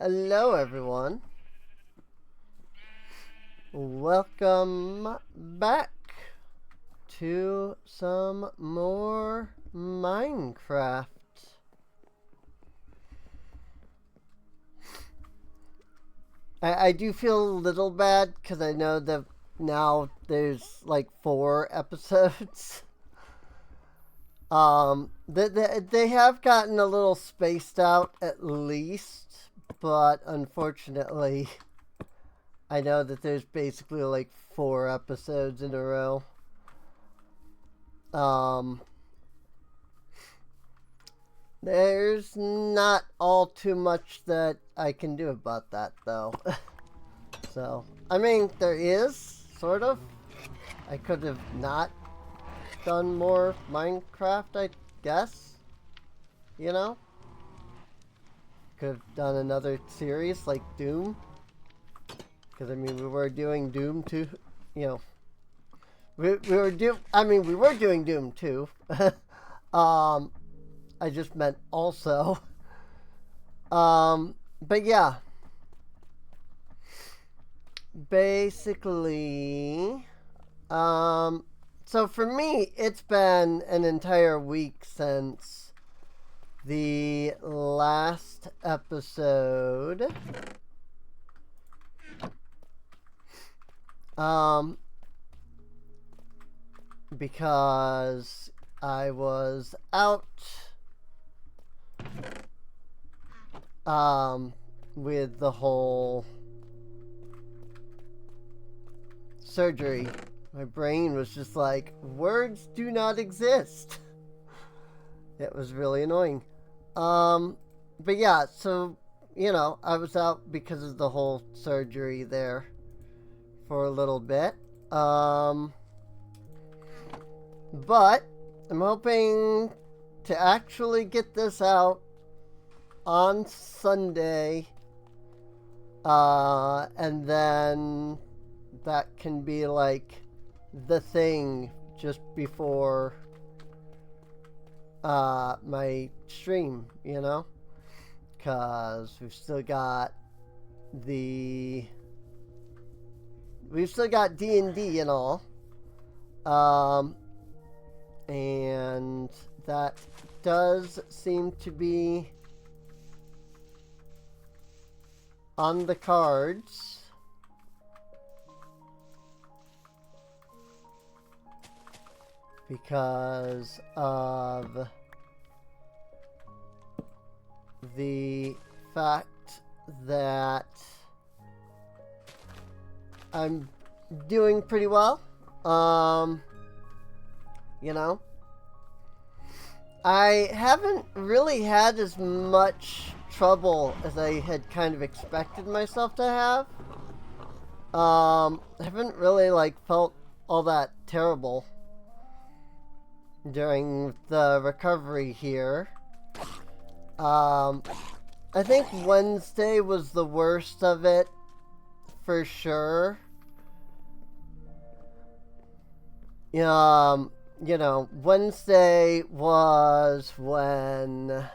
Hello, everyone. Welcome back to some more Minecraft. I do feel a little bad because I know that now there's like 4 episodes. They have gotten a little spaced out at least, but unfortunately, I know that there's basically like 4 episodes in a row. Um, there's not all too much that I can do about that though. So, I mean, there is, sort of. I could have not done more Minecraft, I guess. You know? Could have done another series like Doom. Because, I mean, we were doing Doom too. You know, we were doing Doom too. um, I just meant also. But yeah. Basically, so for me, it's been an entire week since the last episode. Um, because I was out, with the whole surgery. My brain was just like, words do not exist. It was really annoying. But yeah, so, I was out because of the whole surgery there for a little bit. But I'm hoping to actually get this out on Sunday. And then that can be like the thing just before my stream, because we've still got D&D and all, and that does seem to be on the cards. Because of the fact that I'm doing pretty well. I haven't really had as much trouble as I had kind of expected myself to have. I haven't really felt all that terrible during the recovery here. I think Wednesday was the worst of it, for sure. Wednesday was when...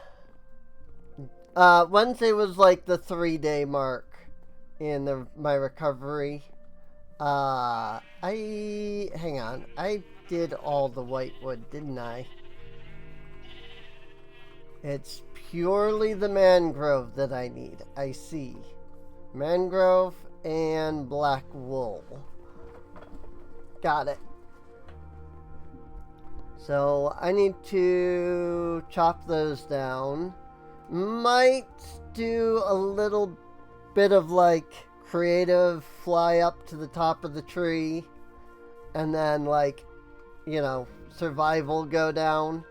Wednesday was like the 3-day mark in my recovery. Hang on. I did all the whitewood, didn't I? It's purely the mangrove that I need. I see. Mangrove and black wool. Got it. So I need to chop those down. Might do a little bit of creative fly up to the top of the tree and then survival go down,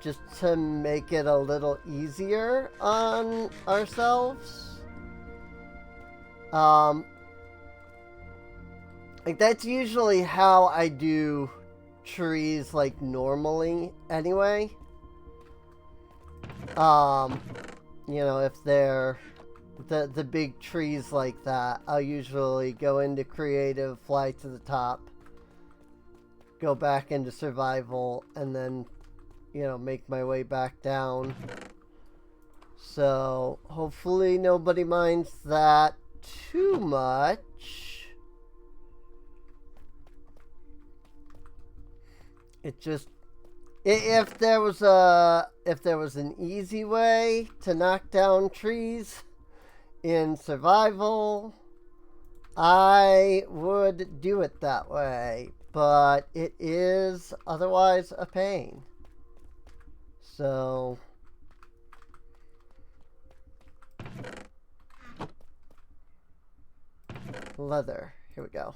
just to make it a little easier on ourselves. That's usually how I do trees normally anyway. If they're the big trees like that, I'll usually go into creative, fly to the top, go back into survival, and then make my way back down. So hopefully nobody minds that too much. It just, if there was an easy way to knock down trees in survival, I would do it that way, but it is otherwise a pain. So leather, here we go.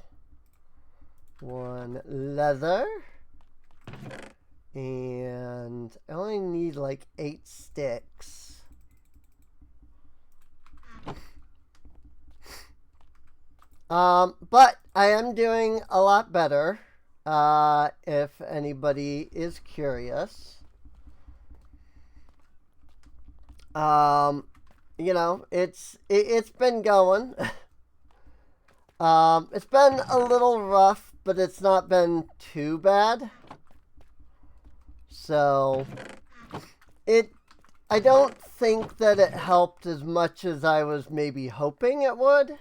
1 leather. And I only need like 8 sticks. But I am doing a lot better, if anybody is curious. You know, it's been going. It's been a little rough, but it's not been too bad. So, I don't think that it helped as much as I was maybe hoping it would.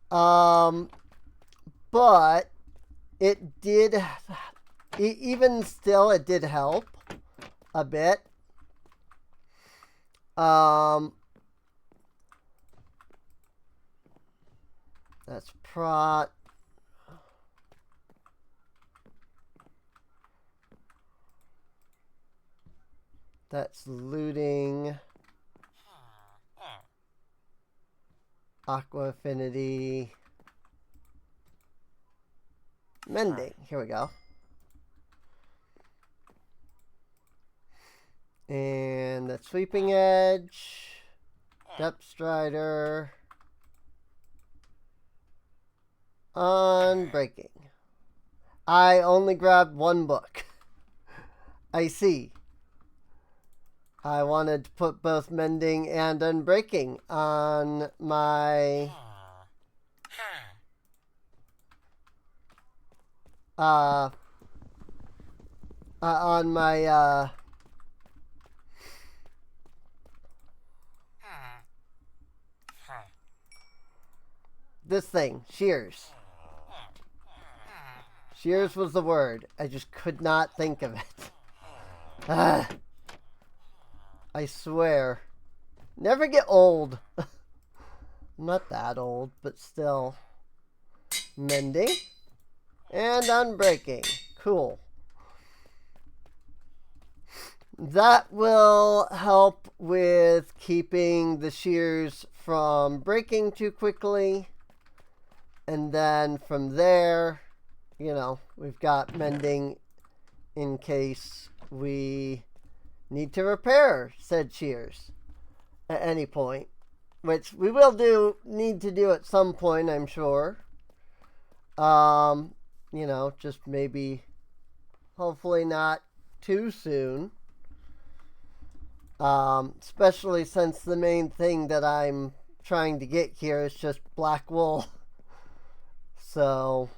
But it did, even still, it did help a bit. That's prot. That's looting. Aqua affinity. Mending. Here we go. And the sweeping edge. Depth strider. Unbreaking. I only grabbed 1 book. I see. I wanted to put both mending and unbreaking on my this thing, shears. Shears was the word. I just could not think of it. I swear. Never get old. I'm not that old, but still. Mending. And unbreaking. Cool. That will help with keeping the shears from breaking too quickly. And then from there, you know, we've got mending in case we need to repair said shears at any point, which we will need to do at some point, I'm sure. You know, just maybe, hopefully not too soon. Especially since the main thing that I'm trying to get here is just black wool. So,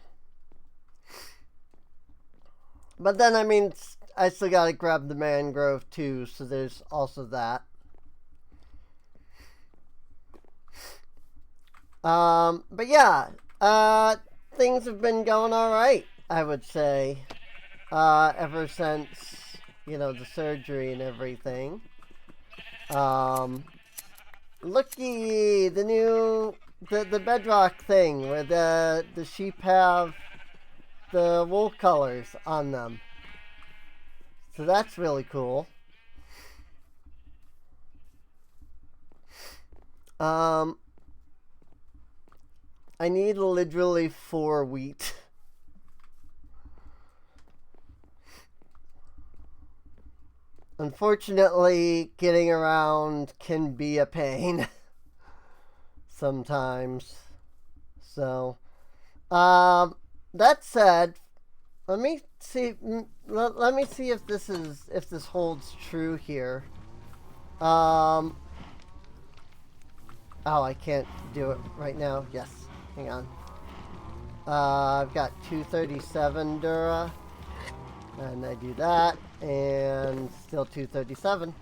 but then, I mean, I still gotta grab the mangrove too, so there's also that. But yeah, things have been going alright, I would say, ever since, you know, the surgery and everything. Looky, the new, the bedrock thing, where the sheep have the wool colors on them. So that's really cool. I need literally 4 wheat. Unfortunately, getting around can be a pain sometimes. So, that said, let me see. Let me see if this holds true here. Oh, I can't do it right now. Yes, hang on. I've got 237 Dura, and I do that, and still 237.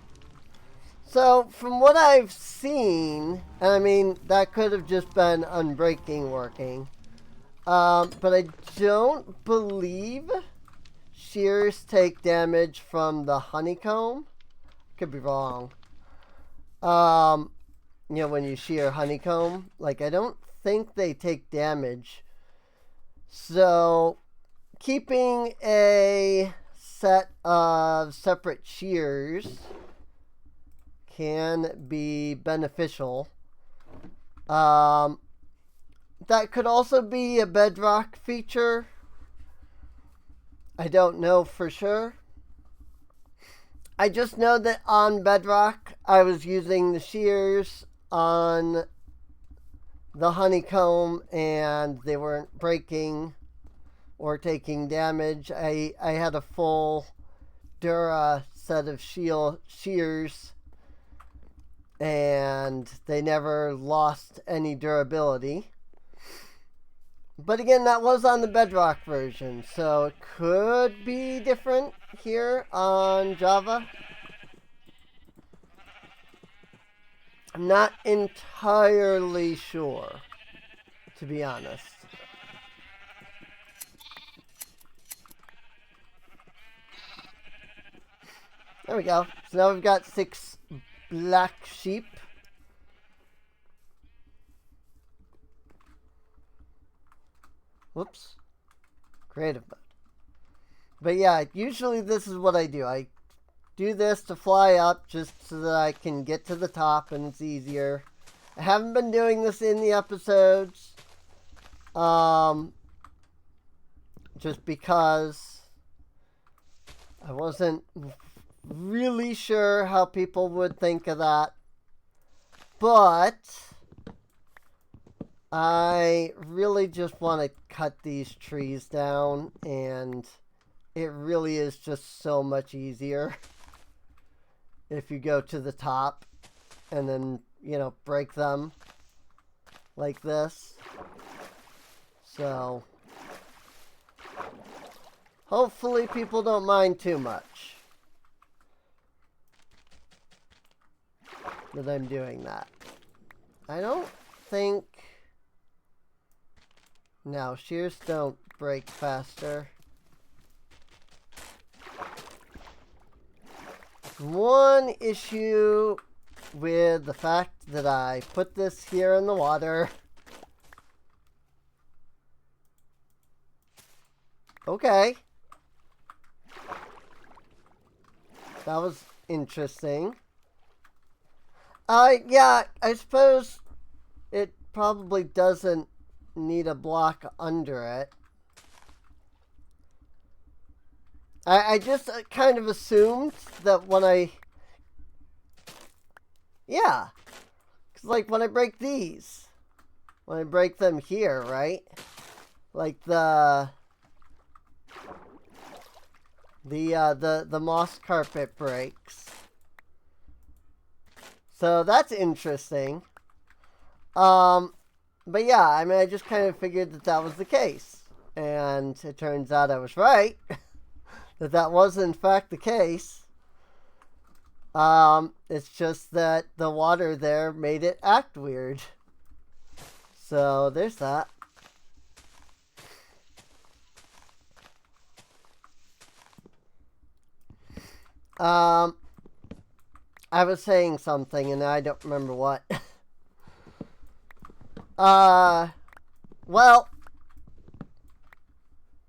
So, from what I've seen, and I mean, that could have just been unbreaking working, but I don't believe shears take damage from the honeycomb. Could be wrong. You know, when you shear honeycomb, like, I don't think they take damage. So, keeping a set of separate shears can be beneficial. That could also be a bedrock feature. I don't know for sure. I just know that on bedrock, I was using the shears on the honeycomb and they weren't breaking or taking damage. I had a full Dura set of shears and they never lost any durability. But again, that was on the Bedrock version, so it could be different here on Java. I'm not entirely sure, to be honest. There we go. So now we've got 6 black sheep. Whoops. Creative mode. But yeah, usually this is what I do. I do this to fly up just so that I can get to the top and it's easier. I haven't been doing this in the episodes. Just because I wasn't really sure how people would think of that. But I really just want to cut these trees down, and it really is just so much easier if you go to the top and then, you know, break them like this. So hopefully people don't mind too much that I'm doing that. I don't think... No, shears don't break faster. One issue with the fact that I put this here in the water. Okay. That was interesting. Yeah, I suppose it probably doesn't need a block under it. I just kind of assumed that when I... Yeah. Because, like, when I break these, when I break them here, right? Like the moss carpet breaks. So that's interesting. But yeah, I mean, I just kind of figured that that was the case. And it turns out I was right. that was in fact the case. It's just that the water there made it act weird. So there's that. I was saying something and I don't remember what. Well,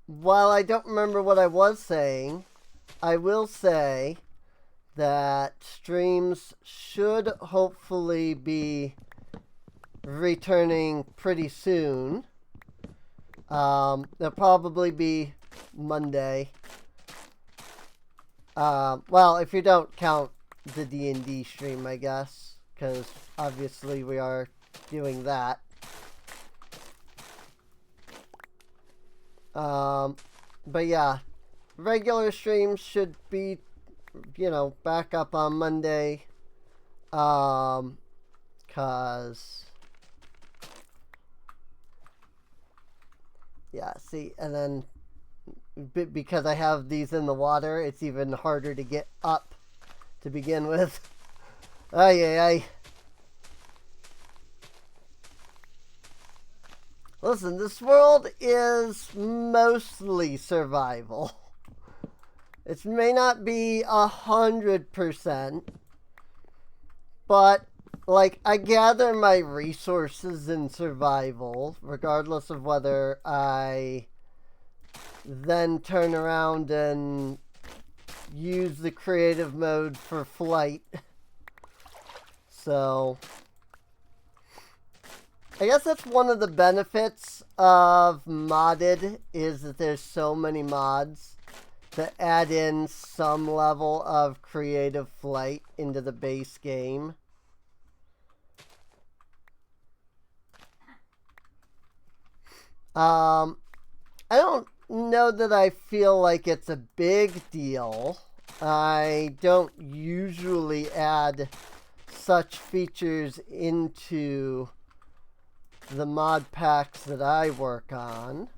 while I don't remember what I was saying, I will say that streams should hopefully be returning pretty soon. They'll probably be Monday. Well, if you don't count the D&D stream, I guess, because obviously we are doing that. But yeah, regular streams should be, you know, back up on Monday. Cause yeah, see, and then because I have these in the water, it's even harder to get up to begin with. Ay, ay, ay. Listen, this world is mostly survival. It may not be 100%, but like I gather my resources in survival, regardless of whether I then turn around and use the creative mode for flight. So I guess that's one of the benefits of modded, is that there's so many mods that add in some level of creative flight into the base game. I don't know that I feel like it's a big deal. I don't usually add such features into the mod packs that I work on,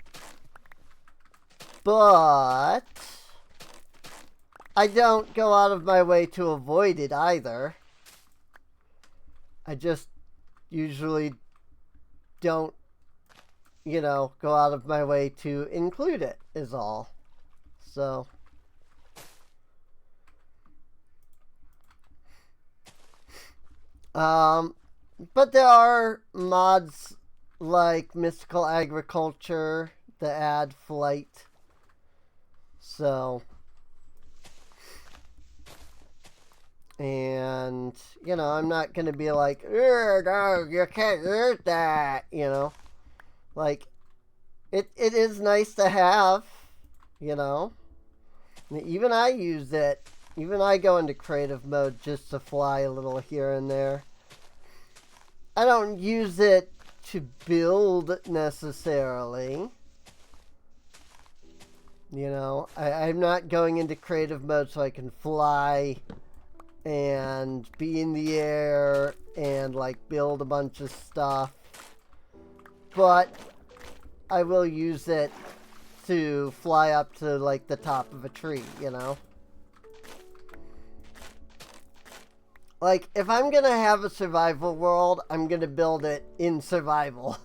but I don't go out of my way to avoid it either. I just usually don't, go out of my way to include it, is all. So but there are mods like Mystical Agriculture that add flight. So, and, I'm not going to be like, no, you can't use that, Like, it is nice to have, Even I use it. Even I go into creative mode just to fly a little here and there. I don't use it to build necessarily. I'm not going into creative mode so I can fly and be in the air and like build a bunch of stuff. But I will use it to fly up to like the top of a tree, Like, if I'm gonna have a survival world, I'm gonna build it in survival.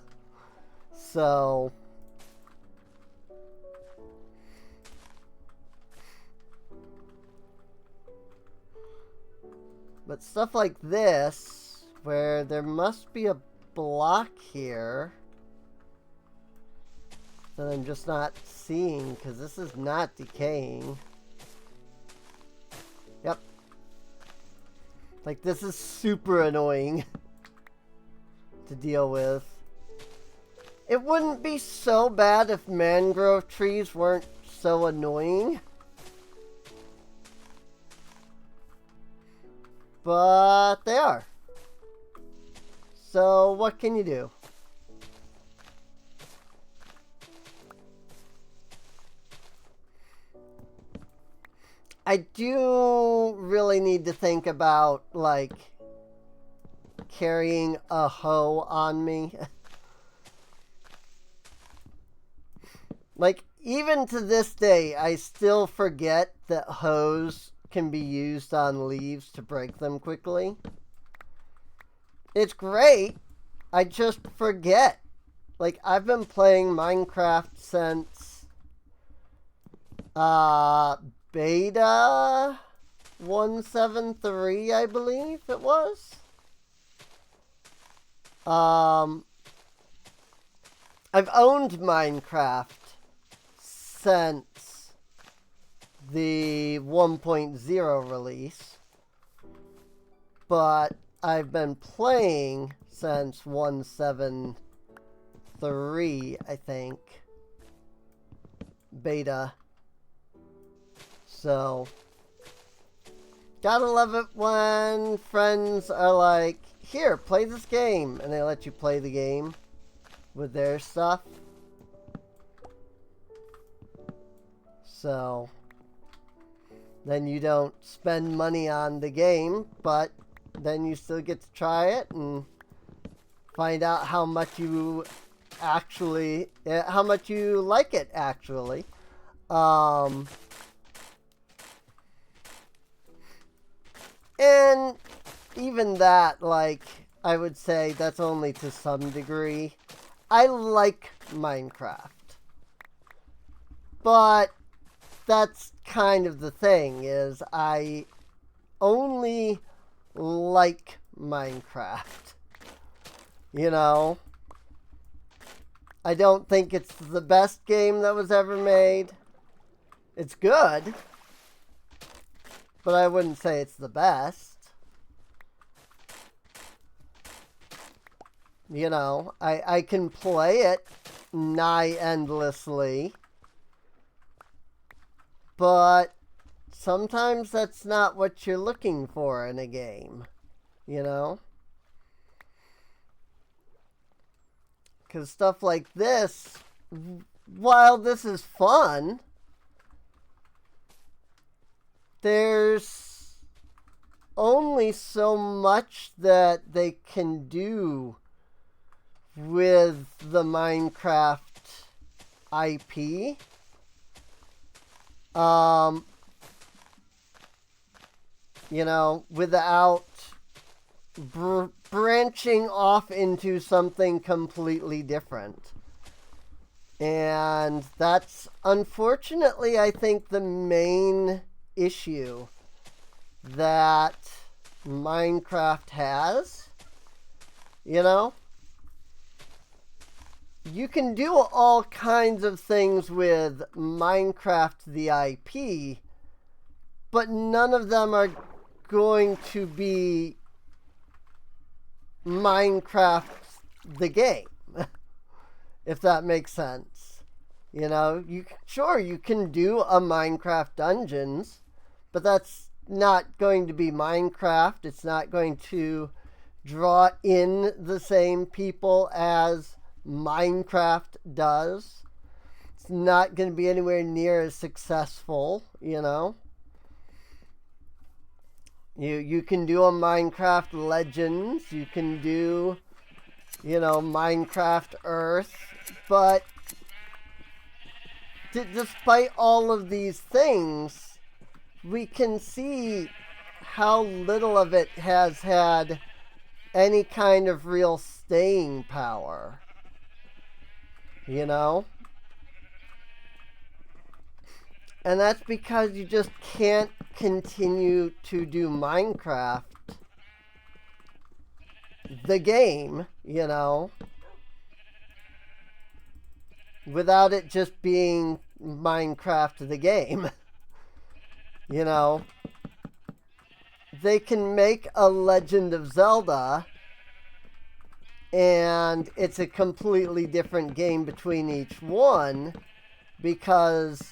So but stuff like this, where there must be a block here that I'm just not seeing, because this is not decaying. Yep. Like, this is super annoying to deal with. It wouldn't be so bad if mangrove trees weren't so annoying. But they are. So what can you do? I do really need to think about, like, carrying a hoe on me. Like, even to this day, I still forget that hoes can be used on leaves to break them quickly. It's great. I just forget. Like, I've been playing Minecraft since beta 1.7.3, I believe it was. I've owned Minecraft since the 1.0 release, but I've been playing since 1.7.3, I think, beta. So, gotta love it when friends are like, here, play this game, and they let you play the game with their stuff. So, then you don't spend money on the game, but then you still get to try it and find out how much you actually, how much you like it, actually. And even that, like, I would say that's only to some degree. I like Minecraft. But that's kind of the thing, is I only like Minecraft. You know? I don't think it's the best game that was ever made. It's good. But I wouldn't say it's the best. You know, I can play it nigh endlessly. But sometimes that's not what you're looking for in a game. You know? Because stuff like this, while this is fun, there's only so much that they can do with the Minecraft IP. You know, without branching off into something completely different. And that's, unfortunately, I think the main issue that Minecraft has. You know? You can do all kinds of things with Minecraft, the IP, but none of them are going to be Minecraft, the game, if that makes sense. You know, sure, you can do a Minecraft Dungeons, but that's not going to be Minecraft. It's not going to draw in the same people as Minecraft does. It's not going to be anywhere near as successful, you know. You can do a Minecraft Legends, you can do, you know, Minecraft Earth, but despite all of these things, we can see how little of it has had any kind of real staying power. You know? And that's because you just can't continue to do Minecraft, the game, you know, without it just being Minecraft, the game. You know? They can make a Legend of Zelda, and it's a completely different game between each one, because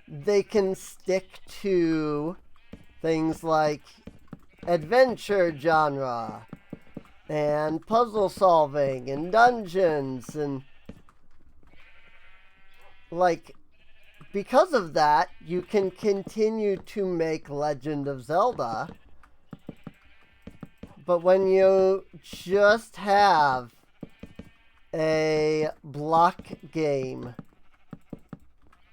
they can stick to things like adventure genre and puzzle solving and dungeons, and like, because of that, you can continue to make Legend of Zelda. But when you just have a block game,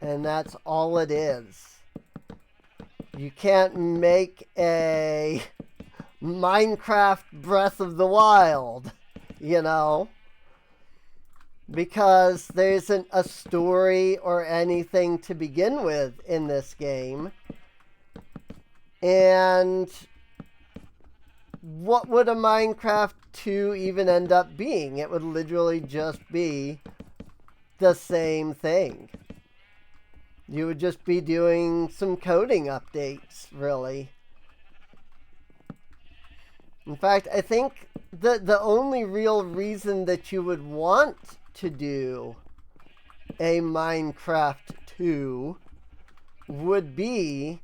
and that's all it is, you can't make a Minecraft Breath of the Wild, you know, because there isn't a story or anything to begin with in this game. And what would a Minecraft 2 even end up being? It would literally just be the same thing. You would just be doing some coding updates, really. In fact, I think the only real reason that you would want to do a Minecraft 2 would be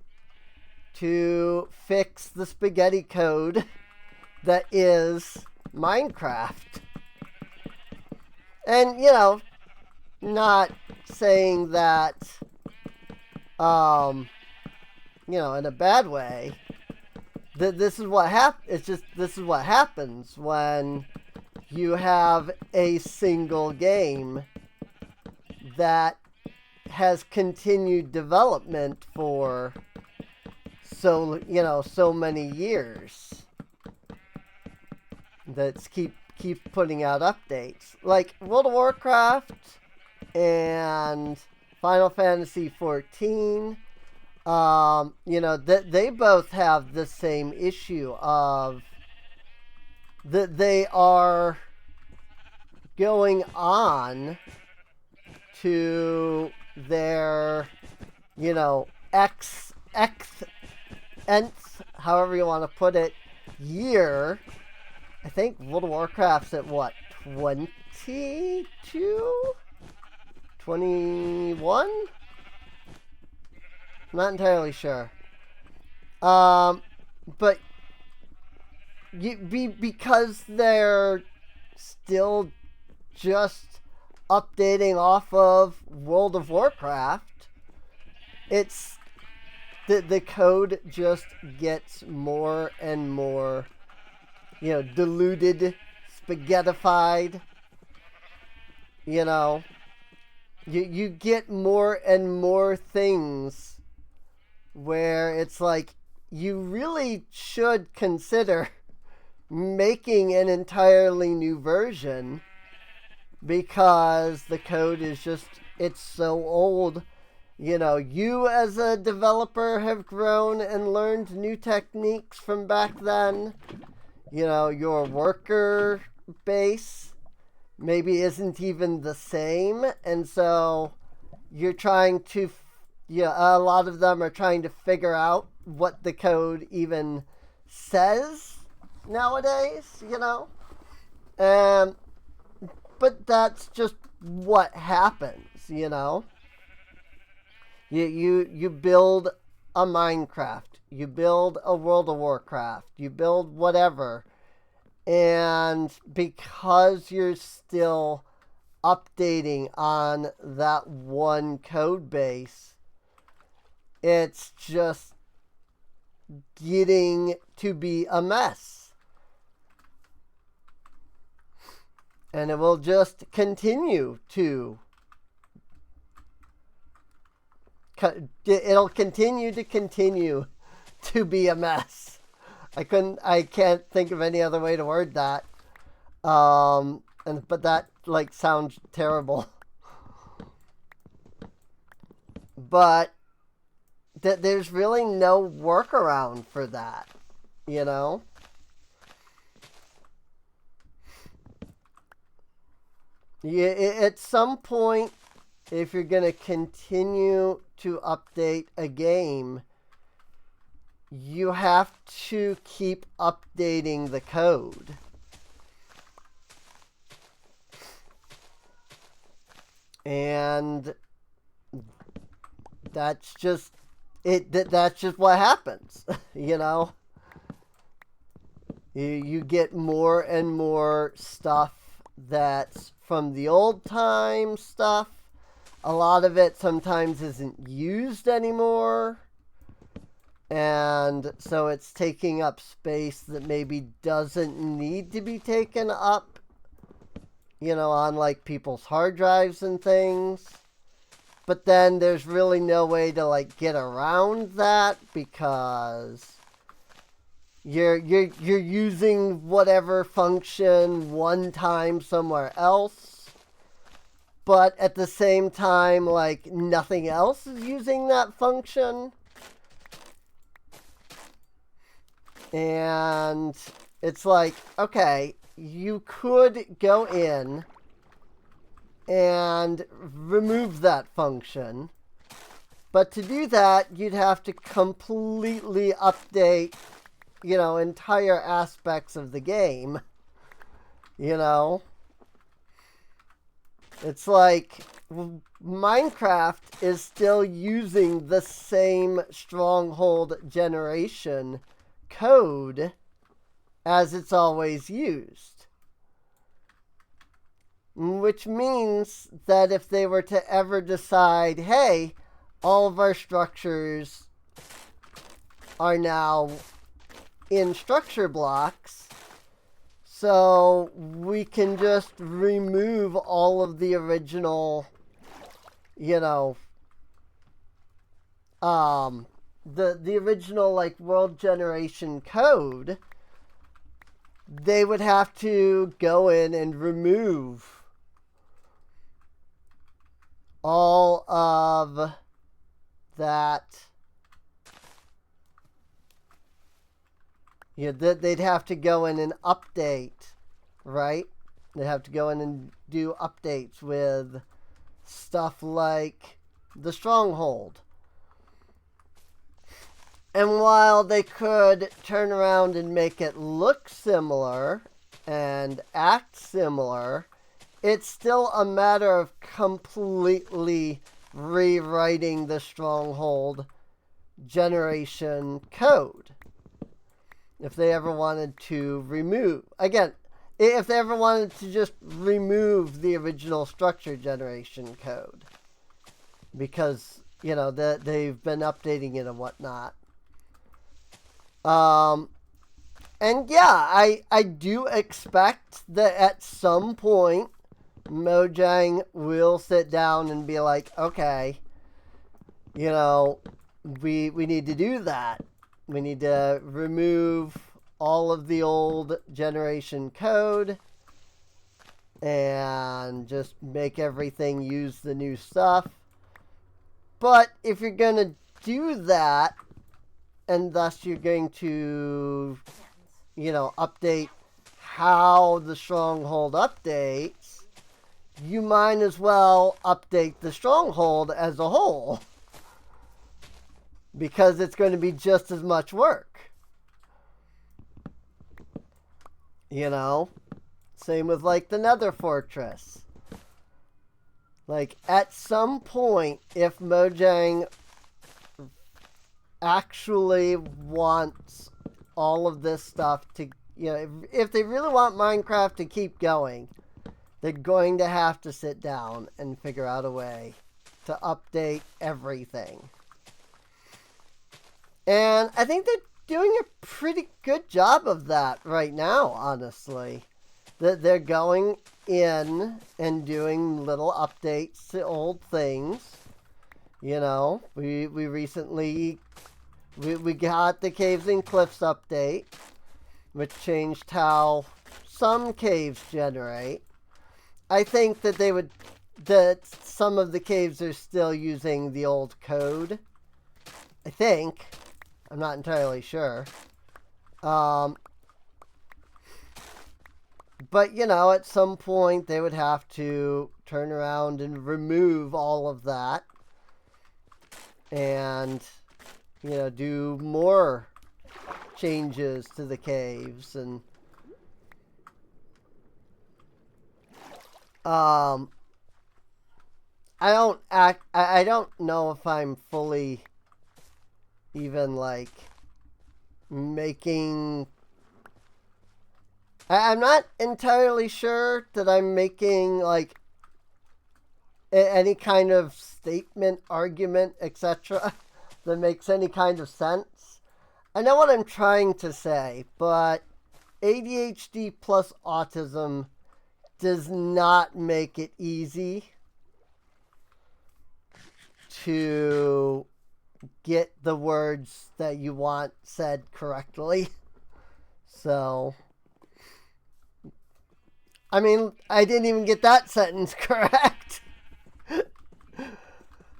to fix the spaghetti code that is Minecraft. And, you know, not saying that, you know, in a bad way. This is what this is what happens when you have a single game that has continued development for so many years. that's keep putting out updates. Like World of Warcraft and Final Fantasy 14. You know, they both have the same issue of that they are going on to their, you know, nth, however you want to put it, year. I think World of Warcraft's at what, 22? 21? Not entirely sure. But because they're still just updating off of World of Warcraft, it's the code just gets more and more, you know, diluted, spaghettified. You know, you get more and more things where it's like you really should consider making an entirely new version, because the code is just, it's so old. You know, you as a developer have grown and learned new techniques from back then. You know, your worker base maybe isn't even the same, and so you're trying to, yeah, a lot of them are trying to figure out what the code even says nowadays, you know. But that's just what happens, you know. You build a Minecraft, you build a World of Warcraft, you build whatever, and because you're still updating on that one code base, it's just getting to be a mess. And it will just continue to, it'll continue to be a mess. I can't think of any other way to word that. But that, like, sounds terrible. But there's really no workaround for that, you know? Yeah, at some point, if you're going to continue to update a game, you have to keep updating the code. And that's just it. That's just what happens, you know? You get more and more stuff that's from the old time stuff. A lot of it sometimes isn't used anymore. And so it's taking up space that maybe doesn't need to be taken up, you know, on like people's hard drives and things. But then there's really no way to like get around that, because you're using whatever function one time somewhere else, but at the same time, like, nothing else is using that function. And it's like, okay, you could go in and remove that function, but to do that, you'd have to completely update, you know, entire aspects of the game, you know? It's like Minecraft is still using the same Stronghold generation code as it's always used. Which means that if they were to ever decide, hey, all of our structures are now in structure blocks, so we can just remove all of the original, you know, the original, like, world generation code, they would have to go in and remove all of that. They'd have to go in and update, right? They'd have to go in and do updates with stuff like the Stronghold. And while they could turn around and make it look similar and act similar, it's still a matter of completely rewriting the Stronghold generation code. If they ever wanted to remove, again, if they ever wanted to just remove the original structure generation code, because, you know, they've been updating it and whatnot. And yeah, I do expect that at some point Mojang will sit down and be like, okay, you know, we need to do that. We need to remove all of the old generation code and just make everything use the new stuff. But if you're going to do that, and thus you're going to, you know, update how the Stronghold updates, you might as well update the Stronghold as a whole. Because it's going to be just as much work. You know? Same with like the Nether Fortress. Like at some point, if Mojang actually wants all of this stuff to, you know, if they really want Minecraft to keep going, they're going to have to sit down and figure out a way to update everything. And I think they're doing a pretty good job of that right now, honestly. That they're going in and doing little updates to old things. You know, we recently we got the Caves and Cliffs update, which changed how some caves generate. I think that some of the caves are still using the old code. I think. I'm not entirely sure. But, you know, at some point they would have to turn around and remove all of that. And, you know, do more changes to the caves. And, I don't know if I'm fully even like making, I'm not entirely sure that I'm making like any kind of statement, argument, etc. that makes any kind of sense. I know what I'm trying to say, but ADHD plus autism does not make it easy to get the words that you want said correctly. So, I mean, I didn't even get that sentence correct.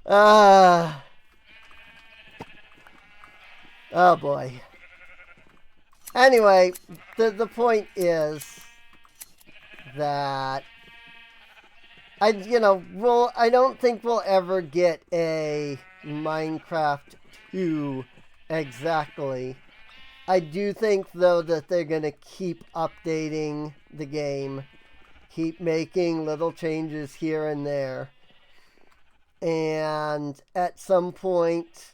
Oh boy. Anyway, the point is that I don't think we'll ever get a Minecraft 2 exactly. I do think, though, that they're going to keep updating the game, keep making little changes here and there, and at some point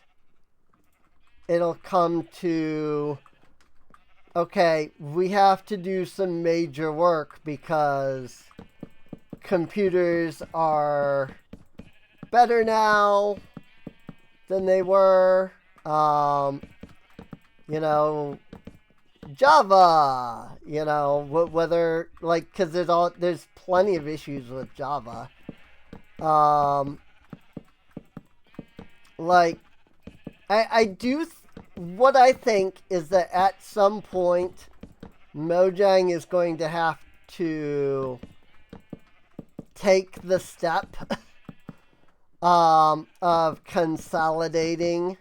it'll come to, okay, we have to do some major work because computers are better now than they were. You know, Java, you know, whether, like, because there's plenty of issues with Java. Like, what I think is that at some point Mojang is going to have to take the step of consolidating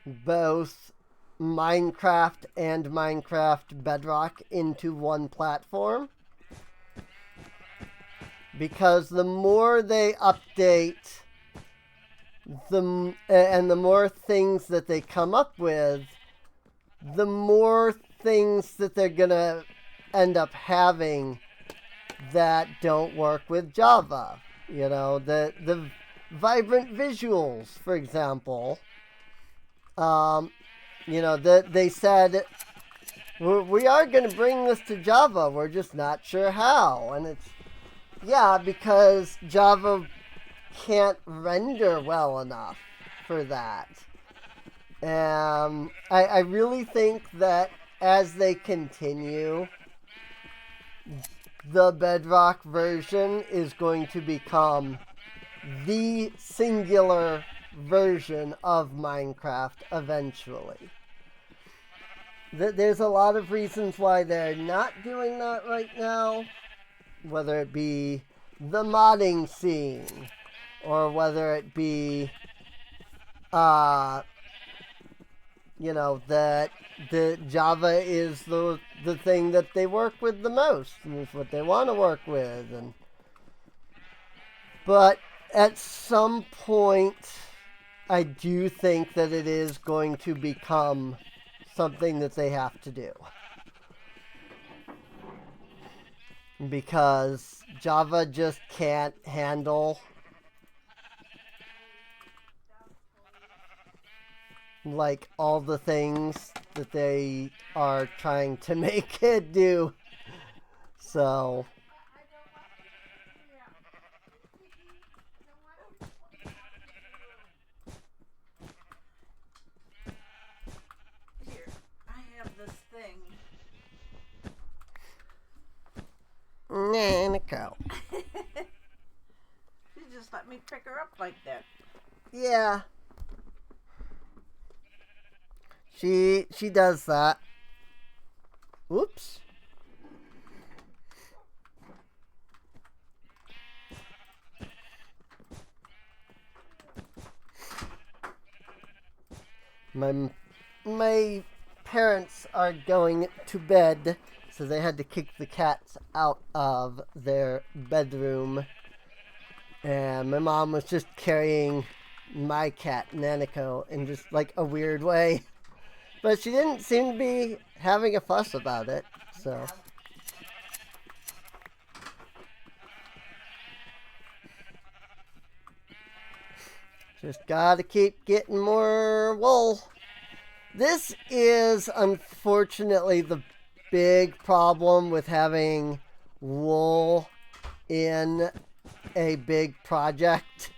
both Minecraft and Minecraft Bedrock into one platform. Because the more they update, and the more things that they come up with, the more things that they're going to end up having that don't work with Java. You know, the vibrant visuals, for example. You know, they said, we are going to bring this to Java. We're just not sure how. And it's, yeah, because Java can't render well enough for that. I really think that as they continue, the Bedrock version is going to become the singular version of Minecraft eventually. There's a lot of reasons why they're not doing that right now, whether it be the modding scene, or whether it be, you know, that the Java is the thing that they work with the most, and it's what they want to work with. But at some point, I do think that it is going to become something that they have to do. Because Java just can't handle like all the things that they are trying to make it do. So here, I have this thing. Nanico. You just let me pick her up like that. Yeah. She does that. Oops. My parents are going to bed, so they had to kick the cats out of their bedroom. And my mom was just carrying my cat, Nanico, in just like a weird way. But she didn't seem to be having a fuss about it, so. Just gotta keep getting more wool. This is unfortunately the big problem with having wool in a big project.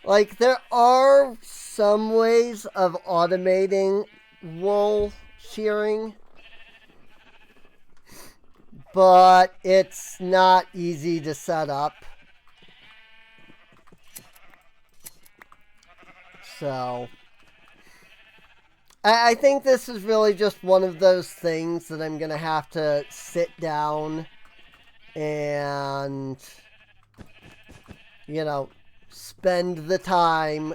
Like, there are some ways of automating wool shearing, but it's not easy to set up. So I think this is really just one of those things that I'm going to have to sit down and, you know, spend the time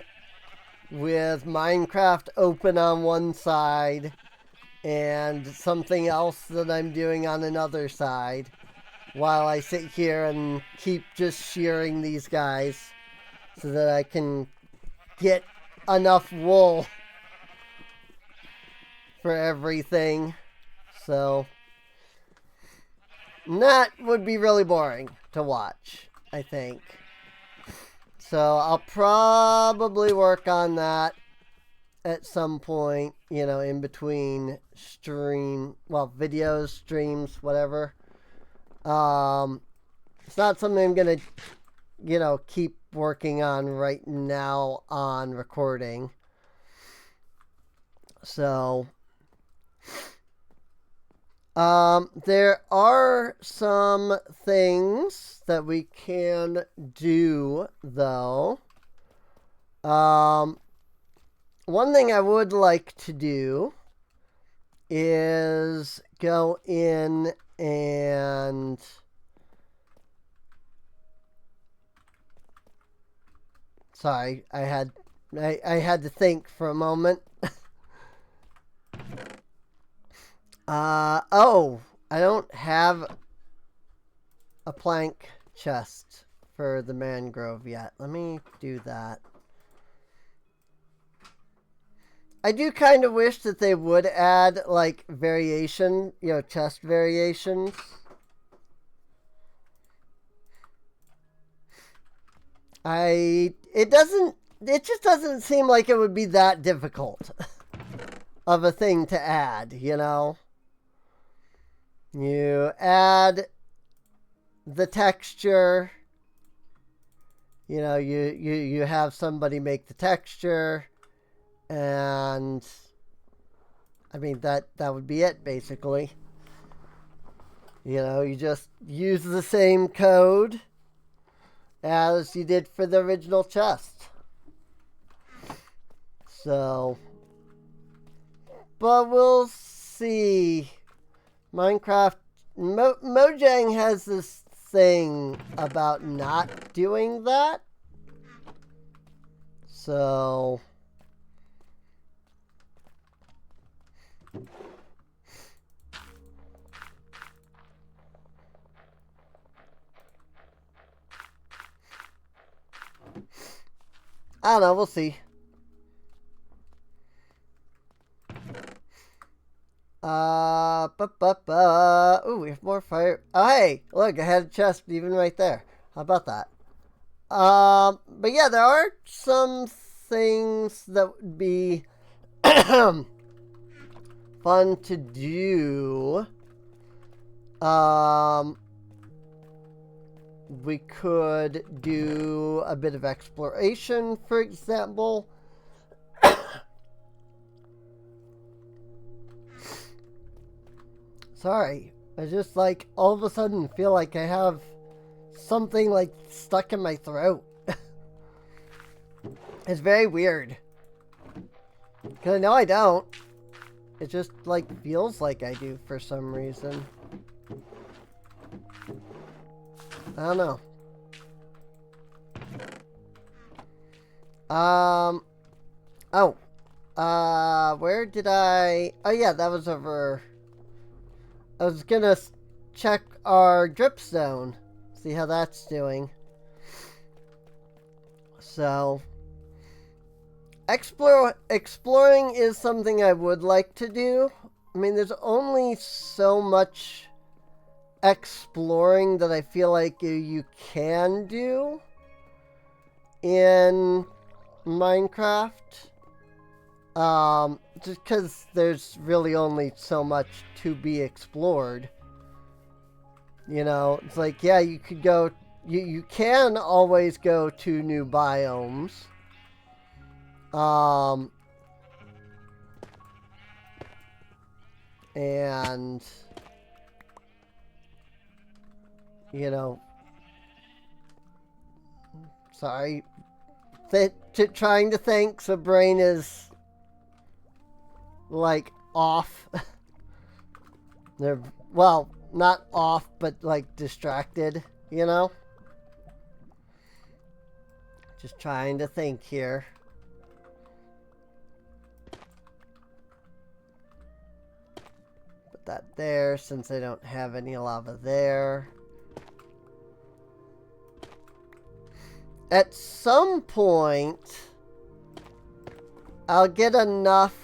with Minecraft open on one side and something else that I'm doing on another side while I sit here and keep just shearing these guys so that I can get enough wool for everything. So that would be really boring to watch, I think. So I'll probably work on that at some point, you know, in between videos, streams, whatever. It's not something I'm going to, you know, keep working on right now on recording. So there are some things that we can do, though. One thing I would like to do is go in and sorry, I had to think for a moment. Oh, I don't have a plank chest for the mangrove yet. Let me do that. I do kind of wish that they would add, like, variation, chest variations. It just doesn't seem like it would be that difficult of a thing to add, You add the texture, you have somebody make the texture, and I mean that would be it basically. You just use the same code as you did for the original chest. So, but we'll see. Minecraft Mojang has this thing about not doing that. So I don't know, we'll see. Ooh, we have more fire. Oh, hey, look, I had a chest even right there. How about that? But yeah, there are some things that would be fun to do. We could do a bit of exploration, for example. Sorry, I just like all of a sudden feel like I have something like stuck in my throat. It's very weird. Because I know I don't. It just like feels like I do for some reason. I don't know. Where did I... Oh yeah, that was over... I was gonna check our dripstone, see how that's doing. So, exploring is something I would like to do. I mean, there's only so much exploring that I feel like you can do in Minecraft. Just because there's really only so much to be explored. It's like, yeah, you could go, you can always go to new biomes. And, sorry, trying to think, so brain is like off. They're, well, not off, but like distracted, Just trying to think here. Put that there since I don't have any lava there. At some point, I'll get enough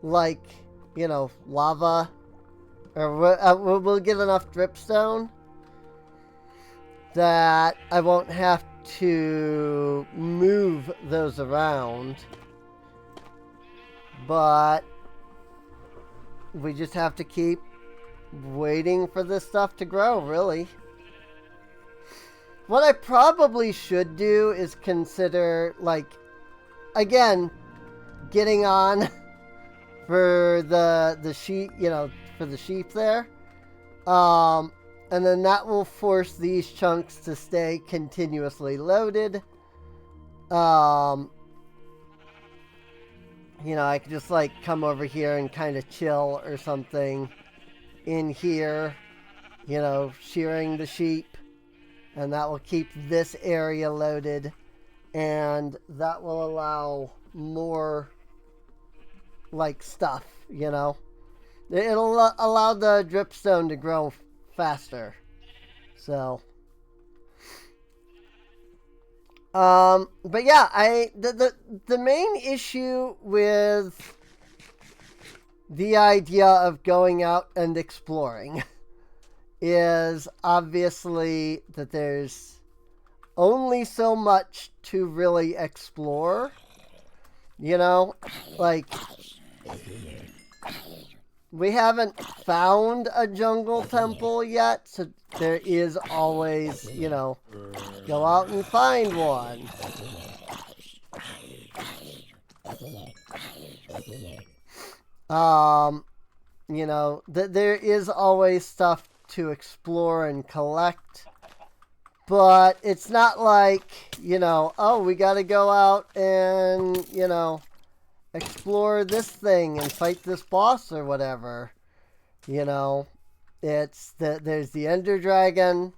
like, lava, or we'll get enough dripstone that I won't have to move those around. But we just have to keep waiting for this stuff to grow, really. What I probably should do is consider, like, again, getting on for the sheep, for the sheep there. And then that will force these chunks to stay continuously loaded. You know, I could just like come over here and kind of chill or something in here, you know, shearing the sheep, and that will keep this area loaded, and that will allow more like stuff, you know. It'll allow the dripstone to grow faster. So but yeah, the main issue with the idea of going out and exploring is obviously that there's only so much to really explore. You know, like, we haven't found a jungle temple yet, so there is always, you know, go out and find one. You know, there is always stuff to explore and collect, but it's not like, you know, oh, we gotta go out and, you know, explore this thing and fight this boss or whatever. You know, it's there's the Ender Dragon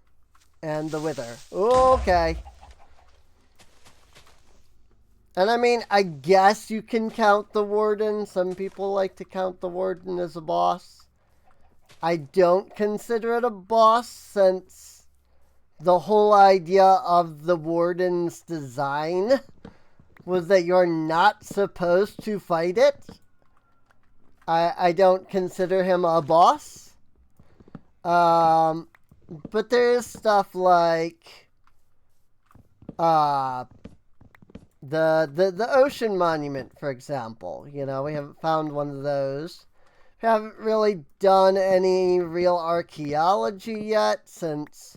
and the Wither. Okay. And I mean, I guess you can count the Warden. Some people like to count the Warden as a boss. I don't consider it a boss, since the whole idea of the Warden's design was that you're not supposed to fight it. I don't consider him a boss. But there is stuff like the ocean monument, for example. You know, we haven't found one of those. We haven't really done any real archaeology yet, since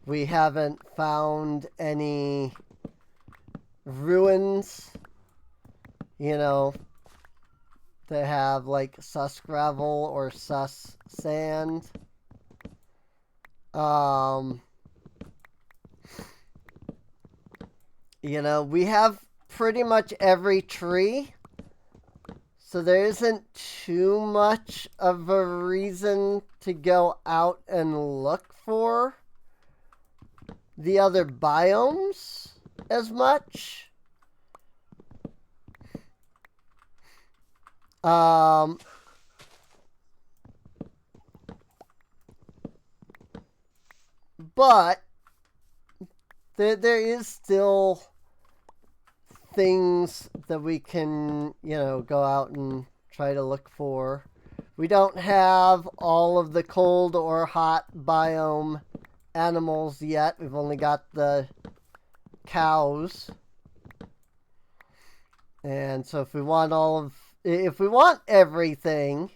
we haven't found any ruins, you know, that have like sus gravel or sus sand. You know, we have pretty much every tree, so there isn't too much of a reason to go out and look for the other biomes as much. But there is still things that we can, you know, go out and try to look for. We don't have all of the cold or hot biome animals yet. We've only got the cows. And so if we want everything,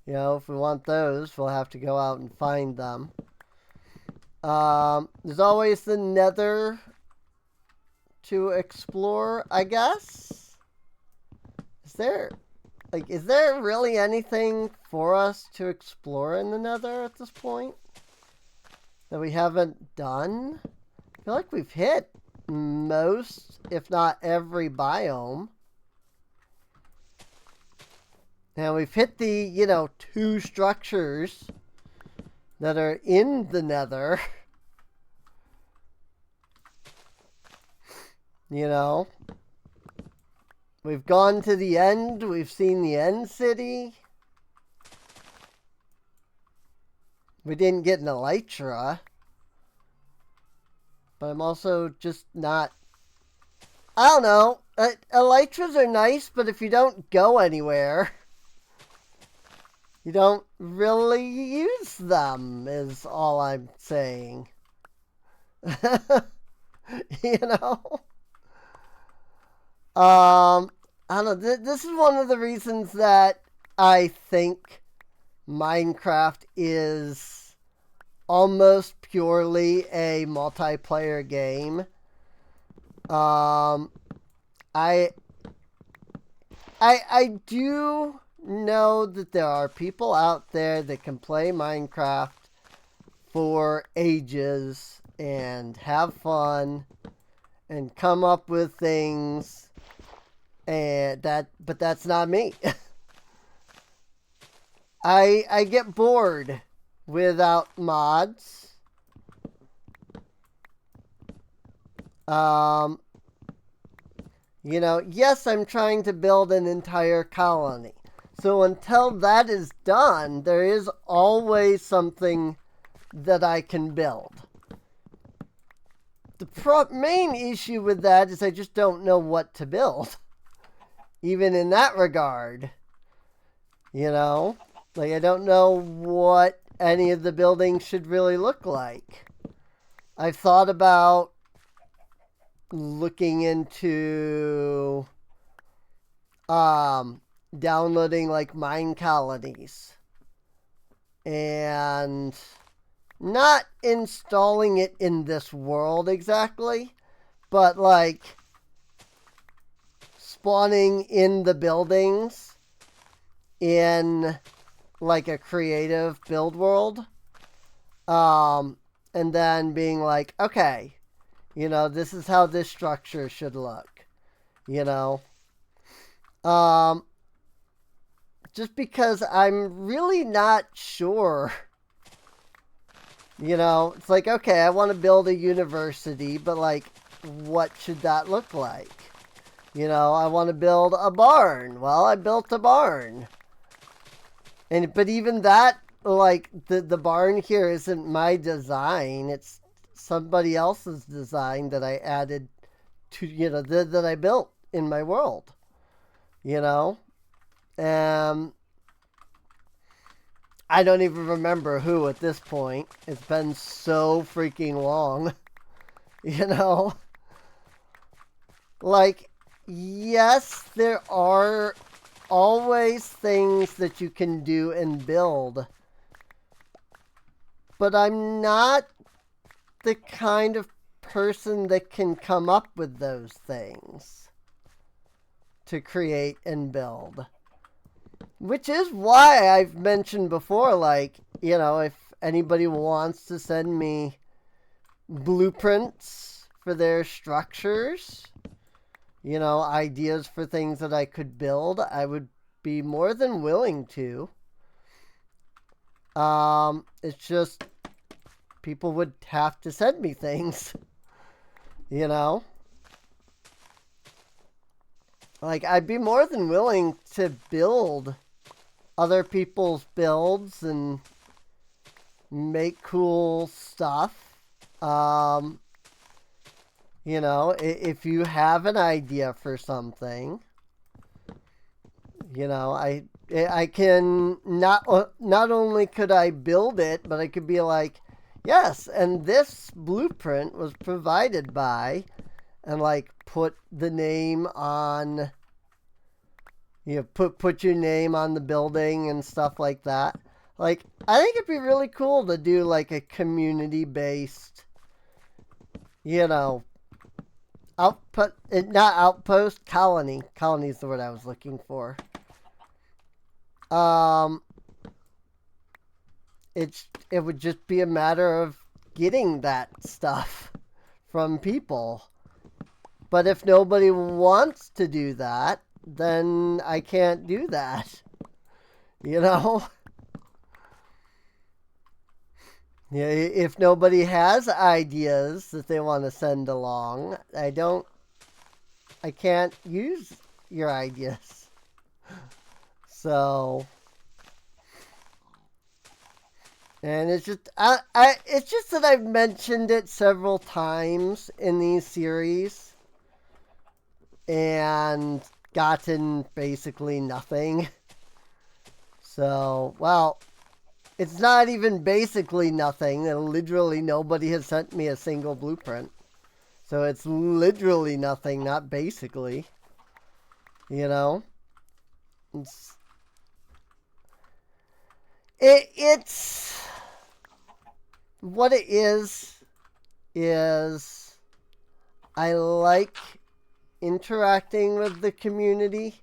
you know, if we want those, we'll have to go out and find them. There's always the Nether to explore, I guess. Is there really anything for us to explore in the Nether at this point that we haven't done? I feel like we've hit most, if not every biome. And we've hit the, you know, 2 structures that are in the Nether. You know, we've gone to the end. We've seen the end city. We didn't get an Elytra. But I'm also just not... I don't know. Elytras are nice, but if you don't go anywhere, you don't really use them, is all I'm saying. You know? I don't know. This is one of the reasons that I think Minecraft is almost purely a multiplayer game. I do know that there are people out there that can play Minecraft for ages and have fun and come up with things But that's not me. I get bored without mods. Yes, I'm trying to build an entire colony. So until that is done, there is always something that I can build. The main issue with that is I just don't know what to build. Even in that regard. Like I don't know what any of the buildings should really look like. I've thought about looking into downloading like mine colonies and not installing it in this world exactly, but like spawning in the buildings in like a creative build world, and then being like, okay, this is how this structure should look, just because I'm really not sure. It's like, okay, I want to build a university, but like, what should that look like? I want to build a barn. Well, I built a barn. But even that, like, the barn here isn't my design. It's somebody else's design that I added to, that I built in my world. I don't even remember who at this point. It's been so freaking long. Like, yes, there are always things that you can do and build. But I'm not the kind of person that can come up with those things to create and build. Which is why I've mentioned before, like, if anybody wants to send me blueprints for their structures, ideas for things that I could build, I would be more than willing to. It's just people would have to send me things, Like, I'd be more than willing to build other people's builds and make cool stuff. If you have an idea for something, I can not only could I build it, but I could be like, yes, and this blueprint was provided by, and like put the name on, put your name on the building and stuff like that. Like, I think it'd be really cool to do like a community-based, colony. Colony is the word I was looking for. It would just be a matter of getting that stuff from people. But if nobody wants to do that, then I can't do that. Yeah, if nobody has ideas that they want to send along, I can't use your ideas. So, and it's just, it's just that I've mentioned it several times in these series and gotten basically nothing. So, well, it's not even basically nothing. Literally nobody has sent me a single blueprint. So it's literally nothing, not basically. It's what it is I like interacting with the community.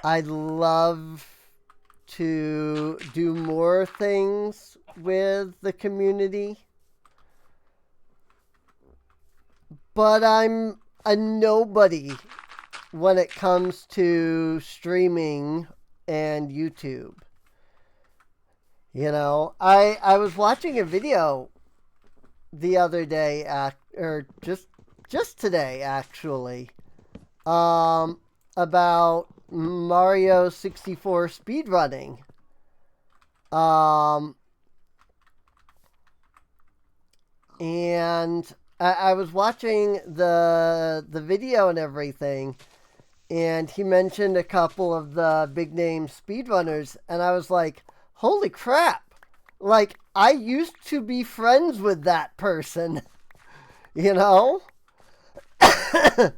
I'd love to do more things with the community, but I'm a nobody when it comes to streaming and YouTube. You know, I was watching a video the other day, or just today actually, about Mario 64 speedrunning. And I was watching the video and everything, and he mentioned a couple of the big name speedrunners, and I was like, holy crap. Like, I used to be friends with that person, you know? I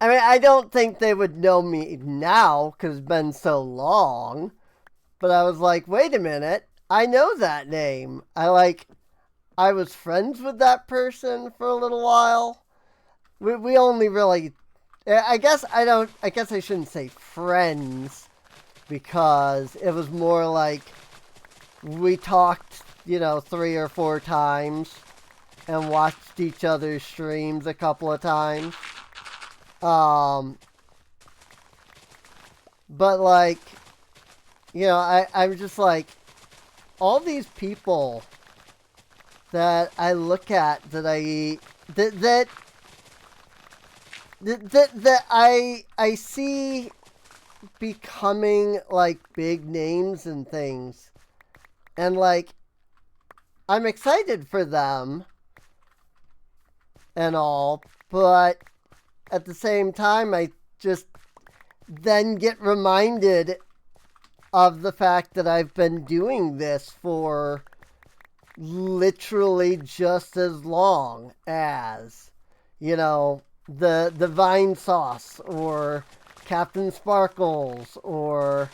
mean, I don't think they would know me now because it's been so long. But I was like, wait a minute. I know that name. I was friends with that person for a little while. We only really, I guess I shouldn't say friends, because it was more like we talked, 3 or 4 times and watched each other's streams a couple of times. But like, I'm just like, all these people that I look at that I see becoming like big names and things, and like, I'm excited for them and all, but at the same time, I just then get reminded of the fact that I've been doing this for literally just as long as, the Vine Sauce or Captain Sparkles, or,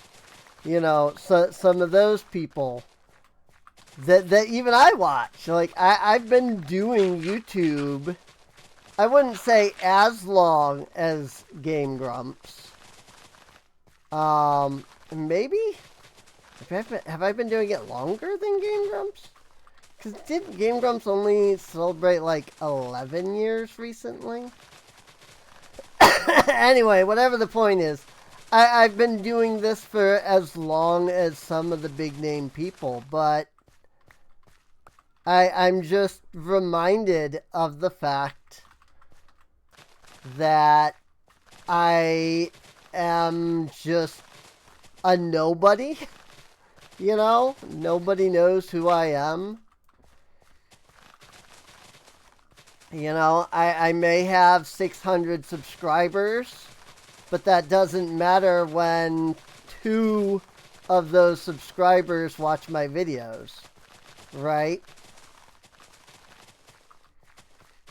some of those people that even I watch. Like, I've been doing YouTube, I wouldn't say as long as Game Grumps. Maybe? Have I been doing it longer than Game Grumps? Because didn't Game Grumps only celebrate like 11 years recently? Anyway, whatever the point is, I've been doing this for as long as some of the big name people, but I'm just reminded of the fact that I am just a nobody. Nobody knows who I am. I may have 600 subscribers, but that doesn't matter when 2 of those subscribers watch my videos, right?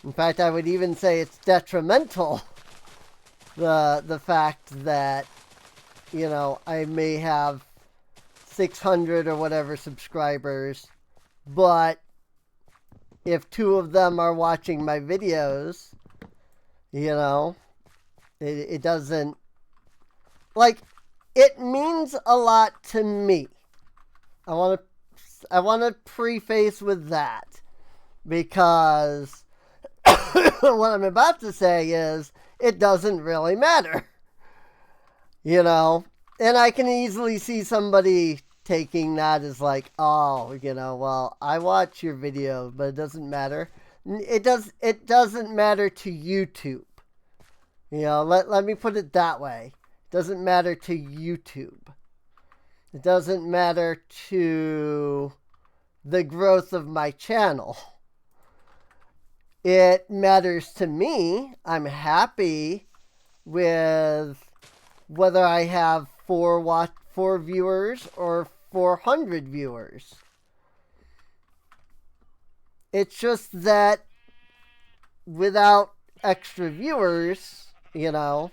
In fact, I would even say it's detrimental, the fact that, I may have 600 or whatever subscribers, but if 2 of them are watching my videos, it doesn't, like, it means a lot to me. I want to preface with that, because what I'm about to say is, it doesn't really matter. And I can easily see somebody taking that as like, oh, well, I watch your video, but it doesn't matter. It doesn't matter to YouTube. Let me put it that way. It doesn't matter to YouTube. It doesn't matter to the growth of my channel. It matters to me. I'm happy with whether I have 4 viewers or 400 viewers. It's just that without extra viewers, when I'm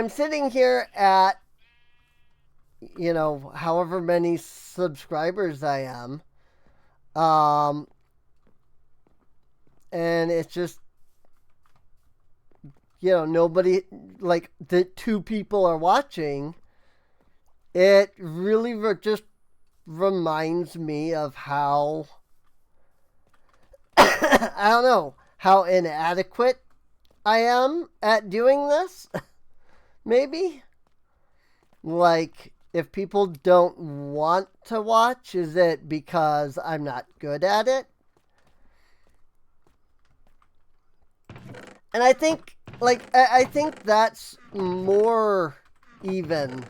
sitting here at, however many subscribers I am, and it's just, nobody, like, the 2 people are watching, it really just reminds me of how I don't know how inadequate I am at doing this. Maybe. Like, if people don't want to watch, is it because I'm not good at it? And I think, I think that's more even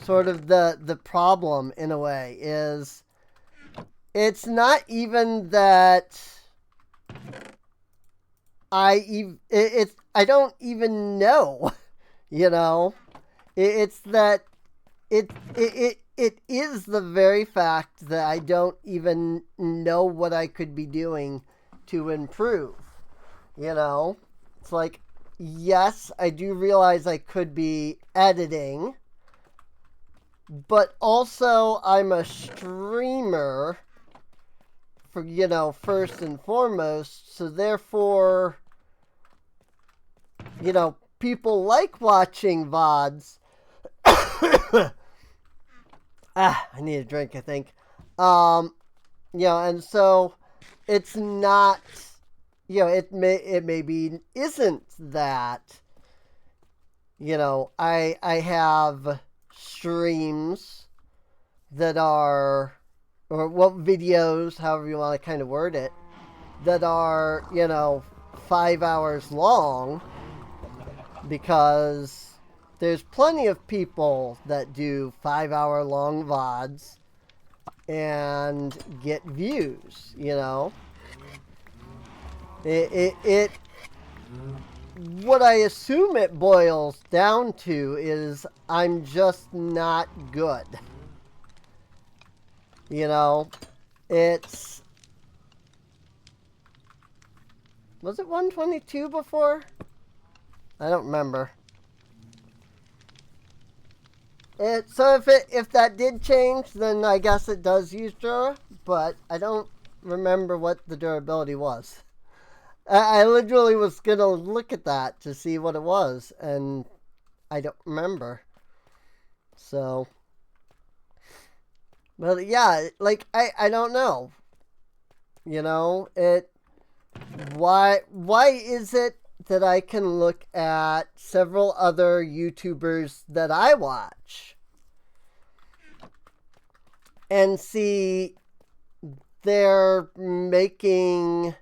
sort of the problem in a way is it's not even that I don't even know, you know. It's that it is the very fact that I don't even know what I could be doing to improve, you know. It's like, yes, I do realize I could be editing, but also I'm a streamer for, you know, first and foremost, so therefore, you know, people like watching VODs. I need a drink, I think. You know, and so it's not, you know, it maybe isn't that, you know, I have streams that are, or what videos, however you want to kind of word it, that are, you know, 5 hours long, because there's plenty of people that do 5-hour long VODs and get views, you know. It what I assume it boils down to is I'm just not good. You know, it's, was it 122 before? I don't remember. So if that did change, then I guess it does use Dura, but I don't remember what the durability was. I literally was gonna look at that to see what it was, and I don't remember. So, but yeah, like I don't know. You know, why is it that I can look at several other YouTubers that I watch and see they're making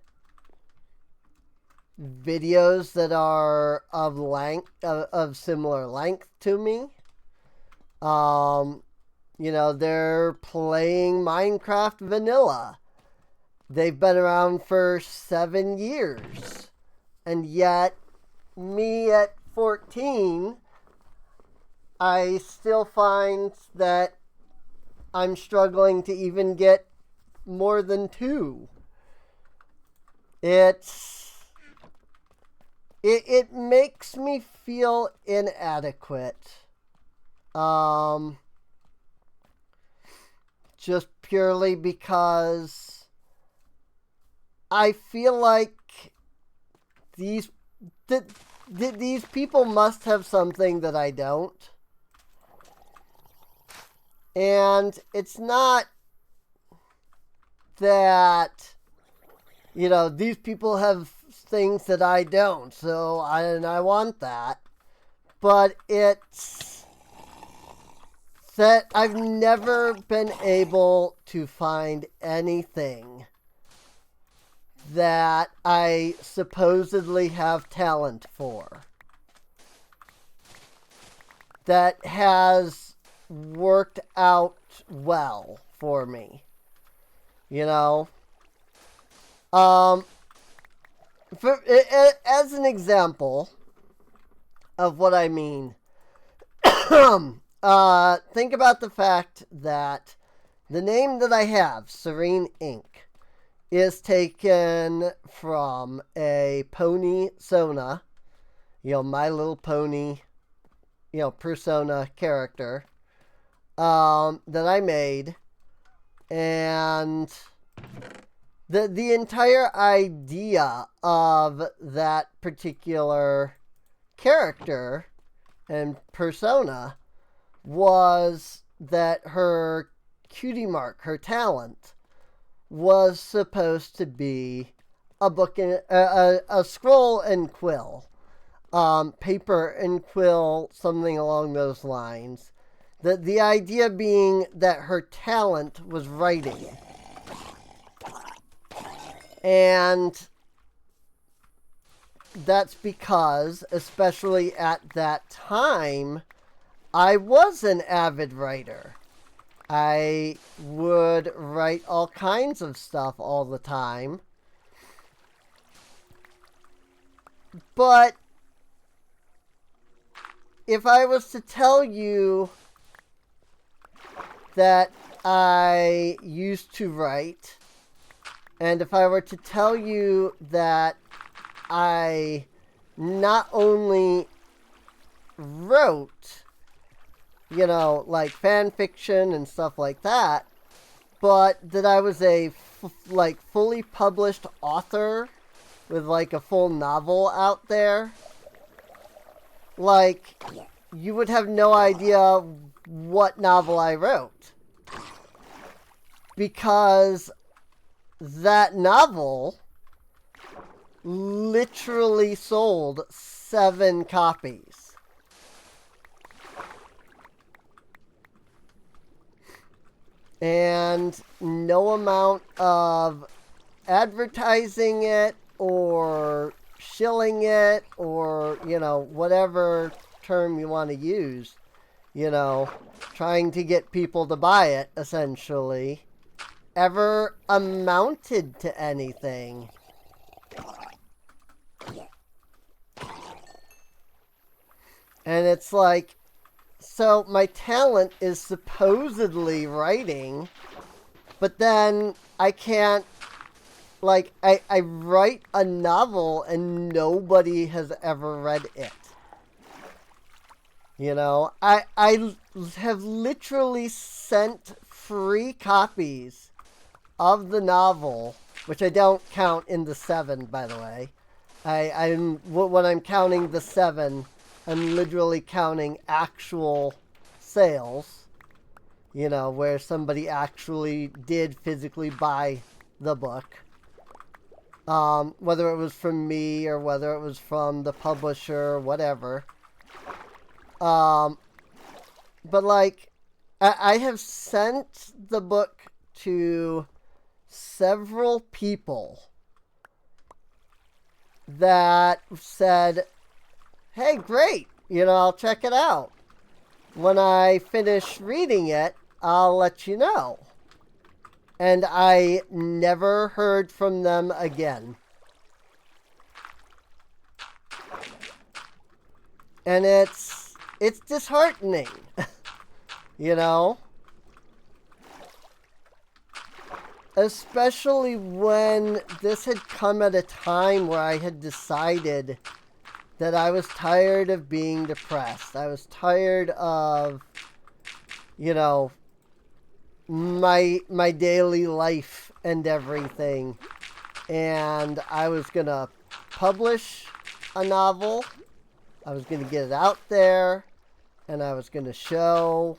videos that are of similar length to me. You know, they're playing Minecraft vanilla. They've been around for 7 years. And yet, me at 14, I still find that I'm struggling to even get more than 2. It makes me feel inadequate. Just purely because I feel like these people must have something that I don't. And it's not that, you know, these people have things that I don't, so I want that. But it's that I've never been able to find anything that I supposedly have talent for that has worked out well for me. You know? As an example of what I mean, think about the fact that the name that I have, Serene Inc., is taken from a Pony Sona, you know, My Little Pony, you know, persona character, that I made. And the entire idea of that particular character and persona was that her cutie mark, her talent, was supposed to be a book in a scroll and quill, paper and quill, something along those lines. The idea being that her talent was writing. And that's because, especially at that time, I was an avid writer. I would write all kinds of stuff all the time. But if I was to tell you that I used to write, and if I were to tell you that I not only wrote, like fan fiction and stuff like that, but that I was a fully published author with like a full novel out there, like you would have no idea what novel I wrote, because that novel literally sold 7 copies. And no amount of advertising it or shilling it or, whatever term you want to use, trying to get people to buy it, essentially, ever amounted to anything. And it's like, so my talent is supposedly writing, but then I can't, I write a novel and nobody has ever read it. I have literally sent free copies of the novel, which I don't count in the 7, by the way. When I'm counting the 7, I'm literally counting actual sales, where somebody actually did physically buy the book. Whether it was from me or whether it was from the publisher or whatever. But I have sent the book to several people that said, hey, great, I'll check it out. When I finish reading it, I'll let you know. And I never heard from them again. And it's disheartening, Especially when this had come at a time where I had decided that I was tired of being depressed. I was tired of, my daily life and everything. And I was going to publish a novel. I was going to get it out there. And I was going to show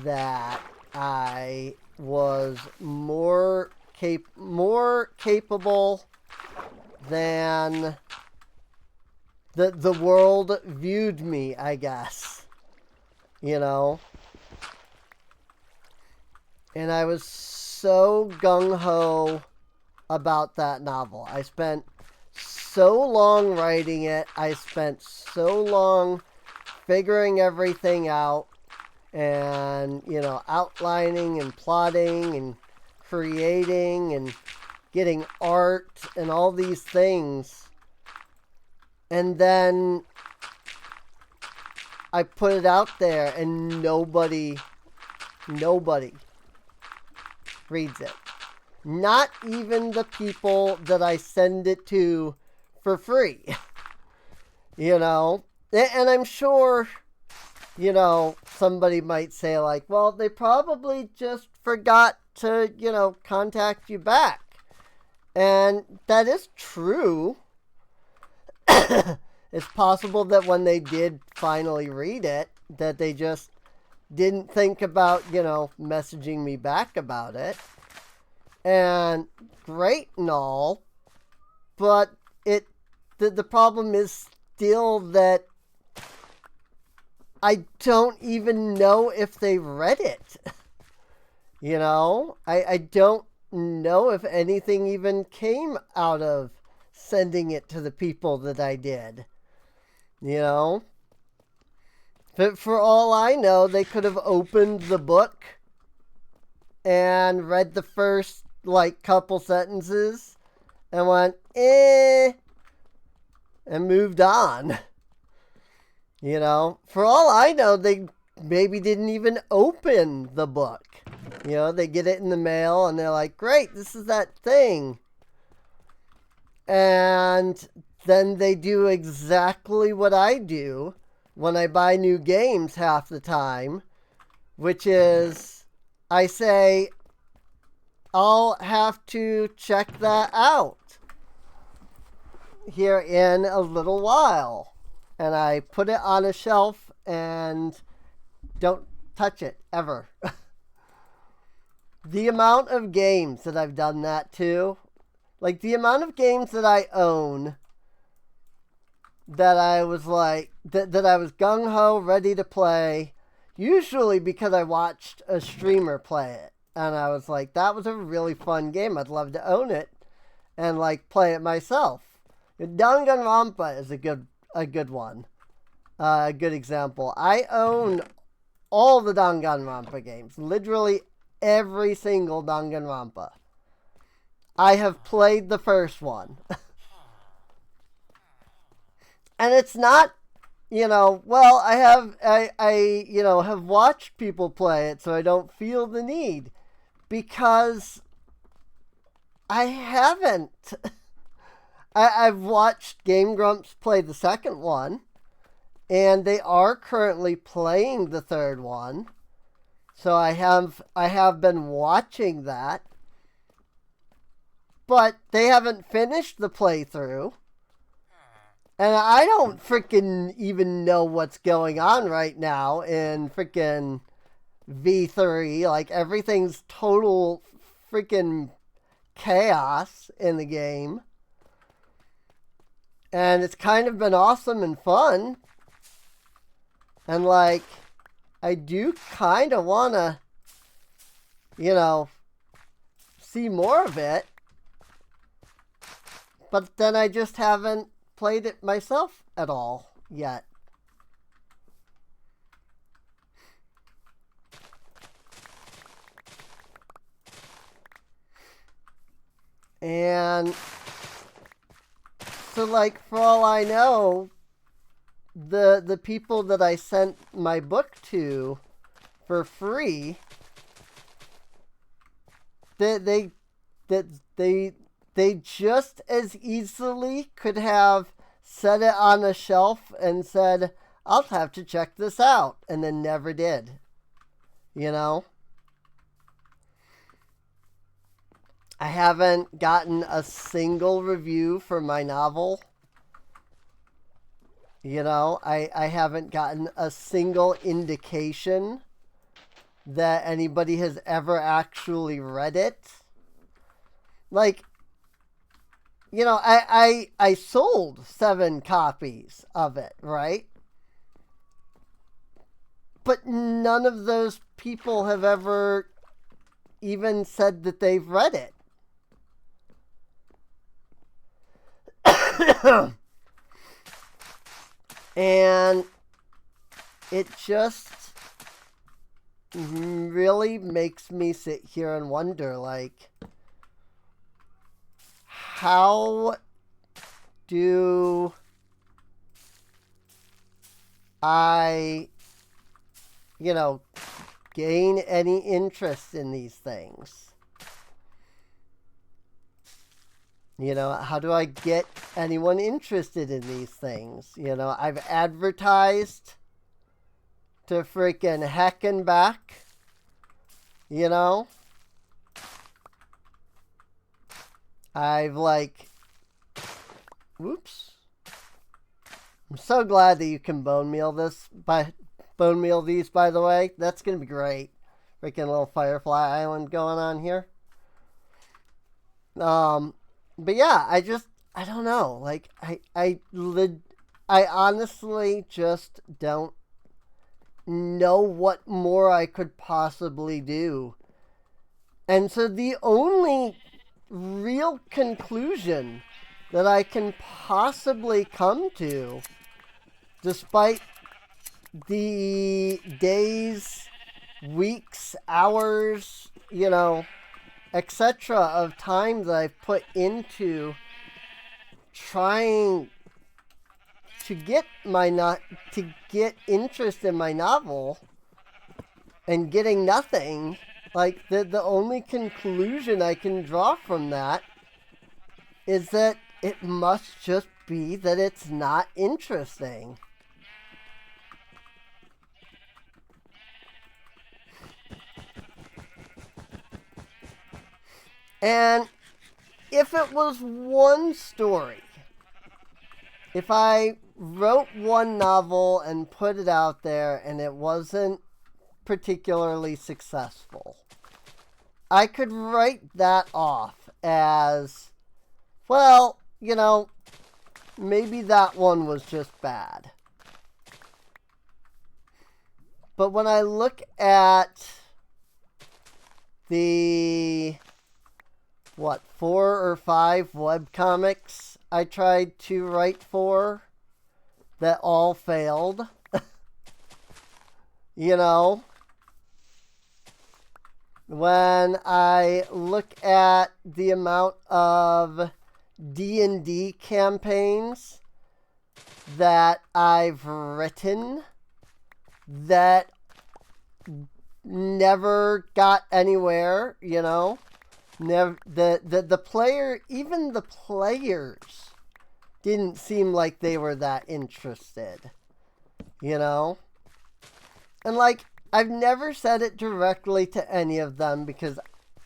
that I was more capable than the world viewed me, I guess. And I was so gung-ho about that novel. I spent so long writing it. I spent so long figuring everything out and, outlining and plotting and creating and getting art and all these things. And then I put it out there and nobody reads it. Not even the people that I send it to for free. And I'm sure, somebody might say well, they probably just forgot to, contact you back. And that is true. It's possible that when they did finally read it, that they just didn't think about, messaging me back about it. And great and all, but the problem is still that I don't even know if they read it. You know, I don't know if anything even came out of sending it to the people that I did. You know? But for all I know, they could have opened the book and read the first, like, couple sentences and went, and moved on. You know? For all I know, they maybe didn't even open the book. You know, they get it in the mail and they're like, great, this is that thing. And then they do exactly what I do when I buy new games half the time, which is I say, I'll have to check that out here in a little while. And I put it on a shelf and don't touch it ever. The amount of games that I've done that to, like the amount of games that I own that I was like, that I was gung-ho ready to play, usually because I watched a streamer play it. And I was like, that was a really fun game. I'd love to own it and like play it myself. Danganronpa is a good one. A good example. I own all the Danganronpa games. Literally every single Danganronpa. I have played the first one. And it's not, you know, well, I have watched people play it, so I don't feel the need. Because I haven't. I've watched Game Grumps play the second one, and they are currently playing the third one. So I have been watching that. But they haven't finished the playthrough. And I don't freaking even know what's going on right now in freaking V3. Like, everything's total freaking chaos in the game. And it's kind of been awesome and fun. And, like, I do kind of want to, you know, see more of it. But then I just haven't played it myself at all yet. And so, like, for all I know, the people that I sent my book to for free, they just as easily could have set it on a shelf and said, I'll have to check this out, and then never did. You know? I haven't gotten a single review for my novel. You know, I haven't gotten a single indication that anybody has ever actually read it. Like, you know, I sold 7 copies of it, right? But none of those people have ever even said that they've read it. And it just really makes me sit here and wonder, like, how do I, you know, gain any interest in these things? You know, how do I get anyone interested in these things? You know, I've advertised to freaking heck and back. You know? I've like... Whoops. I'm so glad that you can bone meal these, by the way. That's going to be great. Freaking little Firefly Island going on here. But yeah, I don't know. Like, I honestly just don't know what more I could possibly do. And so the only real conclusion that I can possibly come to, despite the days, weeks, hours, etc. of time that I've put into trying to get to get interest in my novel and getting nothing, like the only conclusion I can draw from that is that it must just be that it's not interesting. And if it was one story, if I wrote one novel and put it out there and it wasn't particularly successful, I could write that off as, well, maybe that one was just bad. But when I look at the, 4 or 5 webcomics I tried to write for that all failed, when I look at the amount of D&D campaigns that I've written that never got anywhere, never, the player, even the players didn't seem like they were that interested, and like, I've never said it directly to any of them because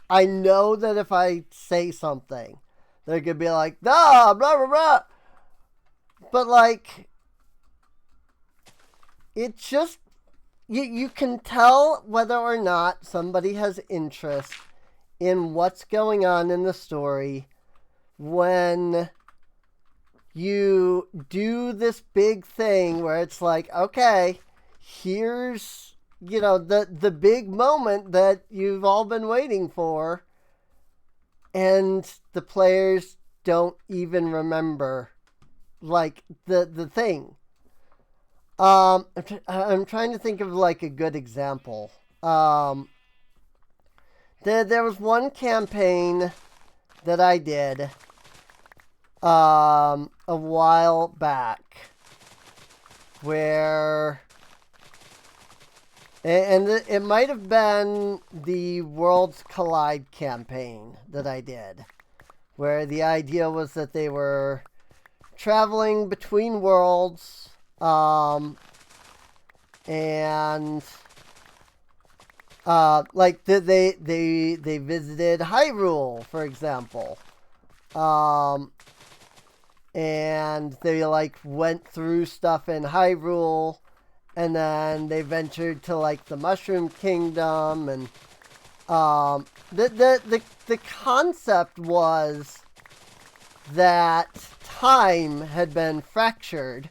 I know that if I say something, they could be like, nah, blah, blah, blah. But, like, it's just, you can tell whether or not somebody has interest in what's going on in the story when you do this big thing where it's like, okay, here's, the big moment that you've all been waiting for, and the players don't even remember, like, the thing. I'm trying to think of, like, a good example. There was one campaign that I did a while back where, and it might have been the Worlds Collide campaign that I did, where the idea was that they were traveling between worlds, and like they visited Hyrule, for example, and they like went through stuff in Hyrule, and then they ventured to like the Mushroom Kingdom, and the concept was that time had been fractured,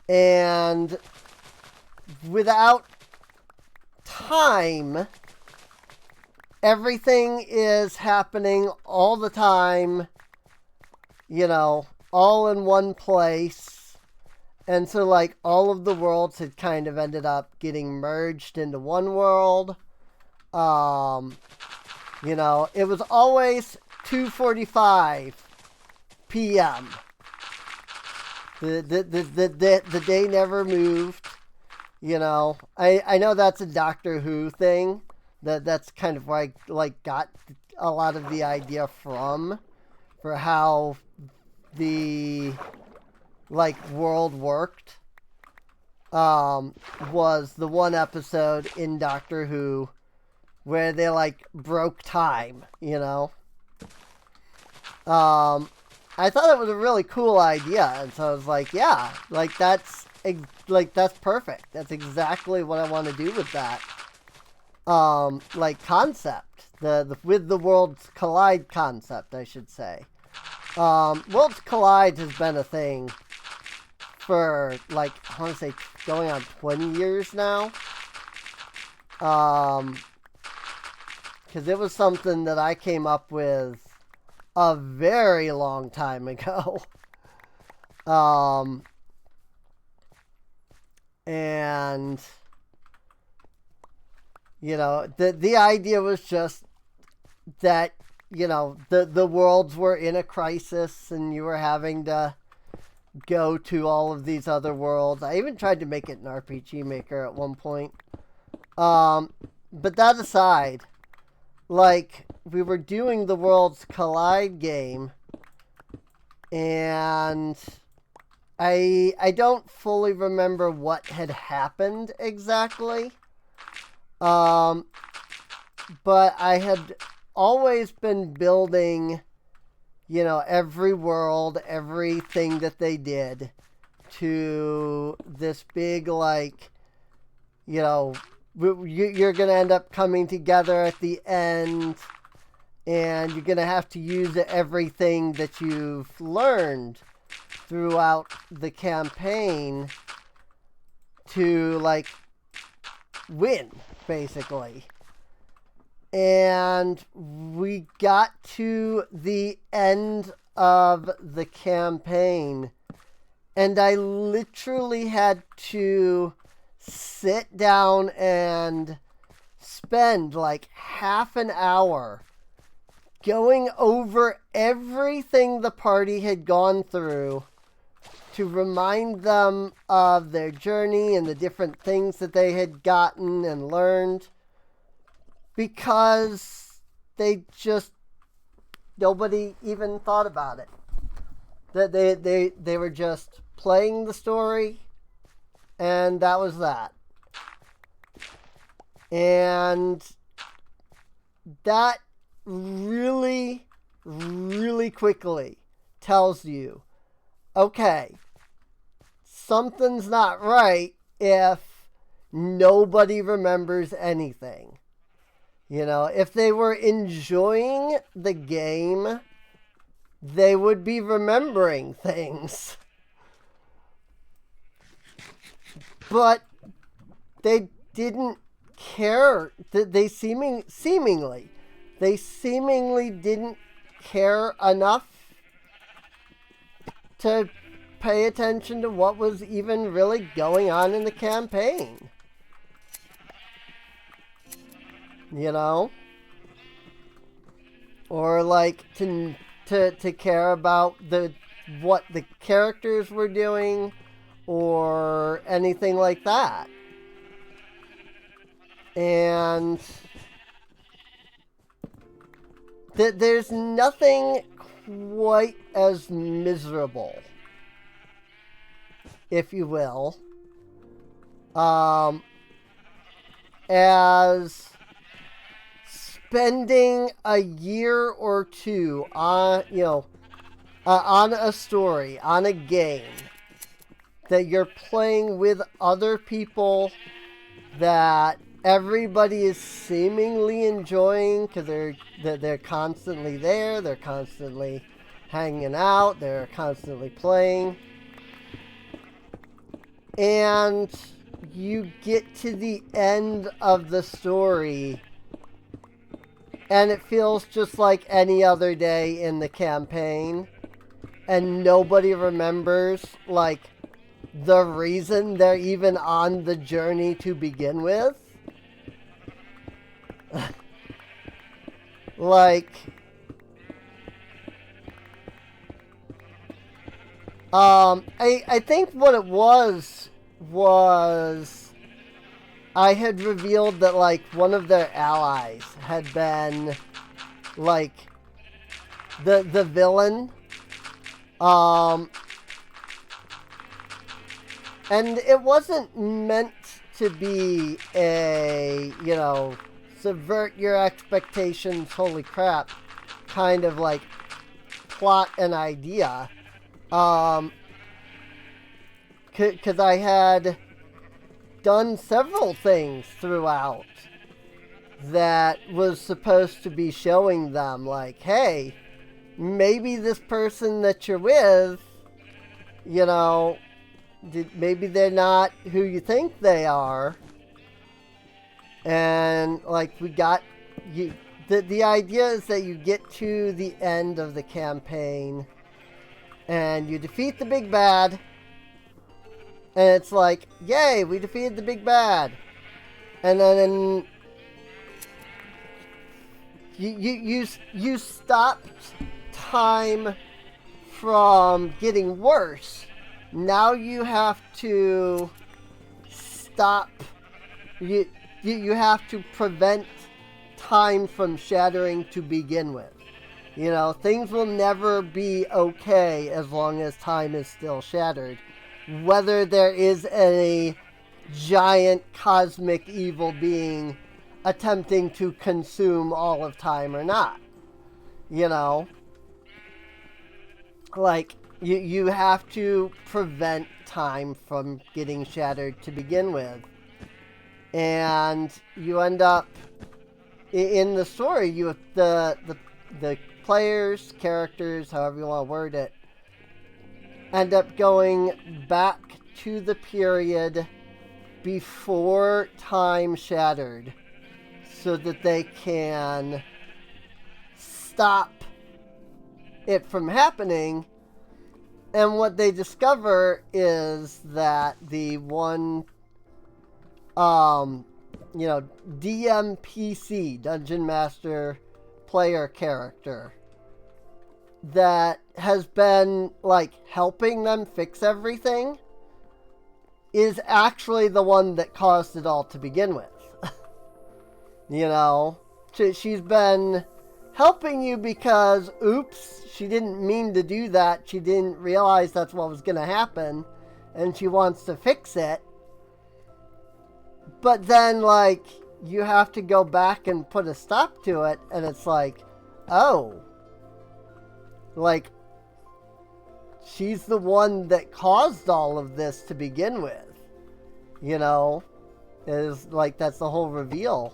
and without time, everything is happening all the time, all in one place. And so, like, all of the worlds had kind of ended up getting merged into one world. It was always 2:45 p.m. The day never moved. I know that's a Doctor Who thing. That's kind of where I, like, got a lot of the idea from, for how the, like, world worked, was the one episode in Doctor Who where they, like, broke time, I thought it was a really cool idea, and so I was like, yeah, like, that's perfect. That's exactly what I want to do with that, like, concept, with the Worlds Collide concept, I should say. Worlds Collide has been a thing for, like, I want to say going on 20 years now. Because it was something that I came up with a very long time ago. And, you know, the idea was just that, you know, the worlds were in a crisis and you were having to go to all of these other worlds. I even tried to make it an RPG Maker at one point. But that aside, like, we were doing the Worlds Collide game, and I don't fully remember what had happened exactly. But I had always been building, you know, every world, everything that they did to this big, like, you know, you're going to end up coming together at the end, and you're going to have to use everything that you've learned throughout the campaign to, like, win, basically. And we got to the end of the campaign, and I literally had to sit down and spend like half an hour going over everything the party had gone through to remind them of their journey and the different things that they had gotten and learned, because nobody even thought about it. That they were just playing the story, and that was that. And that really, really quickly tells you, okay, something's not right if nobody remembers anything. You know, if they were enjoying the game, they would be remembering things. But they didn't care. They seemingly didn't care enough to pay attention to what was even really going on in the campaign. You know? Or like to care about what the characters were doing or anything like that. And there's nothing quite as miserable, if you will, as spending a year or two on, on a story, on a game that you're playing with other people that everybody is seemingly enjoying because they're constantly there, they're constantly hanging out, they're constantly playing. And you get to the end of the story and it feels just like any other day in the campaign, and nobody remembers, like, the reason they're even on the journey to begin with. Like, I think what it was I had revealed that, like, one of their allies had been, like, the villain. And it wasn't meant to be a, subvert your expectations, holy crap, kind of, like, plot and idea. 'Cause I had done several things throughout that was supposed to be showing them, like, hey, maybe this person that you're with, you know, maybe they're not who you think they are. And like we got you, the idea is that you get to the end of the campaign and you defeat the big bad, and it's like, yay, we defeated the big bad. And then you stopped time from getting worse. Now you have to stop. You have to prevent time from shattering to begin with. You know, things will never be okay as long as time is still shattered. Whether there is a giant cosmic evil being attempting to consume all of time or not. You know? Like, you have to prevent time from getting shattered to begin with. And you end up, in the story, the players, characters, however you want to word it, end up going back to the period before time shattered so that they can stop it from happening. And what they discover is that the one, DMPC, Dungeon Master player character, that has been, like, helping them fix everything is actually the one that caused it all to begin with. You know? She's been helping you because, oops, she didn't mean to do that. She didn't realize that's what was going to happen, and she wants to fix it. But then, like, you have to go back and put a stop to it, and it's like, oh. Like, she's the one that caused all of this to begin with. You know? Is like, that's the whole reveal.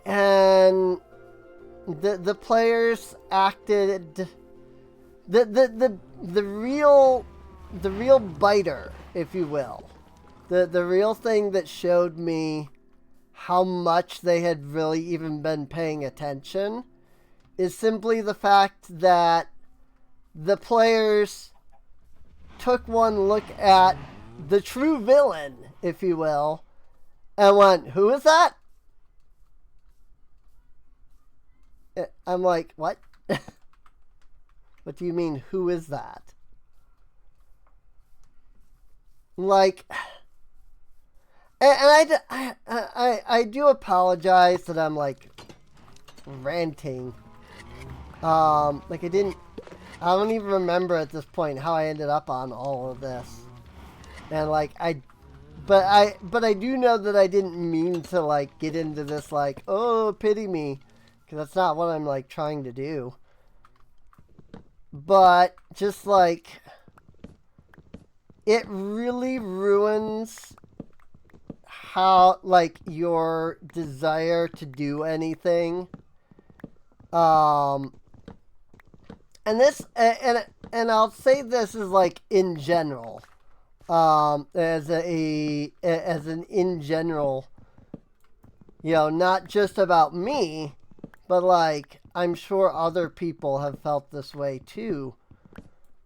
And the players acted, the real biter, if you will. The real thing that showed me how much they had really even been paying attention is simply the fact that the players took one look at the true villain, if you will, and went, who is that? I'm like, what? What do you mean, who is that? Like, and I do apologize that I'm, like, ranting. Like, I don't even remember at this point how I ended up on all of this. And, like, but I do know that I didn't mean to, like, get into this, like, oh, pity me. Because that's not what I'm, like, trying to do. But, just, like, it really ruins how, like, your desire to do anything. And this, and I'll say this is, like, in general. As an in general, you know, not just about me, but, like, I'm sure other people have felt this way too,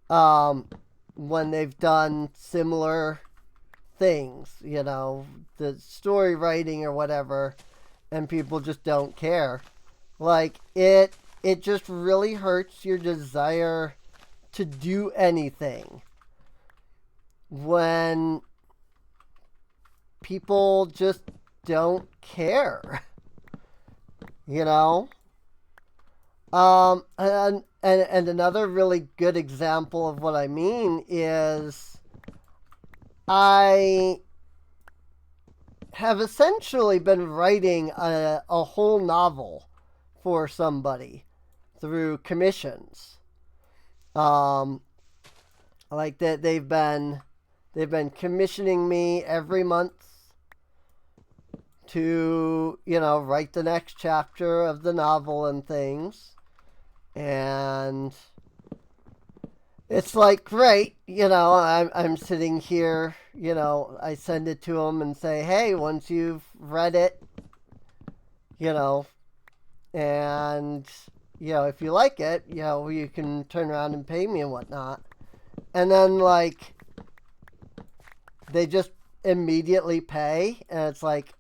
when they've done similar things, you know, the story writing or whatever, and people just don't care. Like, it just really hurts your desire to do anything when people just don't care. You know? And another really good example of what I mean is I have essentially been writing a whole novel for somebody through commissions. Like that they've been commissioning me every month to, you know, write the next chapter of the novel and things. And it's like, great, I'm sitting here, I send it to them and say, hey, once you've read it, you know, and, if you like it, you can turn around and pay me and whatnot. And then, like, they just immediately pay, and it's like,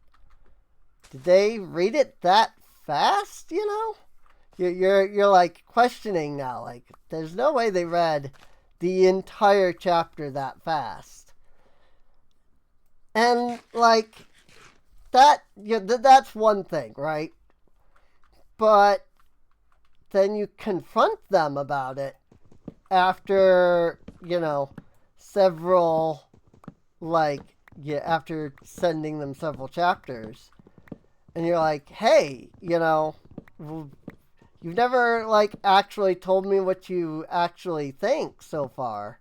did they read it that fast, You're like questioning now, like, there's no way they read the entire chapter that fast. And, like, that's one thing, right? But then you confront them about it after, several, like, after sending them several chapters. And you're like, hey, you've never, like, actually told me what you actually think so far.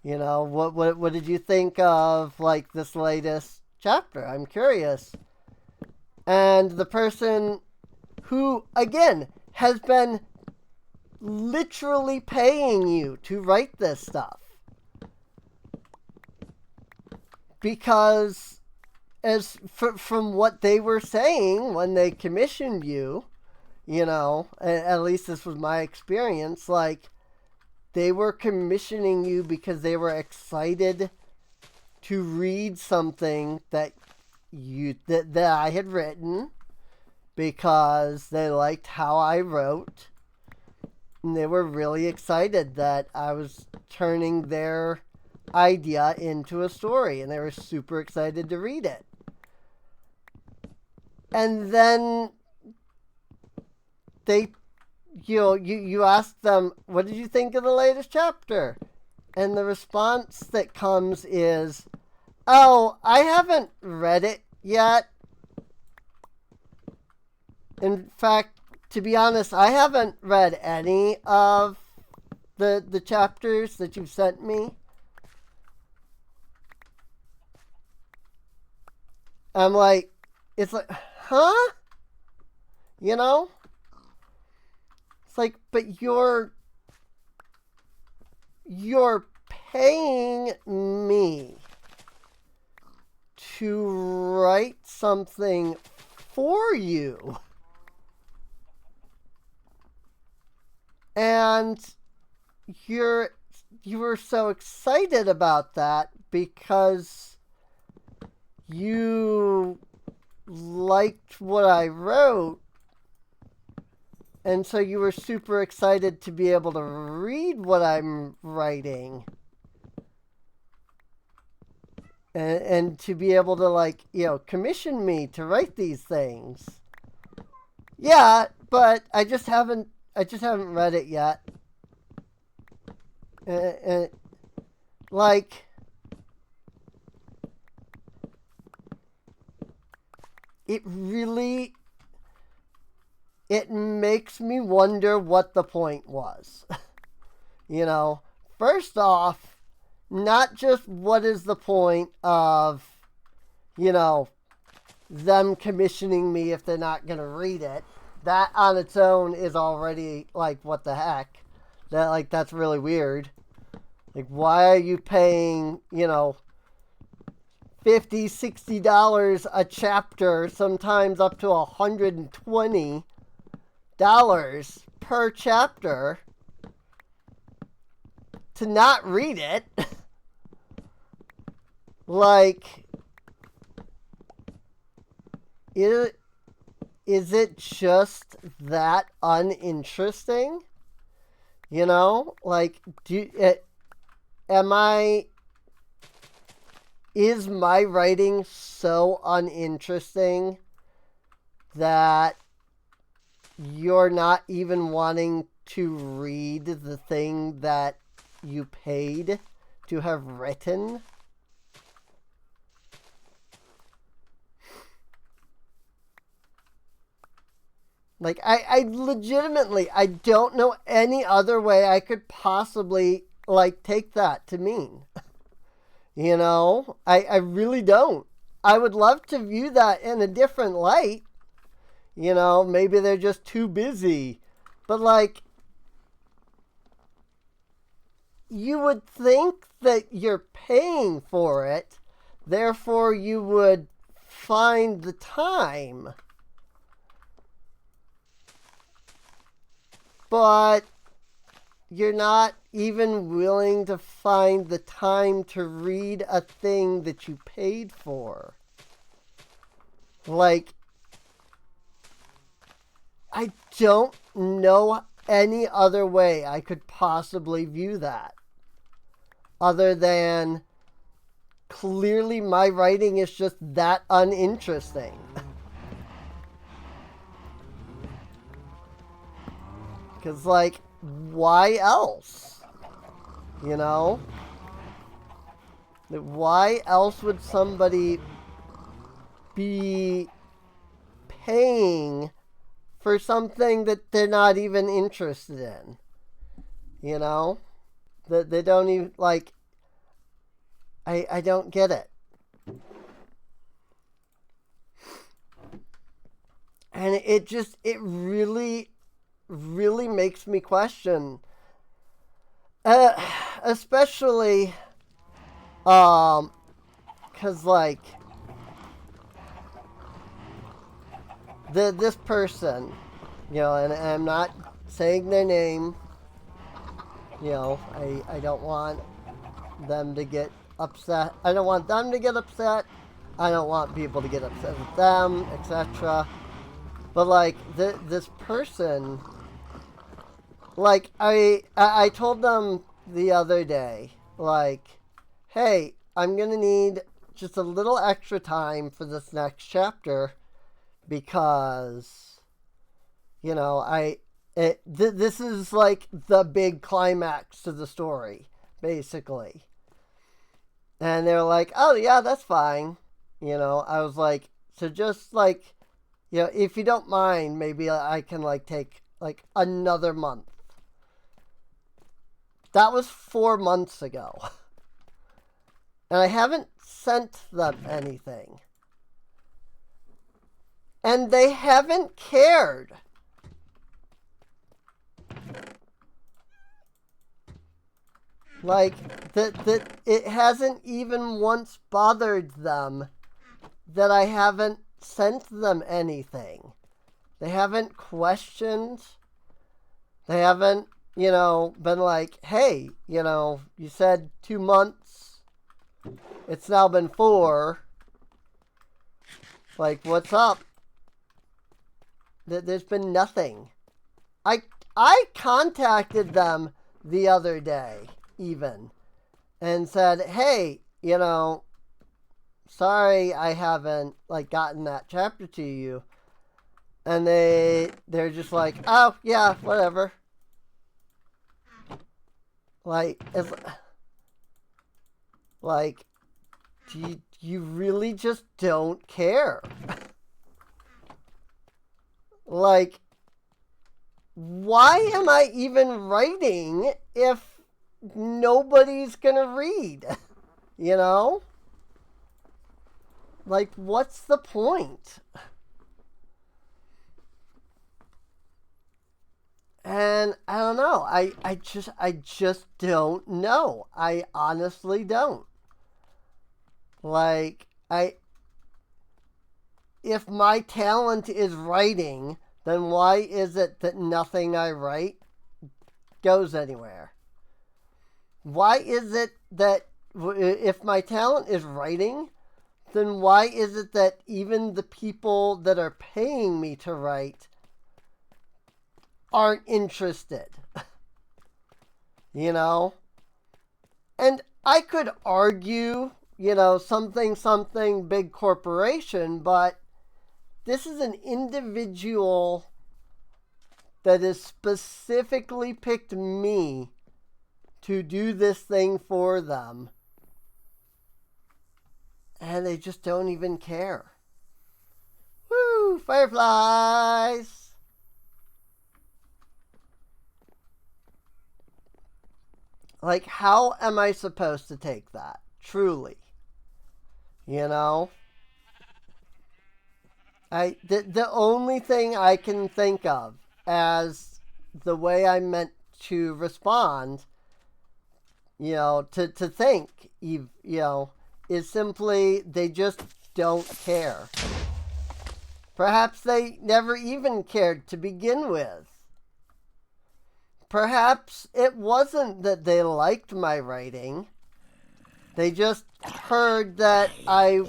What did you think of, like, this latest chapter? I'm curious. And the person who, again, has been literally paying you to write this stuff. Because from what they were saying when they commissioned you, at least this was my experience, like, they were commissioning you because they were excited to read something that I had written, because they liked how I wrote, and they were really excited that I was turning their idea into a story, and they were super excited to read it. And then they, you ask them, what did you think of the latest chapter? And the response that comes is, oh, I haven't read it yet. In fact, to be honest, I haven't read any of the chapters that you've sent me. I'm like, it's like, huh? It's like, but you're paying me to write something for you. And you were so excited about that because you liked what I wrote, and so you were super excited to be able to read what I'm writing, and to be able to, like, commission me to write these things. Yeah, but I just haven't read it yet. Like, it makes me wonder what the point was. First off, not just what is the point of, them commissioning me if they're not going to read it. That on its own is already, like, what the heck? That's really weird. Like, why are you paying, $50, $60 a chapter, sometimes up to $120 per chapter to not read it? Like, is it just that uninteresting? Like, is my writing so uninteresting that you're not even wanting to read the thing that you paid to have written? Like, I legitimately, I don't know any other way I could possibly, like, take that to mean. I really don't. I would love to view that in a different light. Maybe they're just too busy. But, like, you would think that you're paying for it, therefore you would find the time. But you're not even willing to find the time to read a thing that you paid for. Like, I don't know any other way I could possibly view that. Other than, clearly my writing is just that uninteresting. Because, like, why else? You know? Why else would somebody be paying for something that they're not even interested in? You know? That they don't even, like, I don't get it. And it really makes me question, especially, cause like, this person, you know, and I'm not saying their name, you know, I don't want them to get upset. I don't want them to get upset. I don't want people to get upset with them, etc. But like this person, like I told them the other day, like, hey, I'm gonna need just a little extra time for this next chapter because, you know, this is like the big climax to the story, basically. And they're like, oh yeah, that's fine. You know, I was like, so just like, you know, if you don't mind, maybe I can like take like another month. That was 4 months ago. And I haven't sent them anything. And they haven't cared. Like, that it hasn't even once bothered them that I haven't sent them anything. They haven't questioned. They haven't, you know, been like, hey, you know, you said 2 months. It's now been 4. Like, what's up? There's been nothing. I contacted them the other day, even, and said, hey, you know, sorry I haven't, like, gotten that chapter to you. And they're just like, oh, yeah, whatever. Like, it's, like, you really just don't care. Like, why am I even writing if nobody's gonna read? You know? Like, what's the point? And I don't know. I just don't know. I honestly don't. Like, if my talent is writing, then why is it that nothing I write goes anywhere? Why is it that if my talent is writing, then why is it that even the people that are paying me to write aren't interested? You know? And I could argue, you know, something big corporation, but this is an individual that has specifically picked me to do this thing for them. And they just don't even care. Woo! Fireflies! Like, how am I supposed to take that? Truly. You know? The only thing I can think of as the way I meant to respond to think, is simply they just don't care. Perhaps they never even cared to begin with. Perhaps it wasn't that they liked my writing. They just heard that I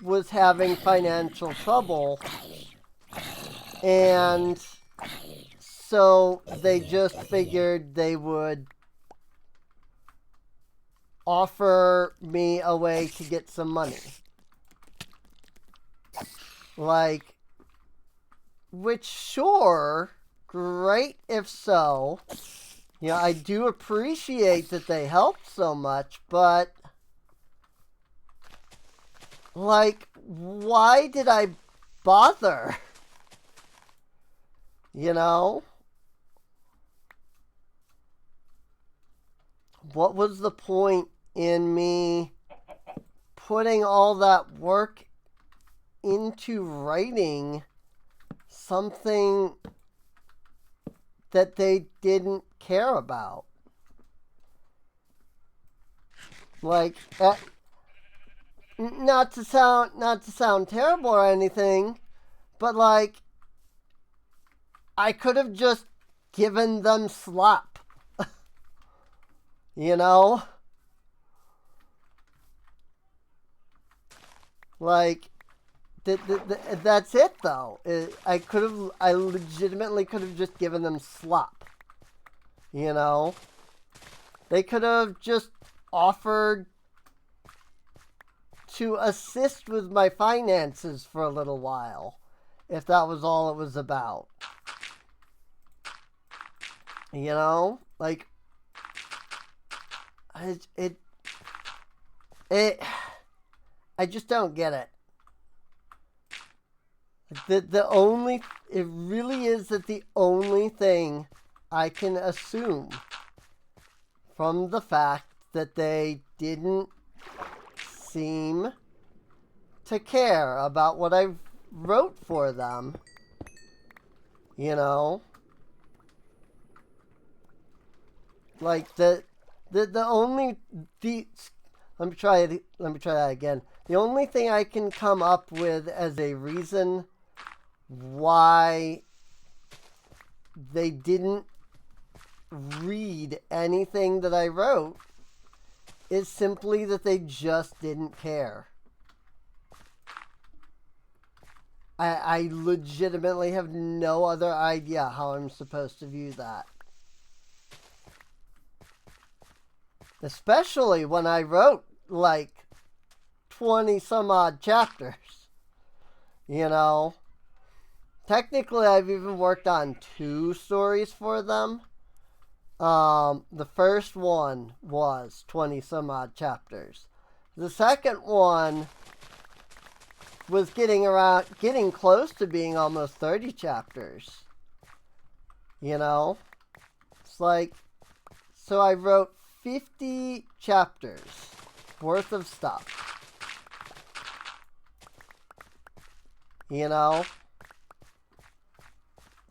was having financial trouble, and so they just figured they would offer me a way to get some money. Like, which, sure, great if so. I do appreciate that they helped so much, but, like, why did I bother? What was the point in me putting all that work into writing something that they didn't care about? Like, not to sound terrible or anything, but like, I could have just given them slop. Like, that's it though. I legitimately could have just given them slop. They could have just offered to assist with my finances for a little while, if that was all it was about. Like, I just don't get it. It really is that the only thing I can assume from the fact that they didn't seem to care about what I wrote for them, like let me try that again. The only thing I can come up with as a reason why they didn't read anything that I wrote is simply that they just didn't care. I legitimately have no other idea how I'm supposed to view that. Especially when I wrote like 20 some odd chapters. Technically, I've even worked on 2 stories for them. The first one was 20 some odd chapters. The second one was getting close to being almost 30 chapters. It's like, so I wrote 50 chapters worth of stuff.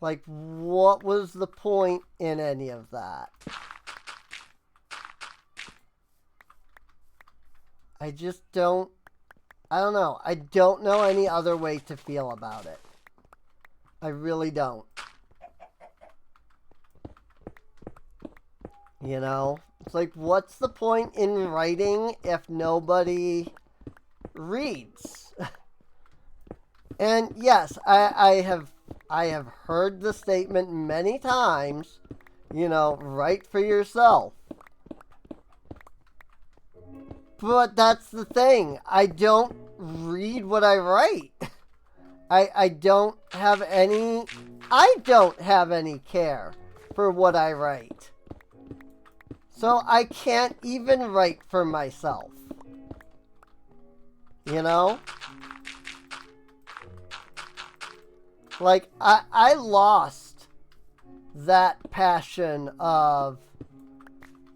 Like, what was the point in any of that? I don't know. I don't know any other way to feel about it. I really don't. It's like, what's the point in writing if nobody reads? And yes, I have heard the statement many times, write for yourself. But that's the thing. I don't read what I write. I don't have any care for what I write. So I can't even write for myself. Like, I lost that passion of,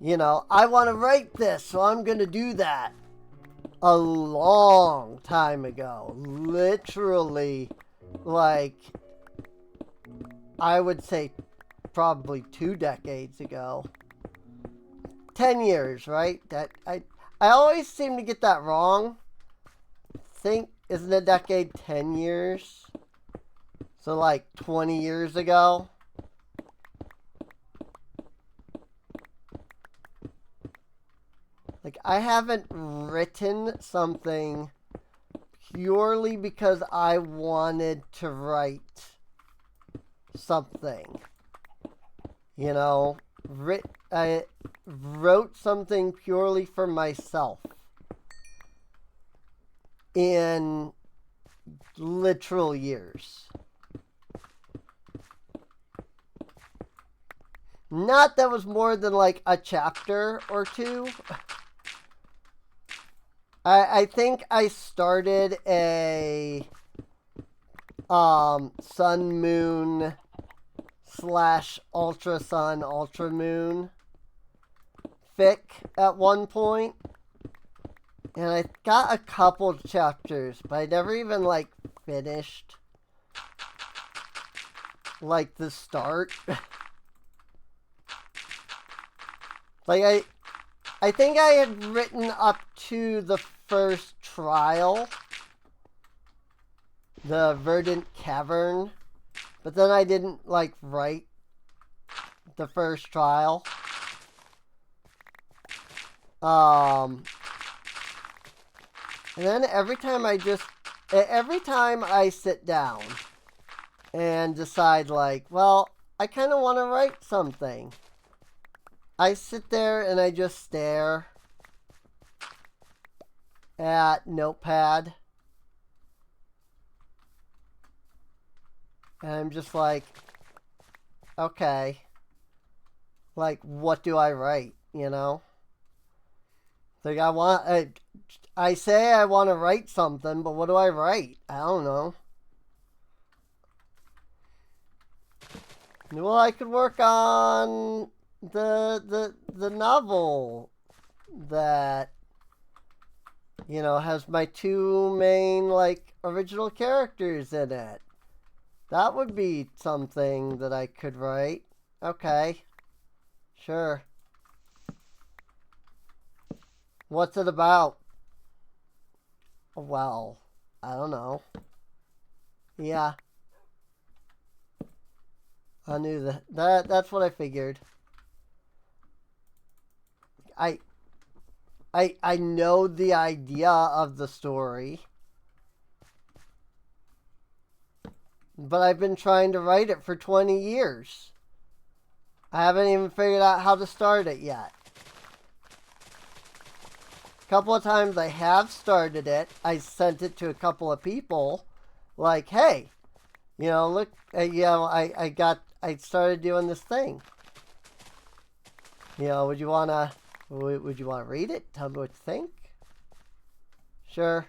I want to write this, so I'm going to do that a long time ago. Literally, like, I would say probably 2 decades ago. 10 years, right? That I always seem to get that wrong. Think, isn't a decade 10 years? So like 20 years ago. Like, I haven't written something purely because I wanted to write something. You know, I wrote something purely for myself in literal years. Not that was more than like a chapter or two. I think I started a Sun Moon / Ultra Sun Ultra Moon fic at one point, and I got a couple chapters, but I never even like finished like the start. Like I think I had written up to the first trial, the Verdant Cavern, but then I didn't like write the first trial. And then every time I sit down and decide like, well, I kind of want to write something, I sit there and I just stare at Notepad. And I'm just like, okay, like, what do I write, you know? Like, I say I want to write something, but what do I write? I don't know. Well, I could work on the novel that, you know, has my two main, like, original characters in it. That would be something that I could write. Okay. Sure. What's it about? Well, I don't know. Yeah. I knew that's what I figured. I know the idea of the story, but I've been trying to write it for 20 years. I haven't even figured out how to start it yet. A couple of times I have started it. I sent it to a couple of people, like, hey, you know, look, you know, I started doing this thing. You know, would you wanna read it? Tell me what you think. Sure.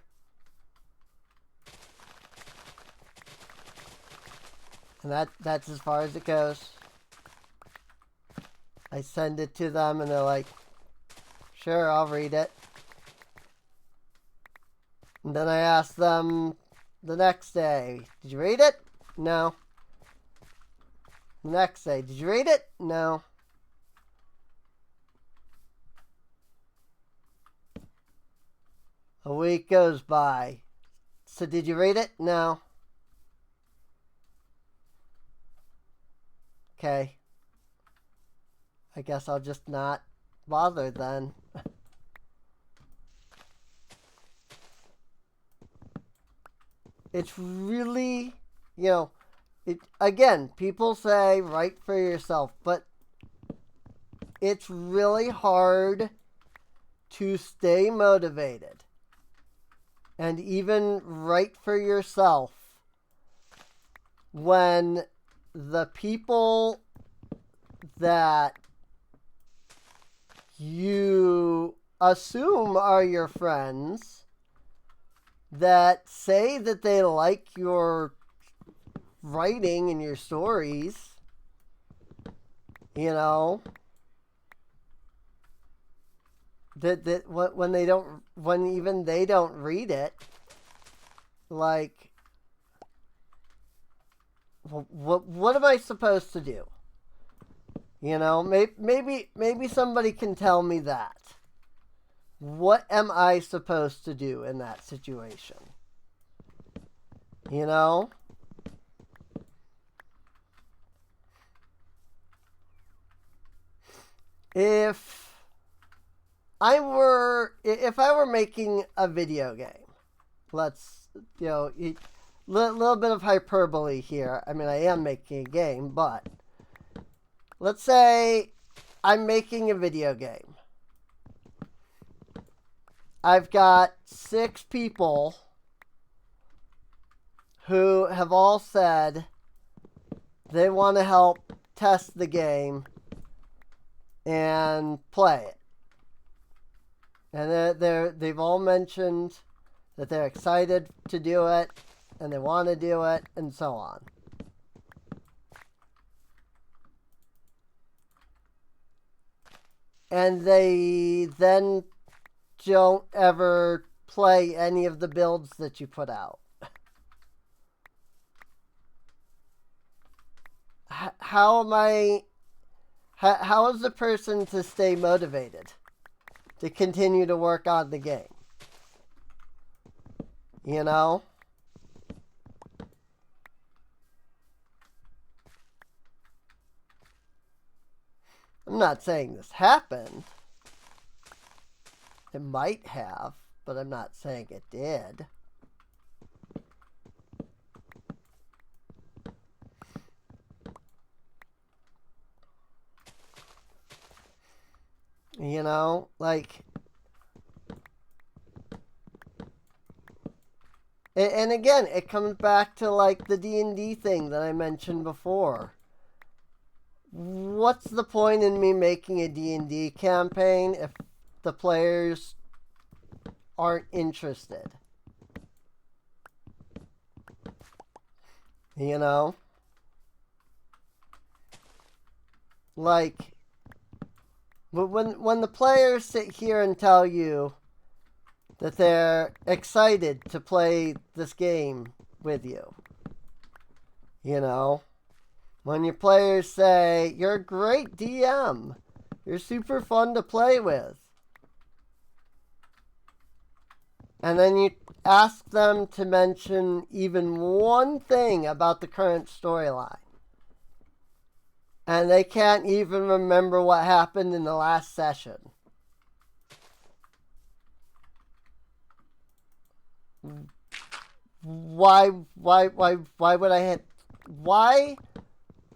And that's as far as it goes. I send it to them and they're like, sure, I'll read it. And then I ask them the next day, did you read it? No. The next day, did you read it? No. A week goes by. So did you read it? No. Okay. I guess I'll just not bother then. It's really, you know, again, people say write for yourself, but it's really hard to stay motivated and even write for yourself when the people that you assume are your friends that say that they like your writing and your stories, you know, that when even they don't read it, like, what am I supposed to do? You know, maybe somebody can tell me that. What am I supposed to do in that situation? You know? If I were making a video game, let's, little bit of hyperbole here. I mean, I am making a game, but let's say I'm making a video game. I've got 6 people who have all said they want to help test the game and play it. And they've all mentioned that they're excited to do it and they want to do it and so on. And they then don't ever play any of the builds that you put out. How is the person to stay motivated to continue to work on the game? You know? I'm not saying this happened. It might have, but I'm not saying it did. You know, like... And again, it comes back to, like, the D&D thing that I mentioned before. What's the point in me making a D&D campaign if the players aren't interested? You know? Like, when the players sit here and tell you that they're excited to play this game with you, you know? When your players say, you're a great DM, you're super fun to play with, and then you ask them to mention even one thing about the current storyline, and they can't even remember what happened in the last session. Why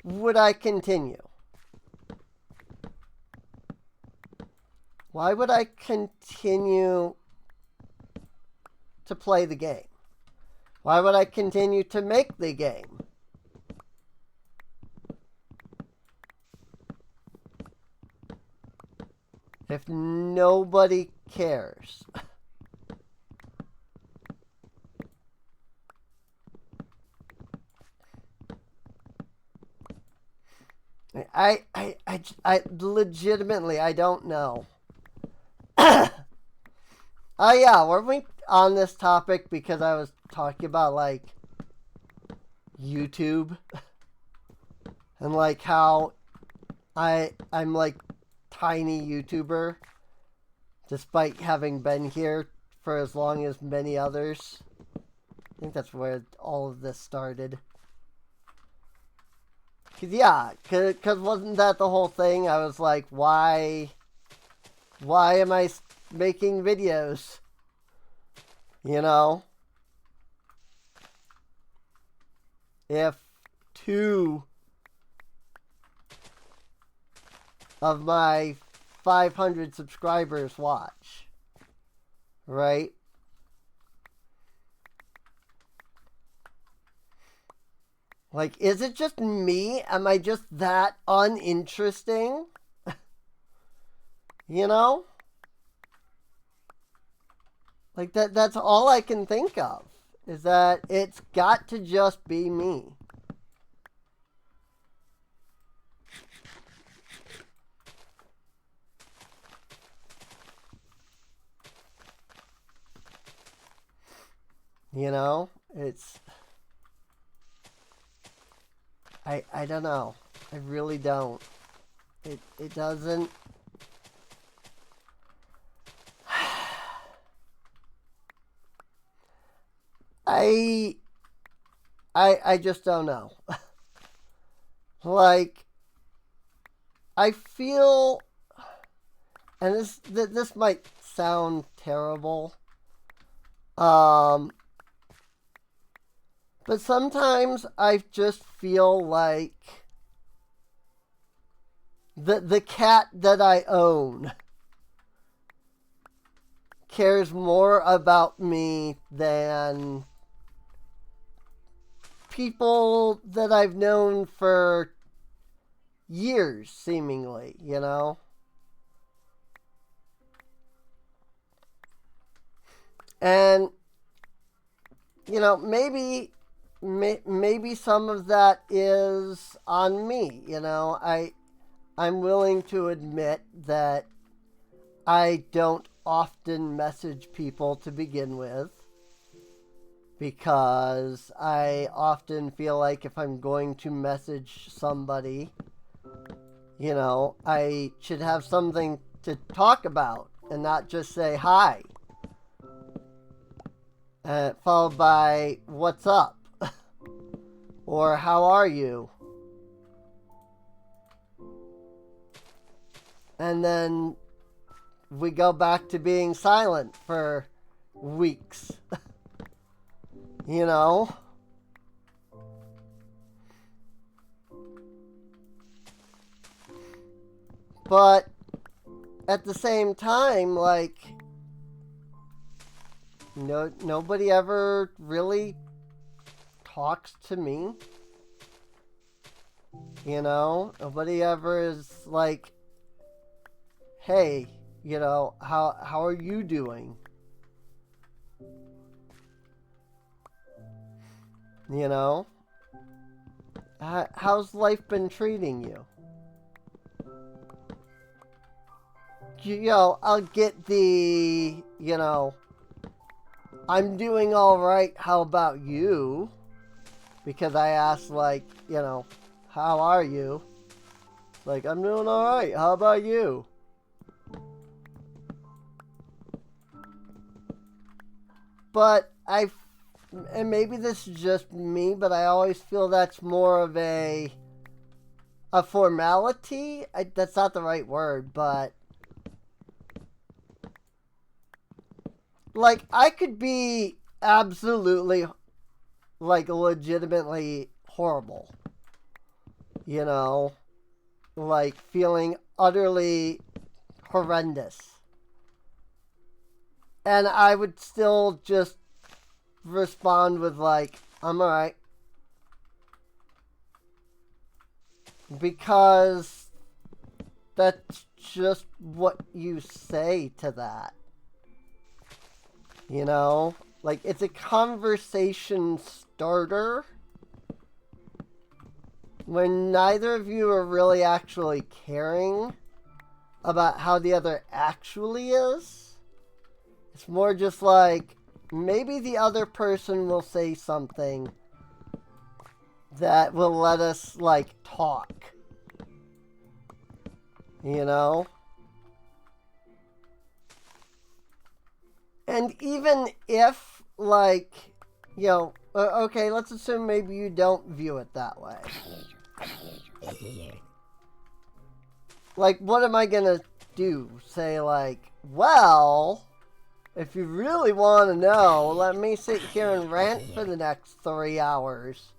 would I continue? Why would I continue to play the game? Why would I continue to make the game? If nobody cares. I legitimately, I don't know. Oh yeah, were we on this topic because I was talking about, like, YouTube? And, like, how I'm, like, tiny YouTuber, despite having been here for as long as many others. I think that's where all of this started. Cause wasn't that the whole thing? I was like, why am I making videos? You know? If 2 of my 500 subscribers watch, right? Like, is it just me? Am I just that uninteresting? You know? Like, that's all I can think of. Is that it's got to just be me. You know? It's... I don't know. I really don't. It doesn't. I just don't know. Like, I feel, and this might sound terrible, but sometimes I just feel like the cat that I own cares more about me than people that I've known for years, seemingly, you know? And, you know, maybe some of that is on me, you know? I'm willing to admit that I don't often message people to begin with, because I often feel like if I'm going to message somebody, you know, I should have something to talk about and not just say hi, followed by what's up or how are you, and then we go back to being silent for weeks. You know? But at the same time, like, nobody ever really talks to me. You know? Nobody ever is like, hey, you know, how are you doing? You know? How's life been treating you? You know, I'll get the, you know, I'm doing alright, how about you? Because I asked, like, you know, how are you? Like, I'm doing alright, how about you? But and maybe this is just me, but I always feel that's more of a formality. That's not the right word, but like, I could be absolutely, like, legitimately horrible, you know, like feeling utterly horrendous, and I would still just respond with, like, I'm alright. Because that's just what you say to that. You know? Like, it's a conversation starter when neither of you are really actually caring about how the other actually is. It's more just like, maybe the other person will say something that will let us, like, talk. You know? And even if, like, you know, okay, let's assume maybe you don't view it that way. Like, what am I gonna do? Say, like, well, if you really want to know, let me sit here and rant for the next 3 hours.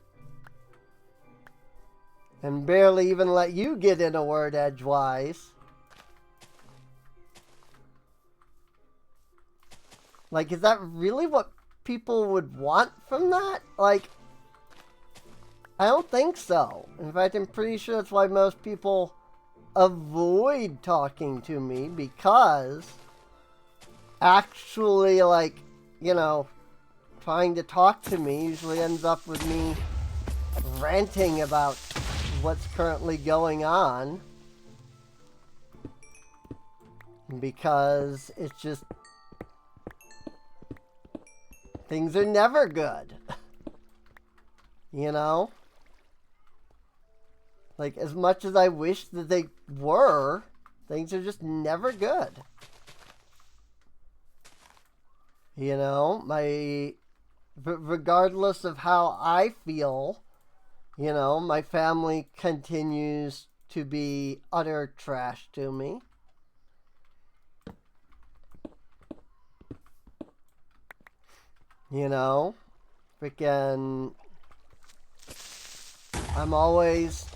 And barely even let you get in a word edgewise. Like, is that really what people would want from that? Like, I don't think so. In fact, I'm pretty sure that's why most people avoid talking to me, because actually, like, you know, trying to talk to me usually ends up with me ranting about what's currently going on, because it's just, things are never good. You know? Like, as much as I wish that they were, things are just never good. You know, regardless of how I feel, you know, my family continues to be utter trash to me. You know, freaking, I'm always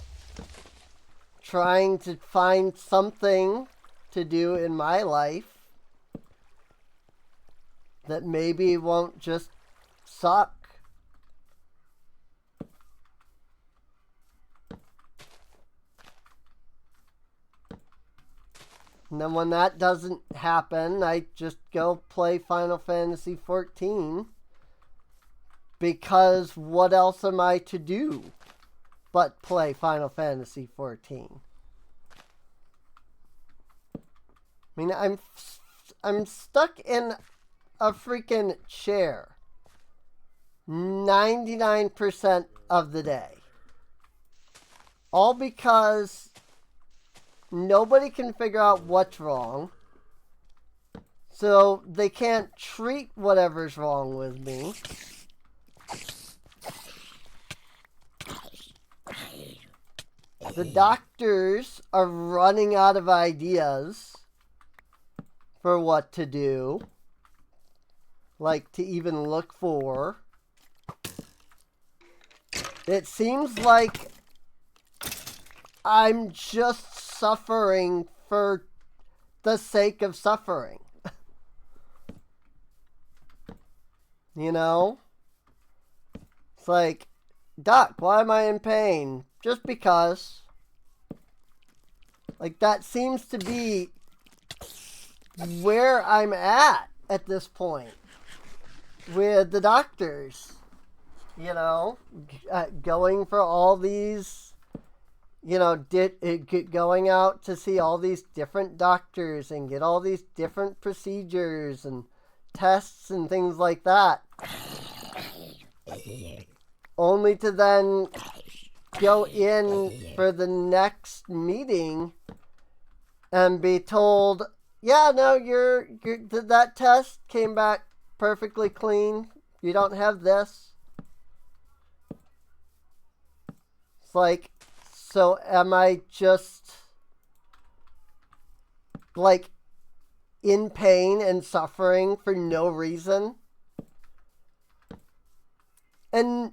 trying to find something to do in my life that maybe won't just suck. And then when that doesn't happen, I just go play Final Fantasy XIV. Because what else am I to do but play Final Fantasy XIV? I mean, I'm stuck in a freaking chair 99% of the day. All because nobody can figure out what's wrong. So they can't treat whatever's wrong with me. The doctors are running out of ideas for what to do. Like, to even look for. It seems like I'm just suffering for the sake of suffering. You know? It's like, Doc, why am I in pain? Just because. Like, that seems to be where I'm at this point with the doctors. You know, going for all these, you know, going out to see all these different doctors and get all these different procedures and tests and things like that. Only to then go in for the next meeting and be told, yeah, no, that test came back perfectly clean. You don't have this. It's like, so am I just like in pain and suffering for no reason? And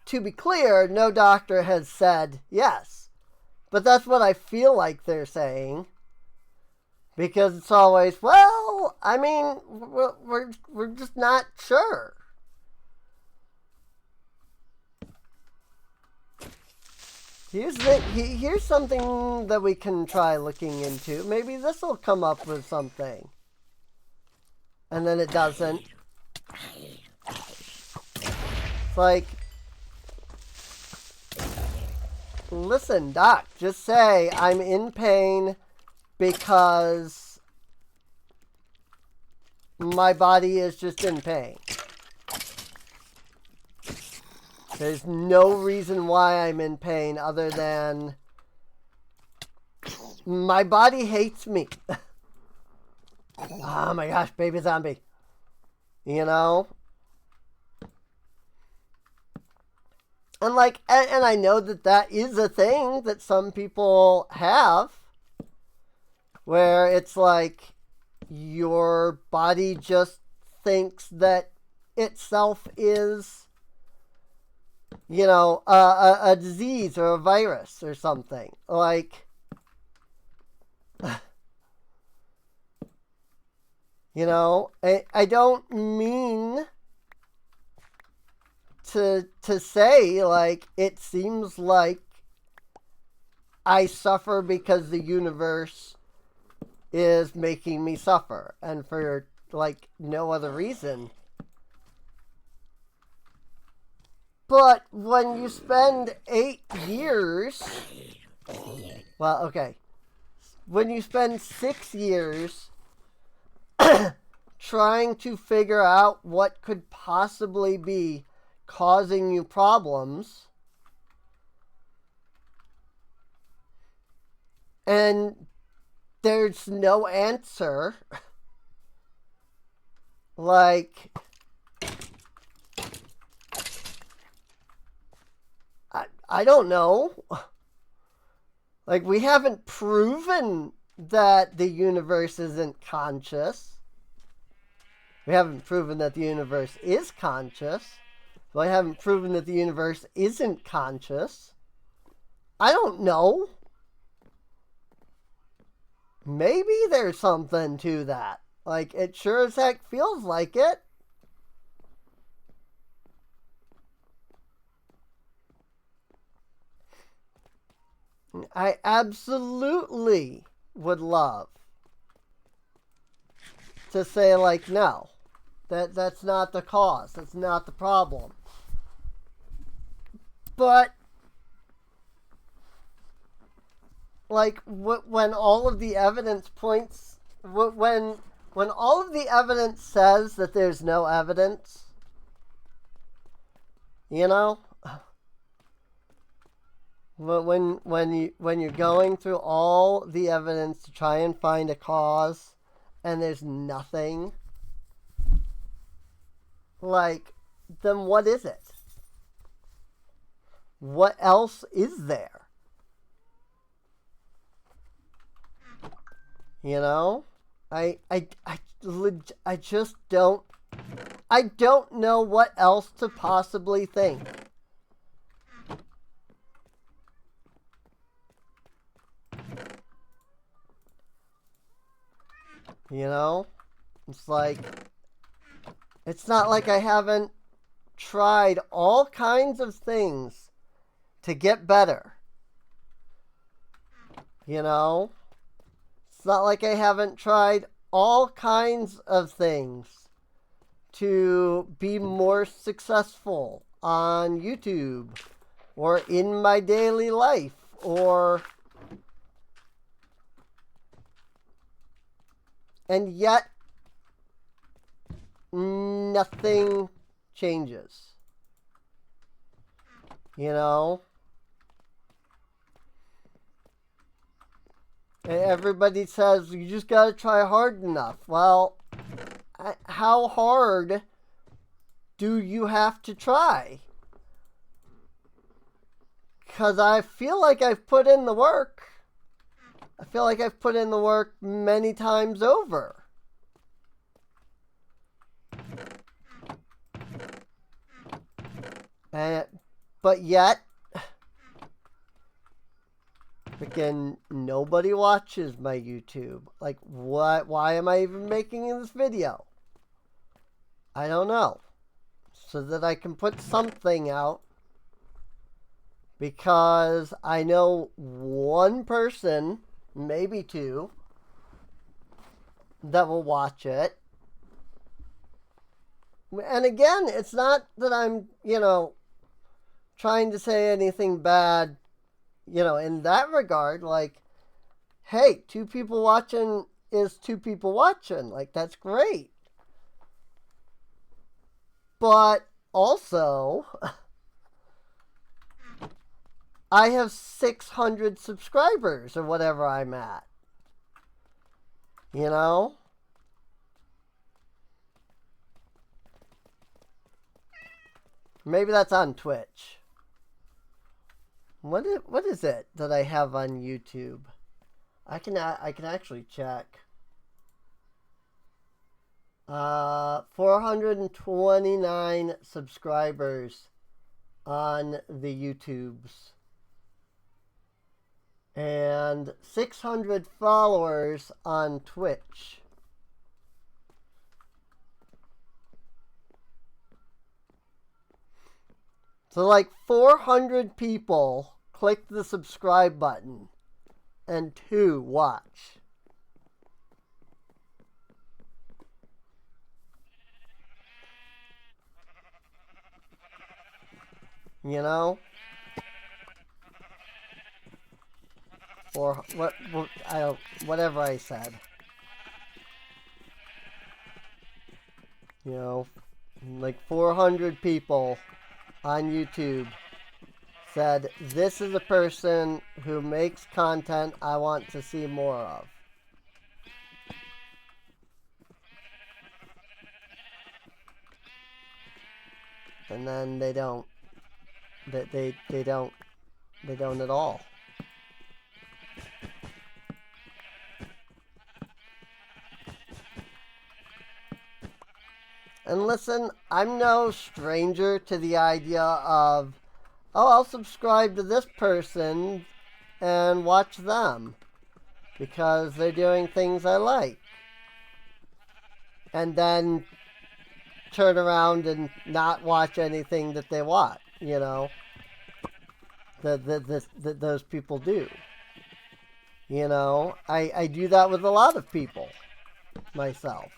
to be clear, no doctor has said yes. But that's what I feel like they're saying. Because it's always, well, I mean, we're just not sure. Here's something that we can try looking into. Maybe this will come up with something. And then it doesn't. It's like, listen, Doc, just say I'm in pain because my body is just in pain. There's no reason why I'm in pain other than my body hates me. Oh my gosh, baby zombie. You know? And like, and I know that is a thing that some people have, where it's like your body just thinks that itself is, you know, a disease or a virus or something. Like, you know, I don't mean to say, like, it seems like I suffer because the universe is making me suffer, and for, like, no other reason. But when you spend 8 years, well, okay, when you spend 6 years trying to figure out what could possibly be causing you problems, And there's no answer. Like, I don't know. Like, we haven't proven that the universe isn't conscious. We haven't proven that the universe is conscious. So I haven't proven that the universe isn't conscious. I don't know. Maybe there's something to that. Like, it sure as heck feels like it. I absolutely would love to say, like, no, that's not the cause. That's not the problem. But, like, when all of the evidence points, when all of the evidence says that there's no evidence, you know, when you're going through all the evidence to try and find a cause, and there's nothing, like, then what is it? What else is there? You know? I just don't... I don't know what else to possibly think. You know? It's like... It's not like I haven't tried all kinds of things to get better. You know? It's not like I haven't tried all kinds of things to be more successful on YouTube or in my daily life or... And yet, nothing changes. You know? Everybody says, you just gotta try hard enough. Well, how hard do you have to try? Because I feel like I've put in the work. I feel like I've put in the work many times over. But yet, freaking nobody watches my YouTube. Like, what? Why am I even making this video? I don't know. So that I can put something out. Because I know one person, maybe two, that will watch it. And again, it's not that I'm, you know, trying to say anything bad, you know, in that regard. Like, hey, 2 people watching is 2 people watching. Like, that's great. But also, I have 600 subscribers or whatever I'm at. You know? Maybe that's on Twitch. What is it that I have on YouTube? I can actually check. 429 subscribers on the YouTubes. And 600 followers on Twitch. So like 400 people click the subscribe button and 2 watch. You know? Or what I don't, whatever I said. You know, like 400 people on YouTube, said, this is a person who makes content I want to see more of. And then they don't. They don't at all. And listen, I'm no stranger to the idea of, oh, I'll subscribe to this person and watch them because they're doing things I like. And then turn around and not watch anything that they watch, you know, that those people do. You know, I do that with a lot of people myself.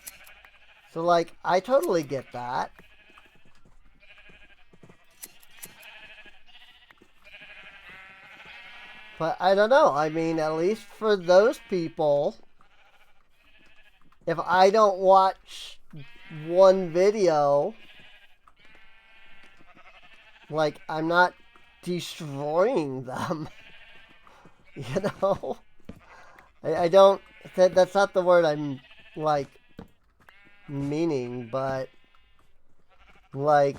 So, like, I totally get that. But I don't know. I mean, at least for those people, if I don't watch one video, like, I'm not destroying them. You know? I don't... That's not the word I'm, like, meaning, but, like,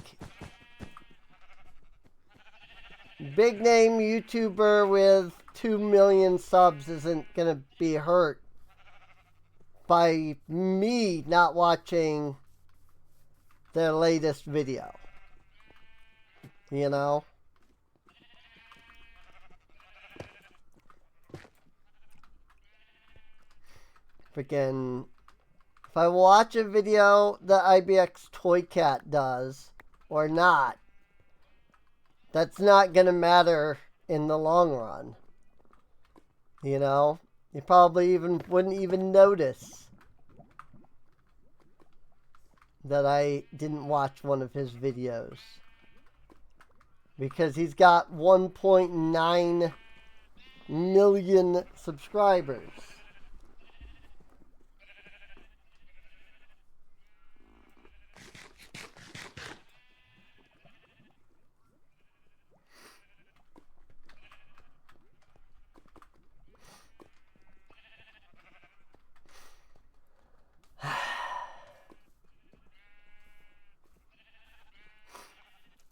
big name YouTuber with 2 million subs isn't gonna be hurt by me not watching their latest video. You know? Freaking... If I watch a video that IBX Toy Cat does, or not, that's not gonna matter in the long run. You know? You probably wouldn't even notice that I didn't watch one of his videos. Because he's got 1.9 million subscribers.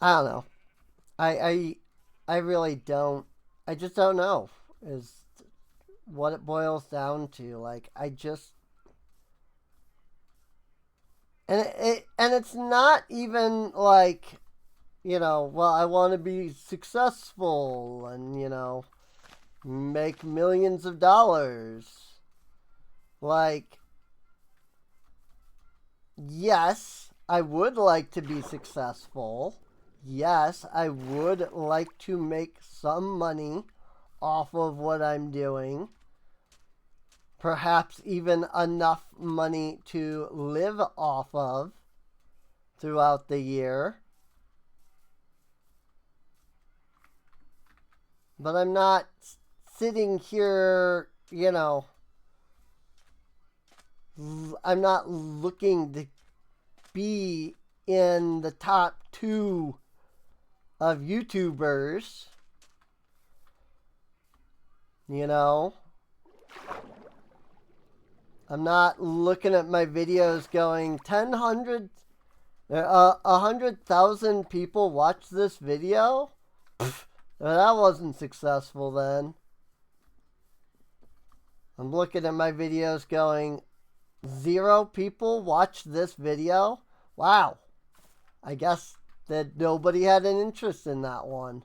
I don't know. I really don't. I just don't know is what it boils down to. Like, I just... And it's not even like, you know, well, I want to be successful and, you know, make millions of dollars. Like, yes, I would like to be successful. Yes, I would like to make some money off of what I'm doing. Perhaps even enough money to live off of throughout the year. But I'm not sitting here, you know, I'm not looking to be in the top 2 of YouTubers, you know. I'm not looking at my videos going 100,000 people watch this video. Pfft, that wasn't successful then. I'm looking at my videos going 0 people watch this video. Wow. I guess that nobody had an interest in that one.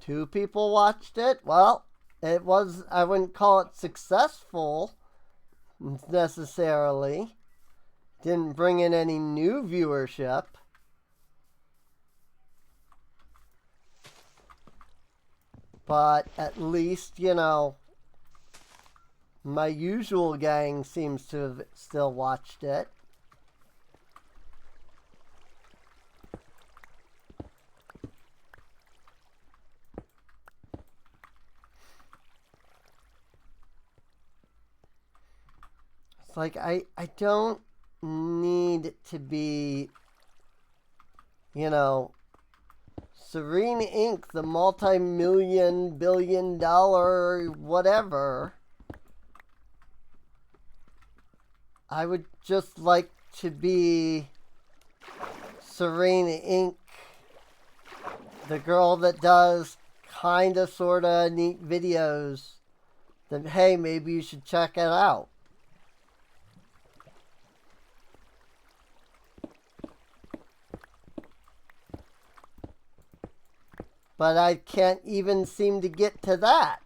2 people watched it. Well, it was, I wouldn't call it successful necessarily. Didn't bring in any new viewership. But at least, you know, my usual gang seems to have still watched it. It's like, I don't need to be, you know, Serene Inc., the multi-million, billion-dollar whatever. I would just like to be Serene Inc., the girl that does kinda, sorta neat videos. Then, hey, maybe you should check it out. But I can't even seem to get to that.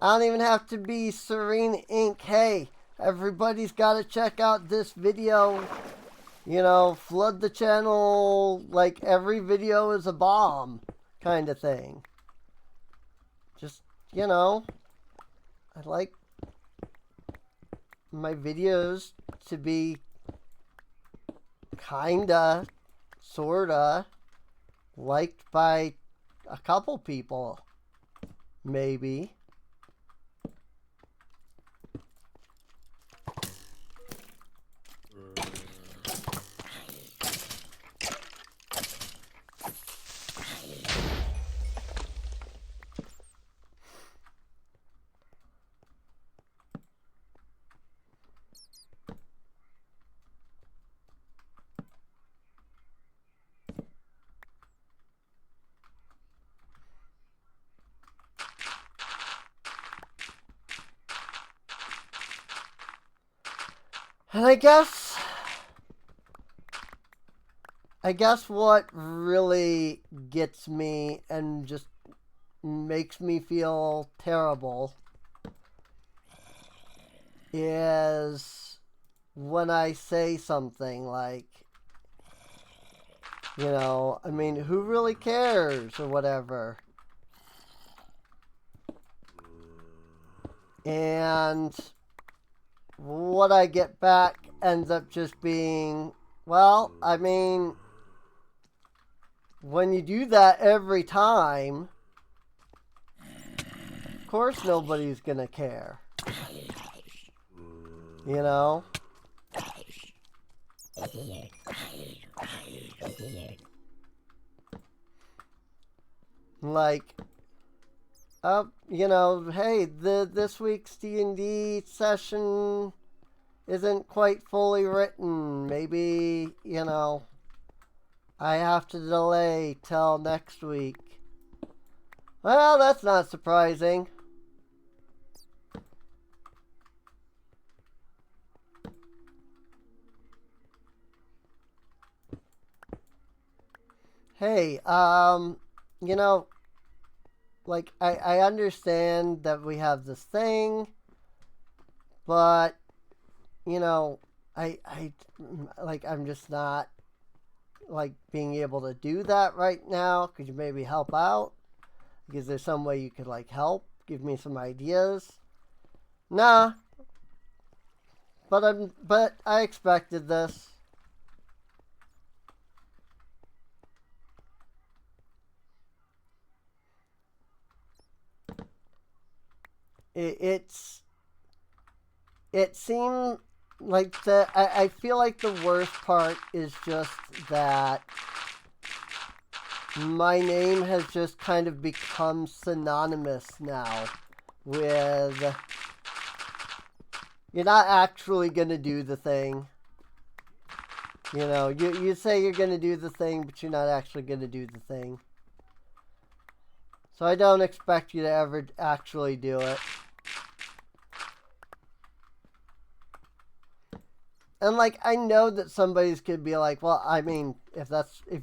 I don't even have to be Serene Inc. Hey, everybody's got to check out this video. You know, flood the channel like every video is a bomb kind of thing. Just, you know, I like my videos to be kinda, sorta, liked by a couple people, maybe. And I guess what really gets me and just makes me feel terrible is when I say something like, you know, I mean, who really cares or whatever. And what I get back ends up just being, well, I mean, when you do that every time, of course nobody's gonna care. You know? Like, you know, hey, this week's D&D session isn't quite fully written. Maybe, you know, I have to delay till next week. Well, that's not surprising. Hey, you know, like, I understand that we have this thing, but, you know, I'm just not, like, being able to do that right now. Could you maybe help out? Is there some way you could, like, help? Give me some ideas? Nah. But I expected this. It seemed like I feel like the worst part is just that my name has just kind of become synonymous now with you're not actually gonna do the thing. You know, you say you're gonna do the thing, but you're not actually gonna do the thing. So I don't expect you to ever actually do it. And, like, I know that somebody's could be like, well, I mean, if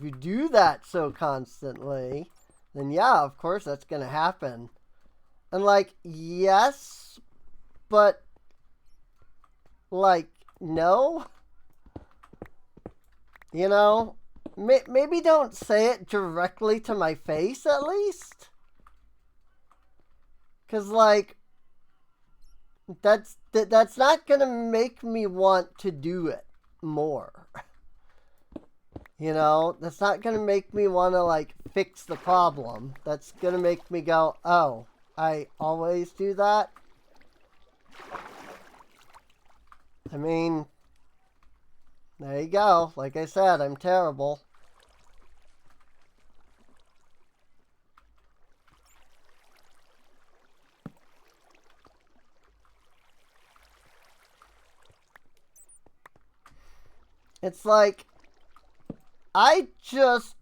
you do that so constantly, then yeah, of course that's going to happen. And, like, yes, but, like, no. You know, maybe don't say it directly to my face, at least. Because, like, that's not going to make me want to do it more. You know, that's not going to make me want to, like, fix the problem. That's going to make me go, oh, I always do that? I mean, There you go. Like I said, I'm terrible. It's like, I just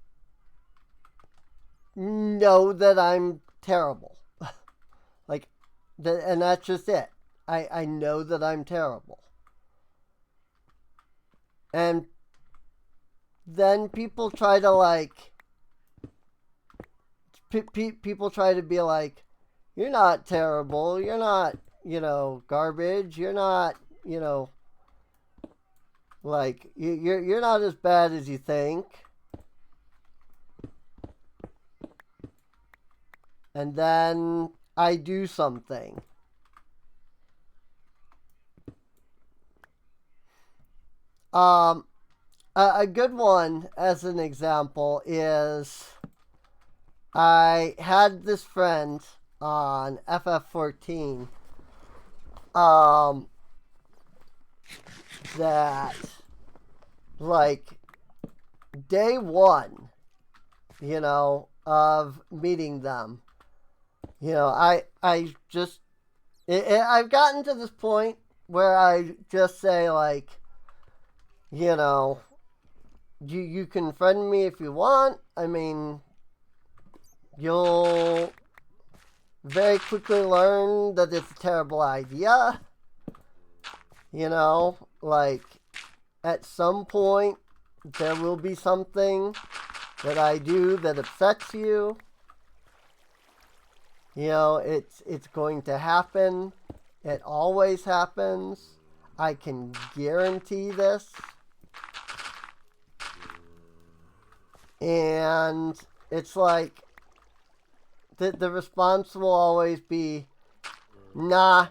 know that I'm terrible. Like, and that's just it. I know that I'm terrible. And then people try to like, people try to be like, you're not terrible, you're not, garbage, you're not, like, you're not as bad as you think. And then I do something. A good one, as an example, is I had this friend on FF14 that, like, day one, of meeting them, I just, I've gotten to this point where I just say, like, you can friend me if you want. I mean, you'll very quickly learn that it's a terrible idea. Like, at some point, there will be something that I do that upsets you. It's going to happen. It always happens. I can guarantee this. And it's like, the response will always be, nah.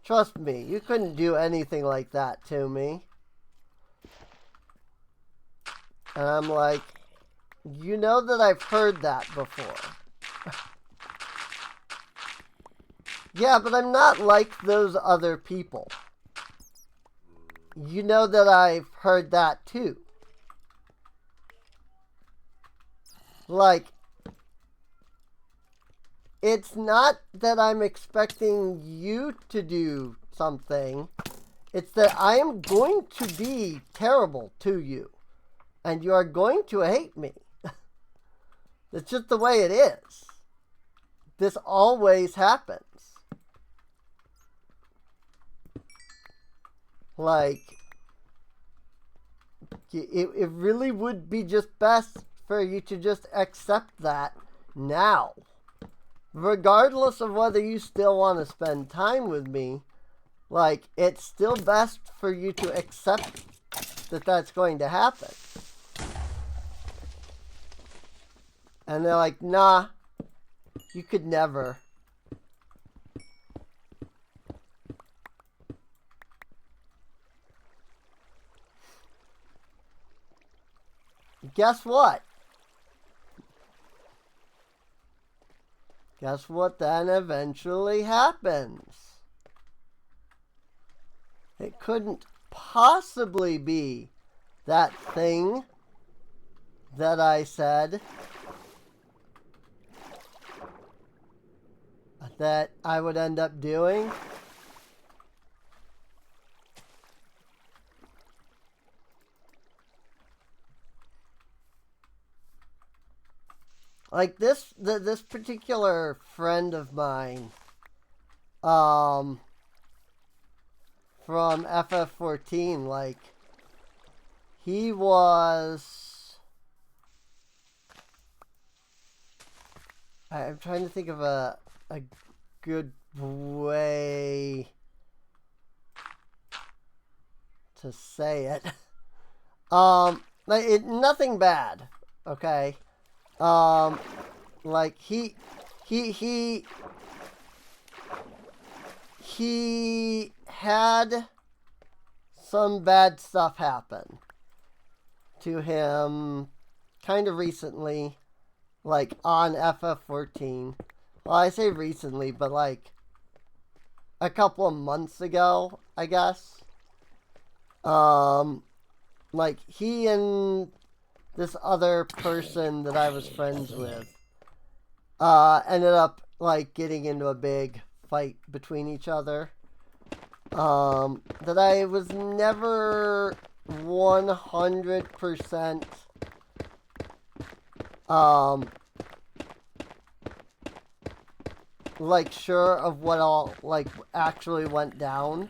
Trust me, you couldn't do anything like that to me. And I'm like, you know that I've heard that before. Yeah, but I'm not like those other people. You know that I've heard that too. Like, it's not that I'm expecting you to do something. It's that I am going to be terrible to you. And you are going to hate me. It's just the way it is. This always happens. Like, it really would be just best for you to just accept that now. Regardless of whether you still want to spend time with me, like, it's still best for you to accept that that's going to happen. And they're like, nah, you could never. Guess what? Guess what then eventually happens? It couldn't possibly be that thing that I said that I would end up doing. Like this particular friend of mine, from FF14, like, he was, I'm trying to think of a good way to say it. Like, nothing bad, okay? Like, he had some bad stuff happen to him kind of recently, like, on FF14. Well, I say recently, but like a couple of months ago, I guess. Like, he and this other person that I was friends with ended up, like, getting into a big fight between each other. That I was never 100% like sure of what all like actually went down.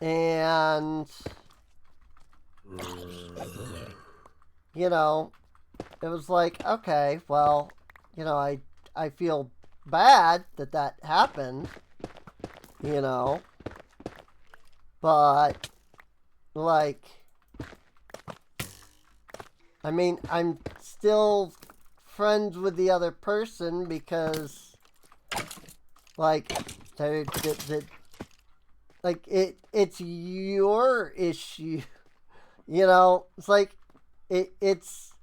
And you know, it was like, okay, well, I feel bad that that happened, you know, but like, I mean, I'm still friends with the other person because, like, like it's your issue, you know. It's like it's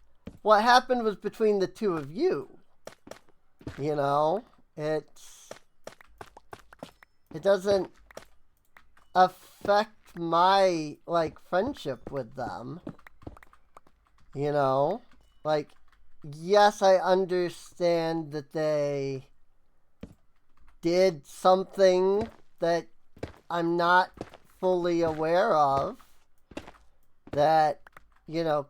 what happened was between the two of you, you know. It doesn't affect my like friendship with them, you know. Like, yes, I understand that they did something that I'm not fully aware of that, you know,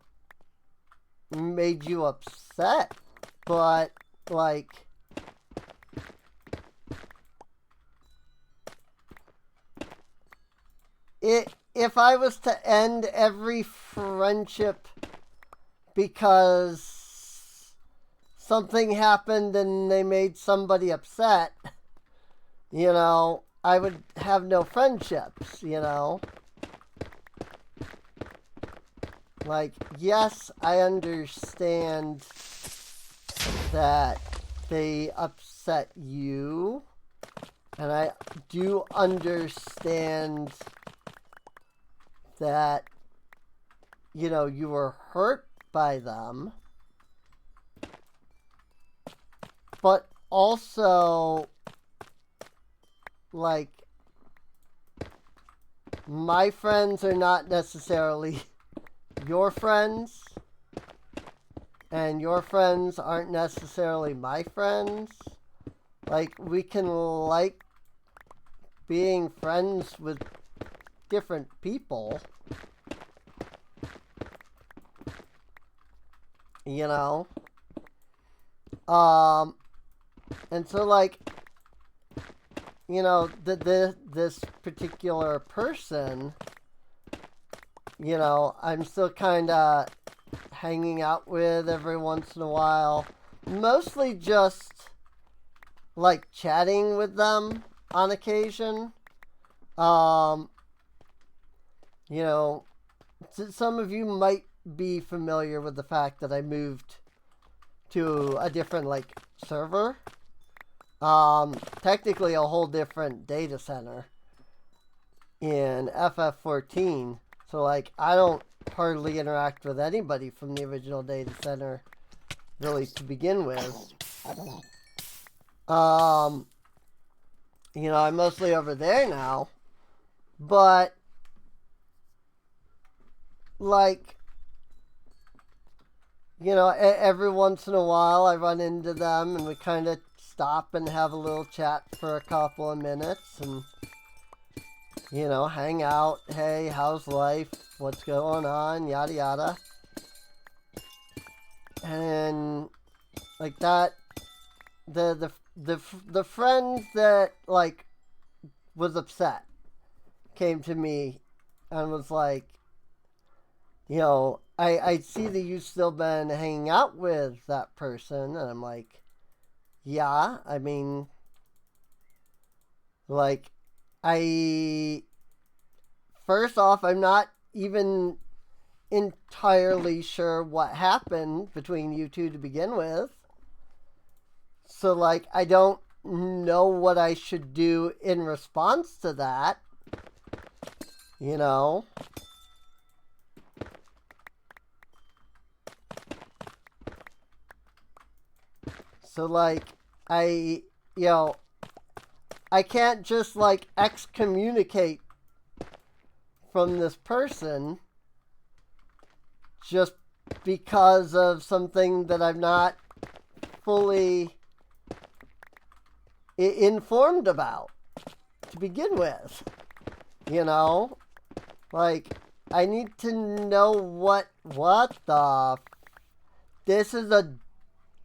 made you upset, but like, if I was to end every friendship because something happened and they made somebody upset, you know, I would have no friendships, you know. Like, yes, I understand that they upset you, and I do understand that, you know, you were hurt by them, but also, like, my friends are not necessarily your friends, and your friends aren't necessarily my friends. Like, we can like being friends with different people, you know. And so, like, you know, this particular person, you know, I'm still kind of hanging out with every once in a while. Mostly just, like, chatting with them on occasion. You know, some of you might be familiar with the fact that I moved to a different, like, server. Technically a whole different data center in FF14. So, like, I don't hardly interact with anybody from the original data center, really, to begin with. You know, I'm mostly over there now. But, like, you know, every once in a while I run into them and we kind of stop and have a little chat for a couple of minutes and, you know, hang out. Hey, how's life? What's going on? Yada yada. And like that, the friend that like was upset came to me and was like, you know, I see that you've still been hanging out with that person, and I'm like, yeah, I mean, like, first off, I'm not even entirely sure what happened between you two to begin with. So, like, I don't know what I should do in response to that, you know? So, like, you know, I can't just like excommunicate from this person just because of something that I'm not fully informed about to begin with. You know, like, I need to know what the this is a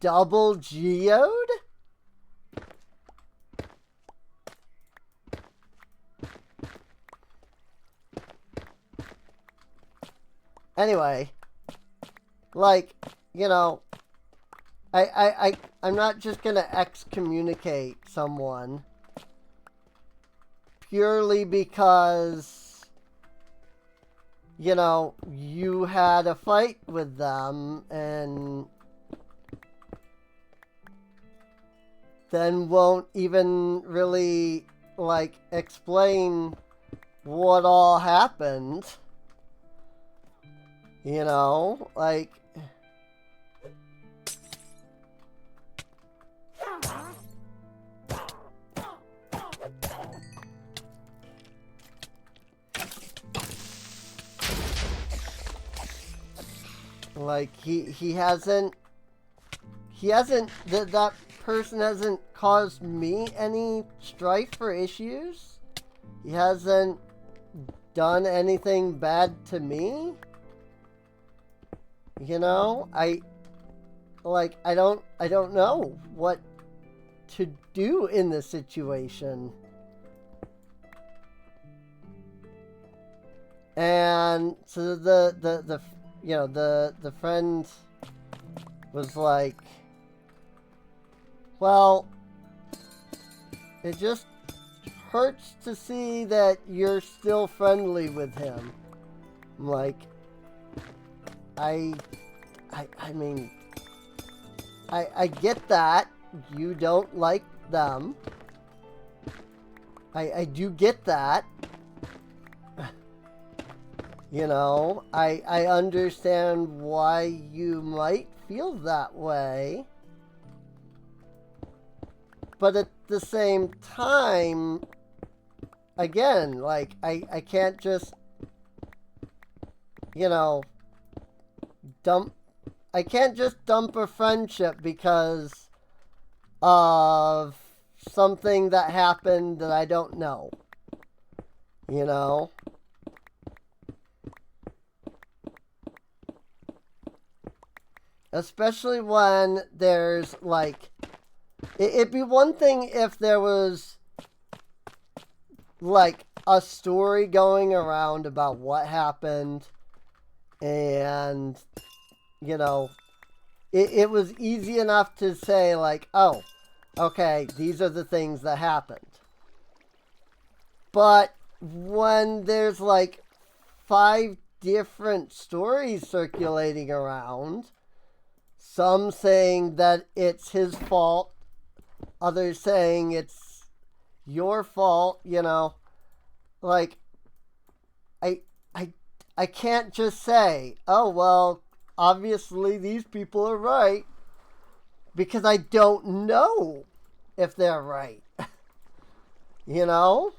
double geode? Anyway, like, you know, I'm not just gonna excommunicate someone purely because, you know, you had a fight with them and then won't even really, like, explain what all happened. You know, like... Like, he hasn't, that person hasn't caused me any strife or issues. He hasn't done anything bad to me. You know, I don't know what to do in this situation. And so the you know, the friend was like, well, it just hurts to see that you're still friendly with him. I'm like, I mean, I get that you don't like them. I do get that. You know, I understand why you might feel that way. But at the same time, again, like, I can't just, you know, I can't just dump a friendship because of something that happened that I don't know. You know? Especially when there's, like... It'd be one thing if there was, like, a story going around about what happened and, you know, it was easy enough to say, like, oh, okay, these are the things that happened. But when there's, like, 5 different stories circulating around, some saying that it's his fault, others saying it's your fault, you know, like, I can't just say, oh, well, obviously these people are right, because I don't know if they're right. You know?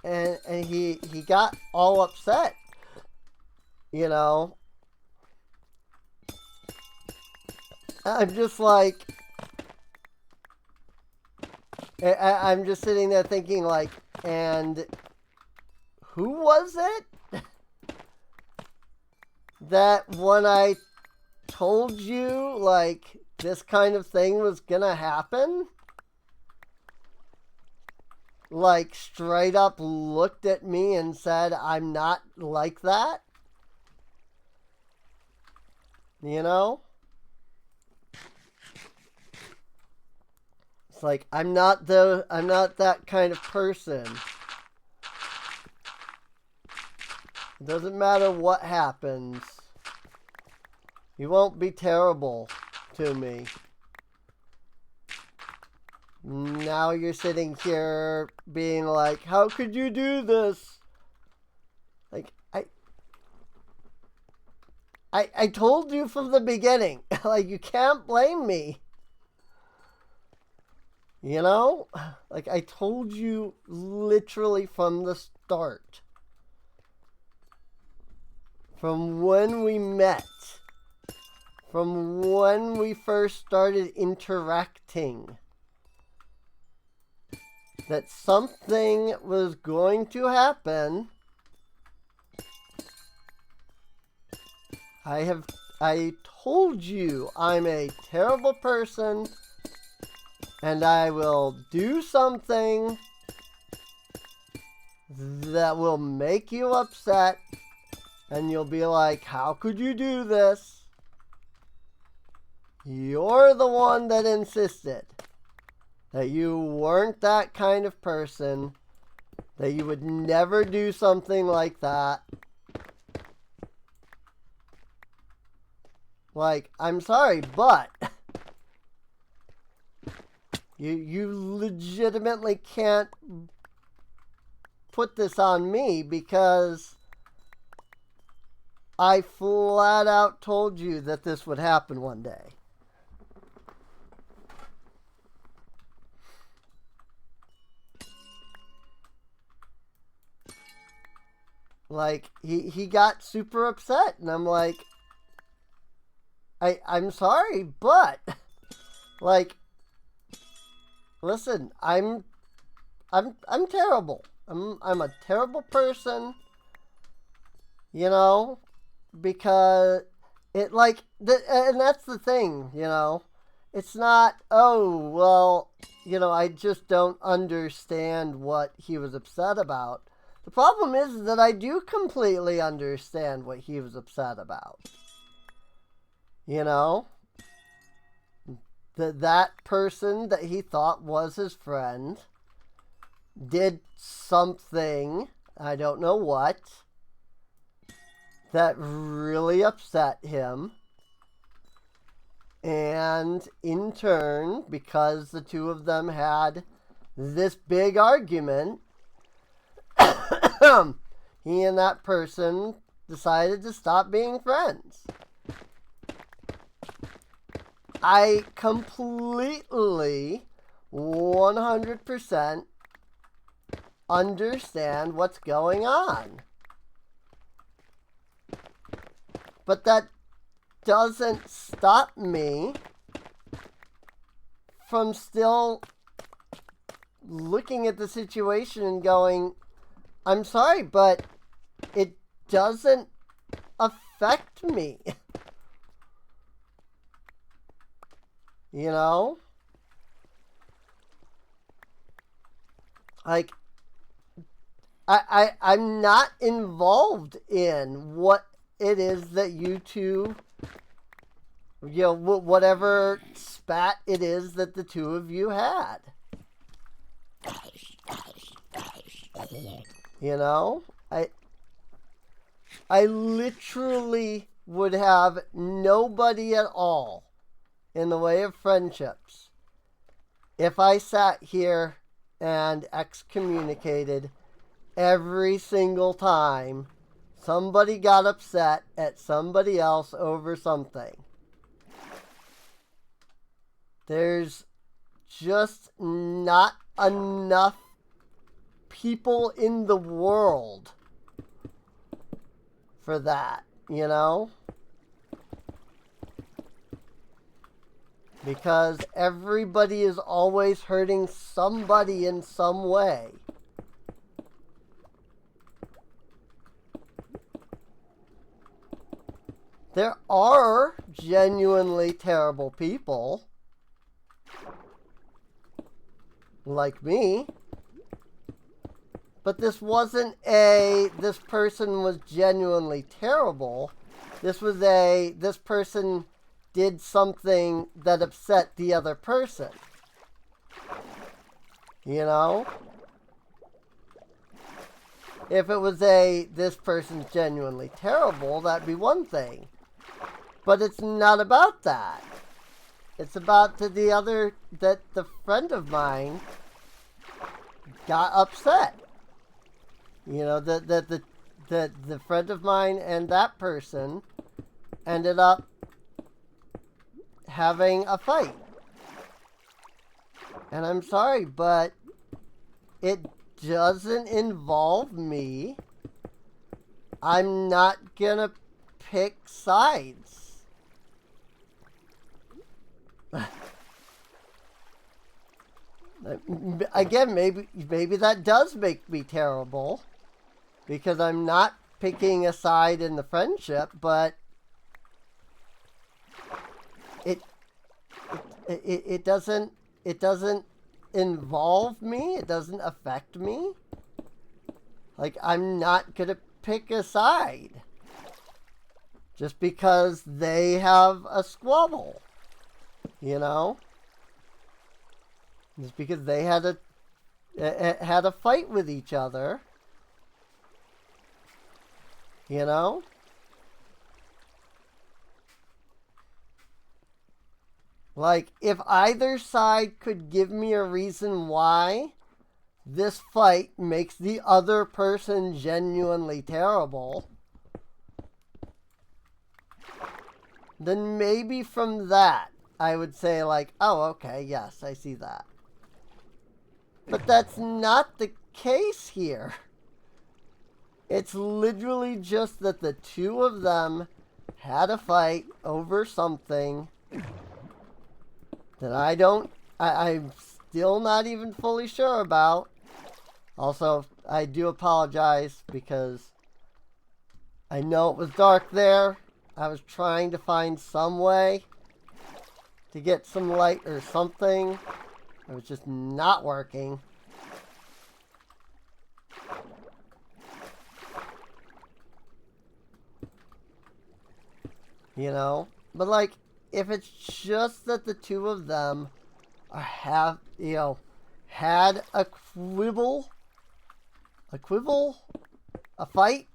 And he got all upset, you know? I'm just like, I'm just sitting there thinking, like, and who was it that when I told you, like, this kind of thing was gonna happen, like, straight up looked at me and said, I'm not like that? You know? It's like, I'm not that kind of person. It doesn't matter what happens. You won't be terrible to me. Now you're sitting here being like, how could you do this? Like, I told you from the beginning. Like, you can't blame me. You know? Like, I told you literally from the start. From when we met. From when we first started interacting. That something was going to happen. I told you I'm a terrible person and I will do something that will make you upset and you'll be like, how could you do this? You're the one that insisted that you weren't that kind of person, that you would never do something like that. Like, I'm sorry, but you legitimately can't put this on me because I flat out told you that this would happen one day. Like, he got super upset, and I'm like, I'm sorry, but, like, listen, I'm terrible. I'm a terrible person, you know, because it, like, and that's the thing, you know, it's not, oh, well, you know, I just don't understand what he was upset about. The problem is that I do completely understand what he was upset about. You know? That person that he thought was his friend did something, I don't know what, that really upset him. And in turn, because the two of them had this big argument, he and that person decided to stop being friends. I completely, 100% understand what's going on. But that doesn't stop me from still looking at the situation and going, I'm sorry, but it doesn't affect me. You know? Like, I'm not involved in what it is that you two, you know, whatever spat it is that the two of you had. You know? I literally would have nobody at all in the way of friendships if I sat here and excommunicated every single time somebody got upset at somebody else over something. There's just not enough people in the world for that, you know? Because everybody is always hurting somebody in some way. There are genuinely terrible people, like me, but this wasn't this person was genuinely terrible. This was this person did something that upset the other person. You know? If it was this person's genuinely terrible, that'd be one thing. But it's not about that. It's about that the friend of mine got upset. You know, that the friend of mine and that person ended up having a fight. And I'm sorry, but it doesn't involve me. I'm not gonna pick sides. Again, maybe that does make me terrible because I'm not picking a side in the friendship, but it doesn't involve me. It doesn't affect me. Like, I'm not gonna pick a side just because they have a squabble, you know? Just because they had a fight with each other, you know? Like, if either side could give me a reason why this fight makes the other person genuinely terrible, then maybe from that I would say, like, oh, okay, yes, I see that. But that's not the case here. It's literally just that the two of them had a fight over something that I'm still not even fully sure about. Also, I do apologize because I know it was dark there. I was trying to find some way to get some light or something. It was just not working. You know? But like, if it's just that the two of them had a quibble, a fight,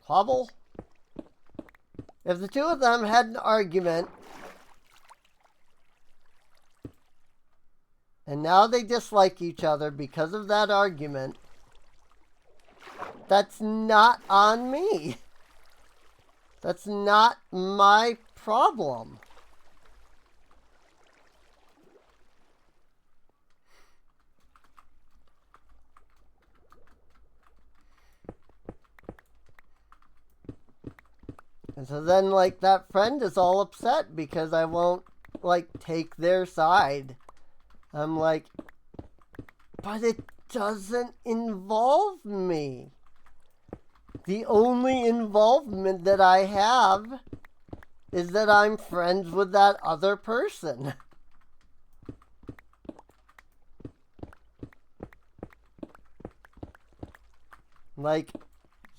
quabble. If the two of them had an argument, and now they dislike each other because of that argument, that's not on me. That's not my problem. And so then, like, that friend is all upset because I won't, like, take their side. I'm like, but it doesn't involve me. The only involvement that I have is that I'm friends with that other person. Like,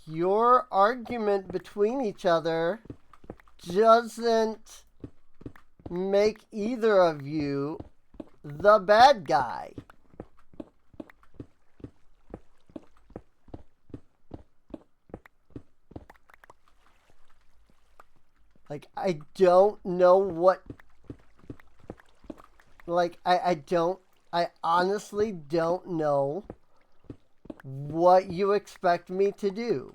your argument between each other doesn't make either of you the bad guy. Like, I don't know what... Like, I honestly don't know what you expect me to do.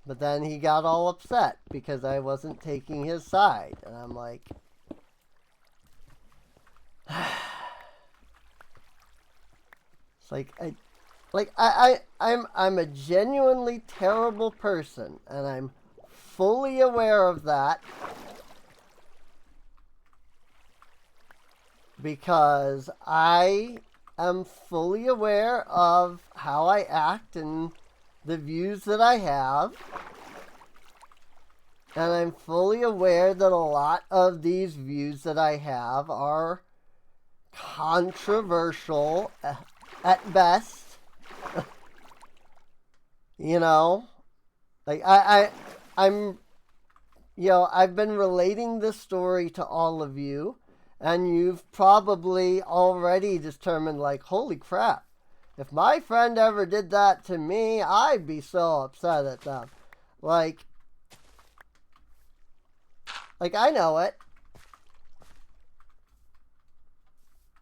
But then he got all upset because I wasn't taking his side. And I'm like... It's like, I'm a genuinely terrible person, and I'm fully aware of that because I am fully aware of how I act and the views that I have, and I'm fully aware that a lot of these views that I have are controversial at best. You know, like I'm, you know, I've been relating this story to all of you, and you've probably already determined, like, holy crap, if my friend ever did that to me, I'd be so upset at them. Like I know it,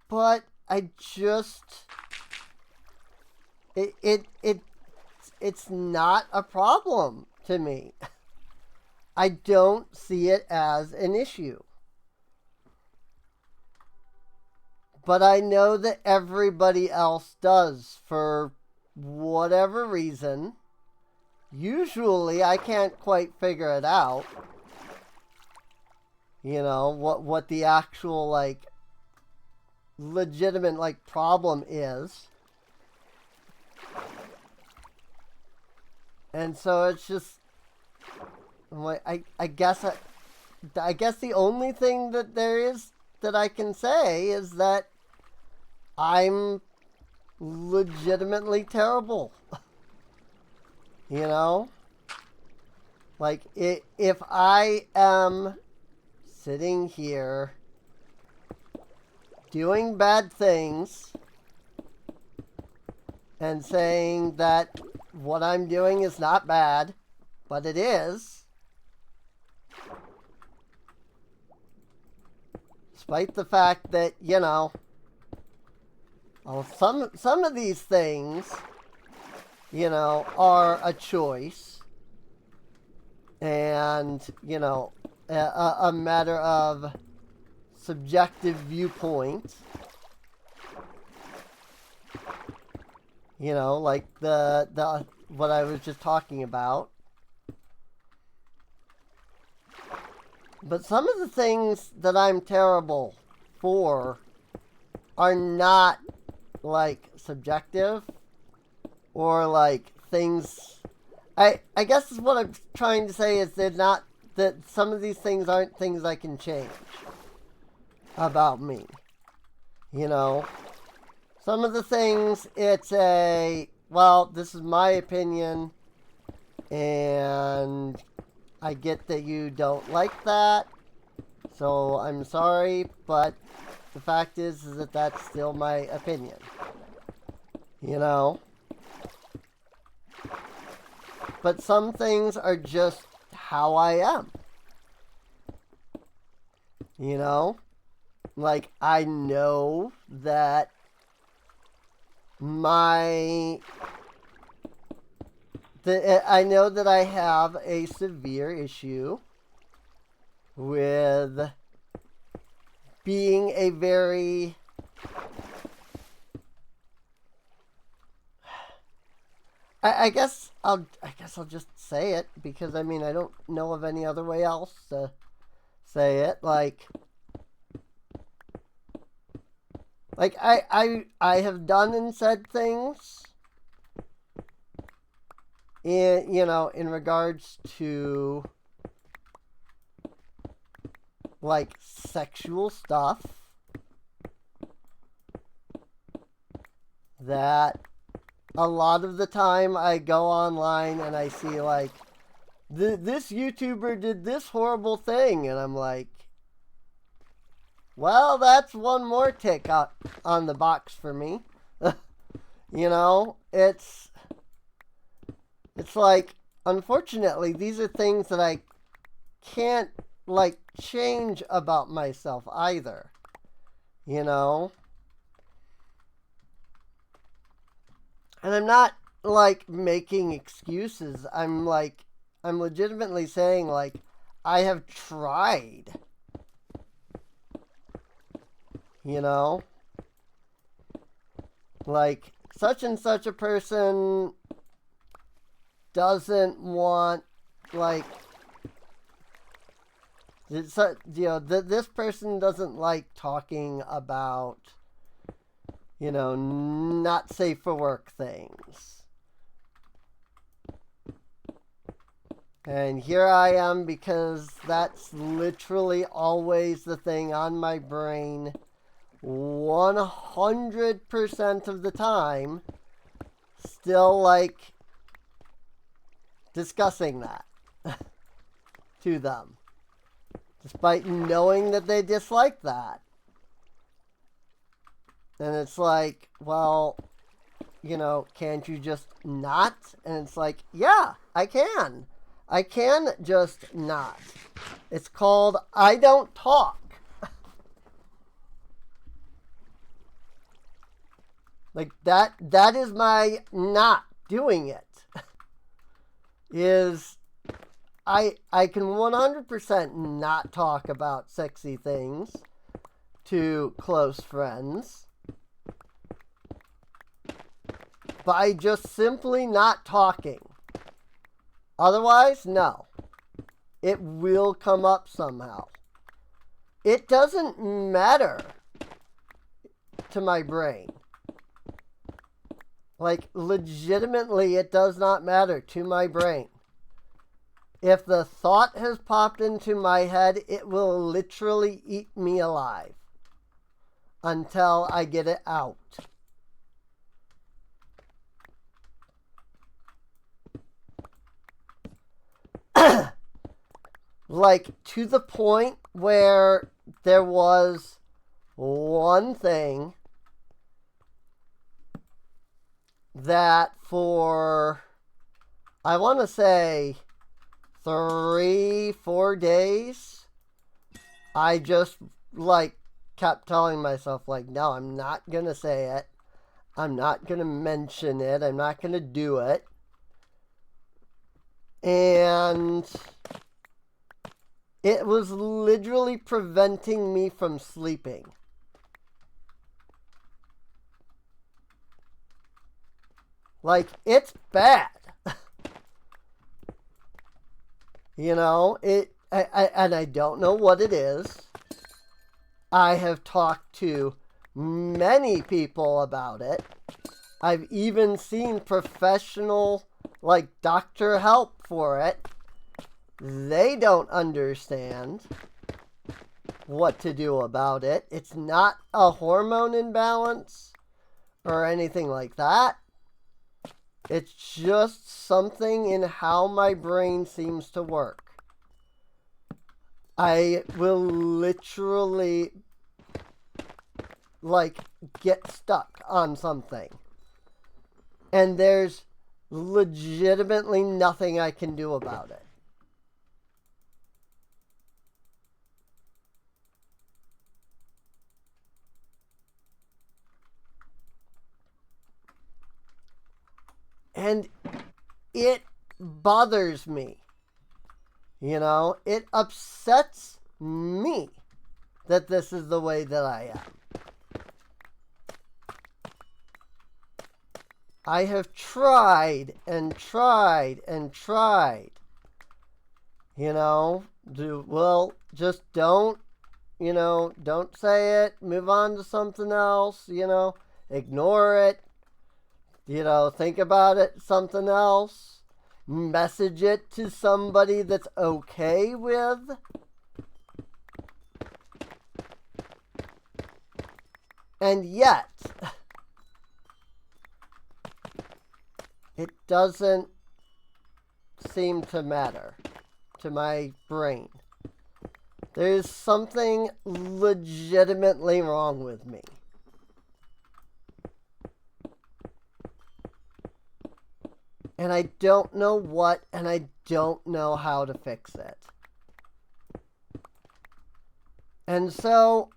but I just, it's not a problem to me. I don't see it as an issue. But I know that everybody else does for whatever reason. Usually I can't quite figure it out. You know, what the actual, like, legitimate, like, problem is. And so it's just, I guess the only thing that there is that I can say is that I'm legitimately terrible. You know? Like, if I am sitting here doing bad things and saying that what I'm doing is not bad, but it is, despite the fact that, you know, some of these things, you know, are a choice and, you know, a matter of subjective viewpoint. You know, like the what I was just talking about. But some of the things that I'm terrible for are not, like, subjective or, like, things. I guess what I'm trying to say is they're not, that some of these things aren't things I can change about me. You know? Some of the things, it's well, this is my opinion, and I get that you don't like that, so I'm sorry, but the fact is that that's still my opinion. You know? But some things are just how I am. You know? Like, I know that I know that I have a severe issue with being a very I guess I'll just say it, because I mean I don't know of any other way else to say it. Like I have done and said things in, you know, in regards to, like, sexual stuff that a lot of the time I go online and I see, like, this YouTuber did this horrible thing, and I'm like, well, that's one more tick on the box for me. You know, it's like, unfortunately, these are things that I can't, like, change about myself either. You know? And I'm not, like, making excuses. I'm legitimately saying, like, I have tried. You know? Like, such and such a person doesn't want, like, you know, this person doesn't like talking about, you know, not safe for work things. And here I am, because that's literally always the thing on my brain 100% of the time, still, like, discussing that to them, despite knowing that they dislike that. And it's like, well, you know, can't you just not? And it's like, yeah, I can. I can just not. It's called I don't talk. Like, that is my not doing it. is I can 100% not talk about sexy things to close friends by just simply not talking. Otherwise, no. It will come up somehow. It doesn't matter to my brain. Like, legitimately, it does not matter to my brain. If the thought has popped into my head, it will literally eat me alive until I get it out. Like, to the point where there was one thing that for, I want to say, 3-4 days, I just, like, kept telling myself, like, no, I'm not going to say it. I'm not going to mention it. I'm not going to do it. And it was literally preventing me from sleeping. Like, it's bad. You know, and I don't know what it is. I have talked to many people about it. I've even seen professional, like, doctor help for it. They don't understand what to do about it. It's not a hormone imbalance or anything like that. It's just something in how my brain seems to work. I will literally, like, get stuck on something. And there's legitimately nothing I can do about it. And it bothers me. You know, it upsets me that this is the way that I am. I have tried and tried and tried. You know, just don't, don't say it, move on to something else, ignore it. Think about it, something else. Message it to somebody that's okay with. And yet, it doesn't seem to matter to my brain. There's something legitimately wrong with me. And I don't know what, and I don't know how to fix it. And so,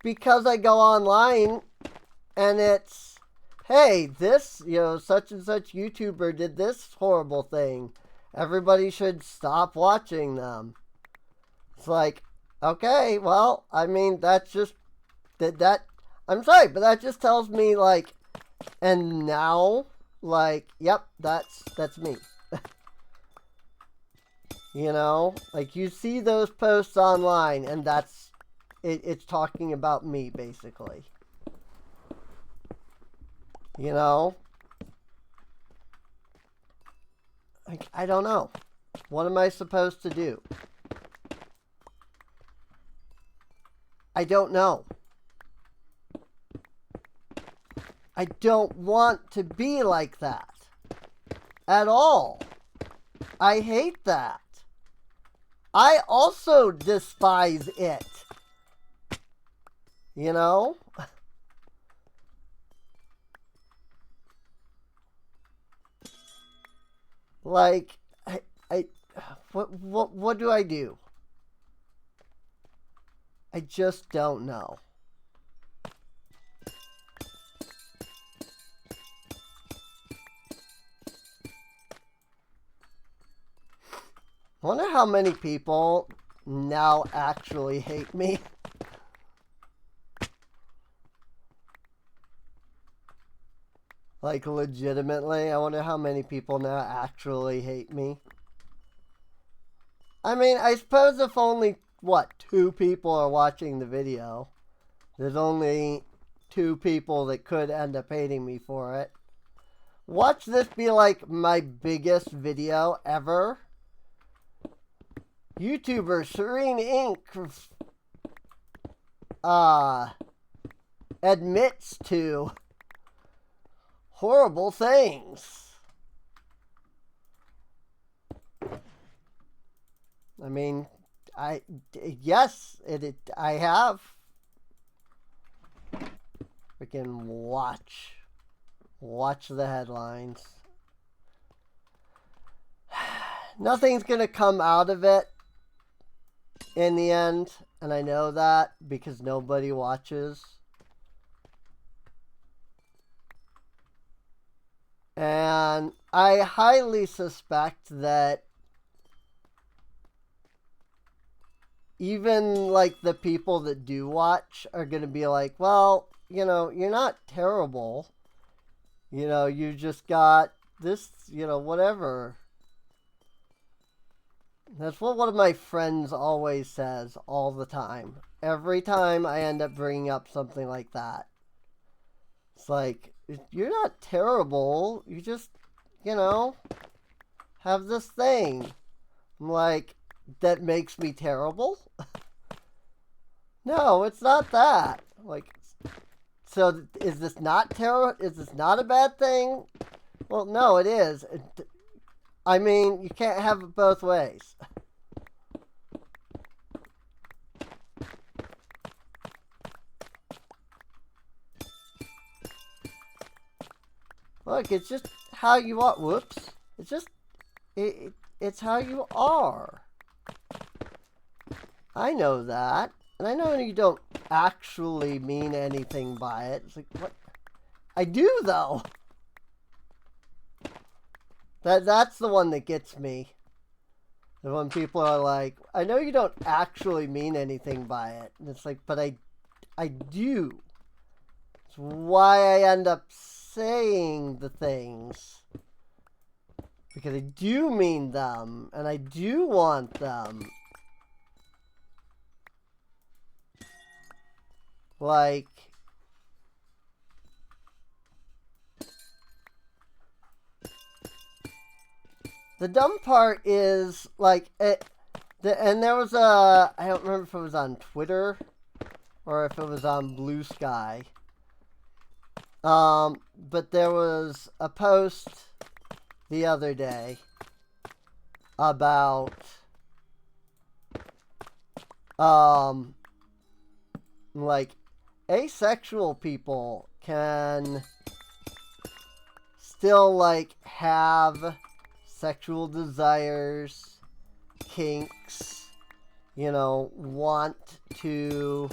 because I go online, and it's, hey, this, such and such YouTuber did this horrible thing. Everybody should stop watching them. It's like, okay, well, I mean, that's just, I'm sorry, but that just tells me, like, and now, like, yep, that's me. Like, you see those posts online, and it's talking about me, basically. Like, I don't know. What am I supposed to do? I don't know. I don't want to be like that. At all. I hate that. I also despise it. Like, what do I do? I just don't know. I wonder how many people now actually hate me. Like, legitimately, I wonder how many people now actually hate me. I mean, I suppose if only, what, 2 people are watching the video, there's only 2 people that could end up hating me for it. Watch this be like my biggest video ever. YouTuber Serene Inc. Admits to horrible things. I mean, yes, I have. Freaking watch the headlines. Nothing's gonna come out of it in the end, and I know that because nobody watches. And I highly suspect that even like the people that do watch are going to be like, well, you know, you're not terrible. You know, you just got this, you know, whatever. That's what one of my friends always says all the time. Every time I end up bringing up something like that. It's like, you're not terrible. You just, you know, have this thing. I'm like, that makes me terrible? No, it's not that. Like, so is this not terrible? Is this not a bad thing? Well, no, it is. I mean, you can't have it both ways. Look, it's just how you are. Whoops. It's just, it's how you are. I know that. And I know you don't actually mean anything by it. It's like, what? I do, though. That's the one that gets me. And when people are like, I know you don't actually mean anything by it. And it's like, but I do. It's why I end up saying the things. Because I do mean them. And I do want them. Like, the dumb part is, like, and there was I don't remember if it was on Twitter or if it was on Blue Sky. But there was a post the other day about, like, asexual people can still, like, have sexual desires, kinks, you know, want to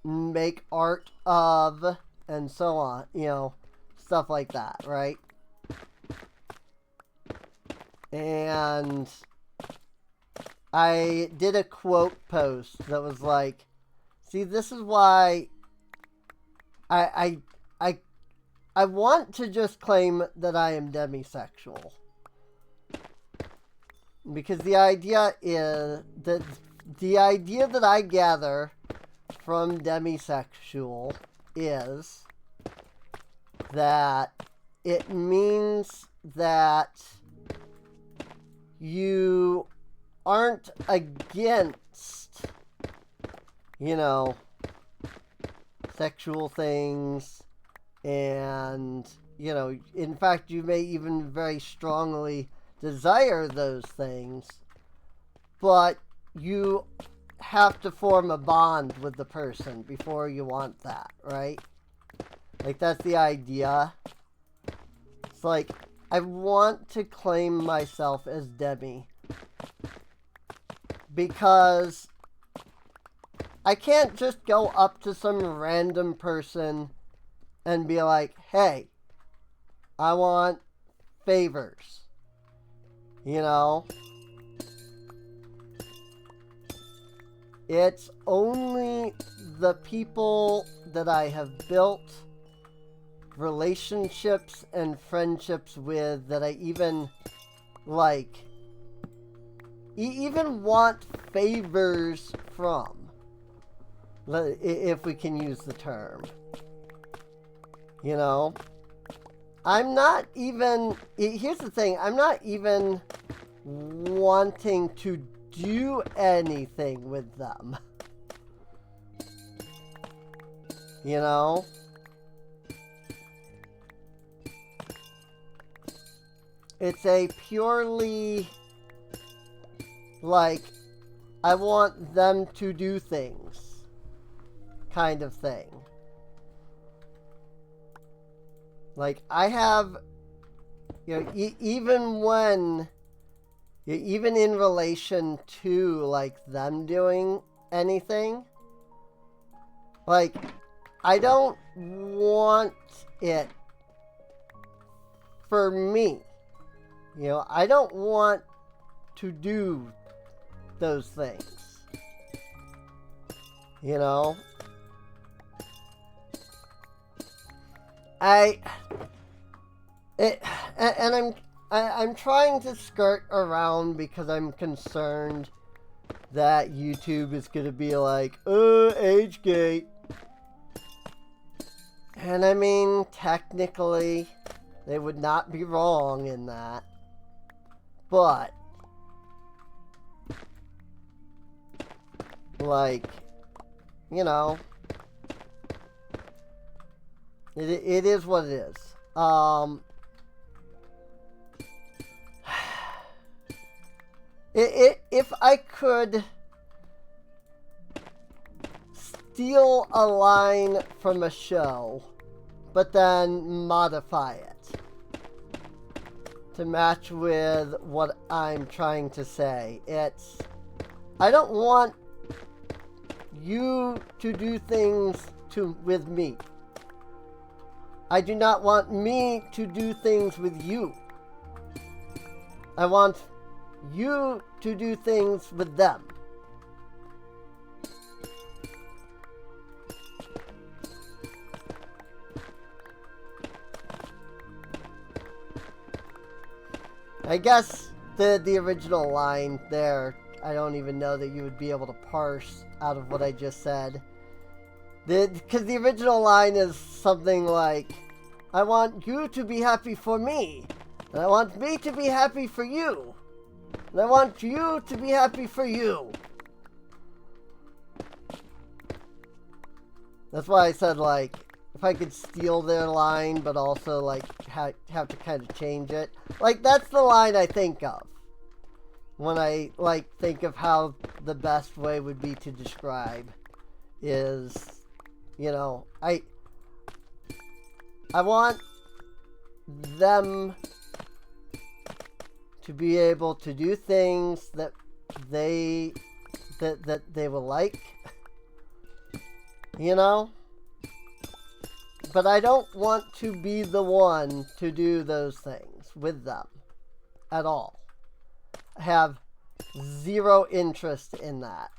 make art of, and so on, you know, stuff like that, right? And I did a quote post that was like, see, this is why I want to just claim that I am demisexual. Because the idea is that the idea that I gather from demisexual is that it means that you aren't against, you know, sexual things, and, you know, in fact, you may even very strongly desire those things, but you have to form a bond with the person before you want that, right? Like, that's the idea. It's like, I want to claim myself as demi because I can't just go up to some random person and be like, hey, I want favors. You know? It's only the people that I have built relationships and friendships with that I even, like, even want favors from, if we can use the term. You know? I'm not even, here's the thing, I'm not even wanting to do anything with them. You know? It's a purely, like, I want them to do things kind of thing. Like, I have, you know, even when, even in relation to, like, them doing anything, like, I don't want it for me. You know, I don't want to do those things. You know? I'm trying to skirt around because I'm concerned that YouTube is going to be like, age gate. And I mean, technically, they would not be wrong in that. But, like, you know, it is what it is. If I could steal a line from a show, but then modify it to match with what I'm trying to say, it's, I don't want you to do things with me. I do not want me to do things with you. I want you to do things with them. I guess the original line there, I don't even know that you would be able to parse out of what I just said. Because the original line is something like, I want you to be happy for me, and I want me to be happy for you, and I want you to be happy for you. That's why I said, like, if I could steal their line, but also, like, have to kind of change it. Like, that's the line I think of when I, like, think of how the best way would be to describe is, you know, I want them to be able to do things that they will like, you know? But I don't want to be the one to do those things with them at all. I have zero interest in that.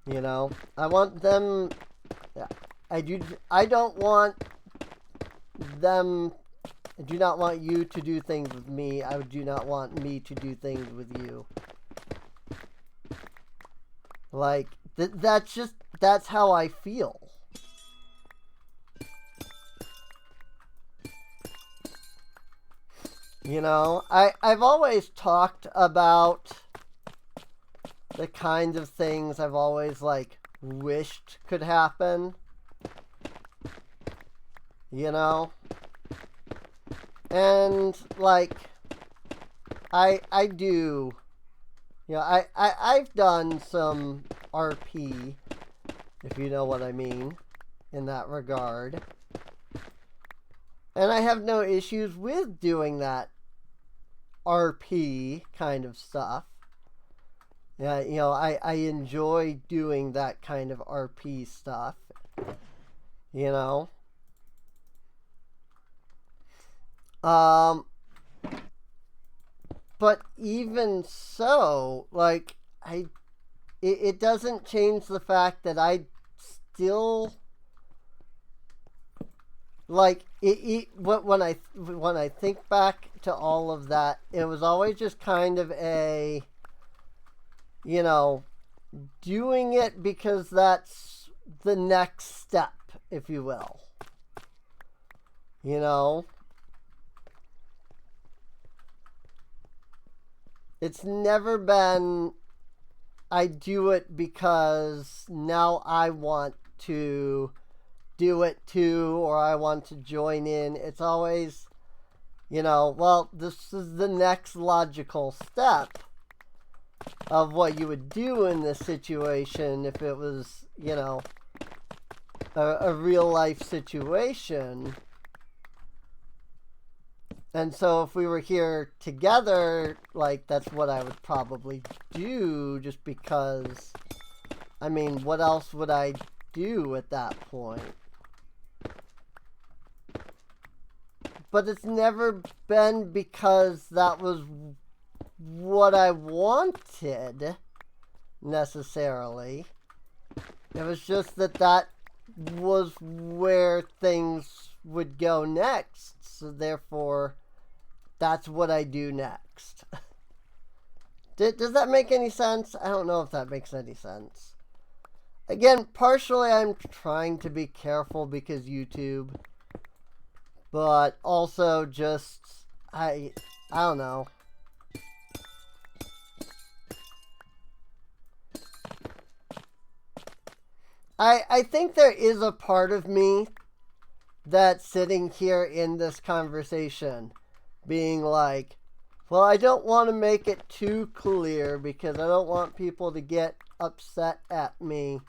You know, I want them, I don't want them, I do not want you to do things with me. I do not want me to do things with you. Like, that's how I feel. You know, I've always talked about the kinds of things I've always, like, wished could happen. You know? And, like, I do, you know, I've done some RP, if you know what I mean, in that regard. And I have no issues with doing that RP kind of stuff Yeah, you know, I enjoy doing that kind of RP stuff. You know? But even so, like, it doesn't change the fact that I still like when I think back to all of that, it was always just kind of a, you know, doing it because that's the next step, if you will. You know, it's never been I do it because now I want to do it too, or I want to join in. It's always, you know, well, this is the next logical step of what you would do in this situation if it was, you know, a real life situation. And so if we were here together, like, that's what I would probably do, just because, I mean, what else would I do at that point? But it's never been because that was what I wanted, necessarily. It was just that was where things would go next, so therefore, that's what I do next. Does that make any sense? I don't know if that makes any sense. Again, partially I'm trying to be careful because YouTube, but also just, I don't know. I think there is a part of me that's sitting here in this conversation being like, well, I don't want to make it too clear because I don't want people to get upset at me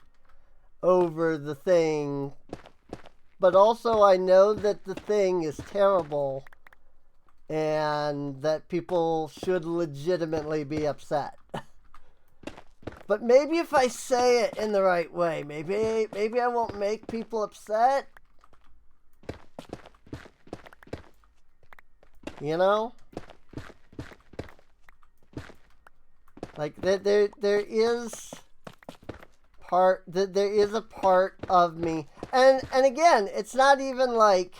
over the thing. But also I know that the thing is terrible and that people should legitimately be upset. But maybe if I say it in the right way, maybe I won't make people upset. You know? Like there is a part of me, and again, it's not even like,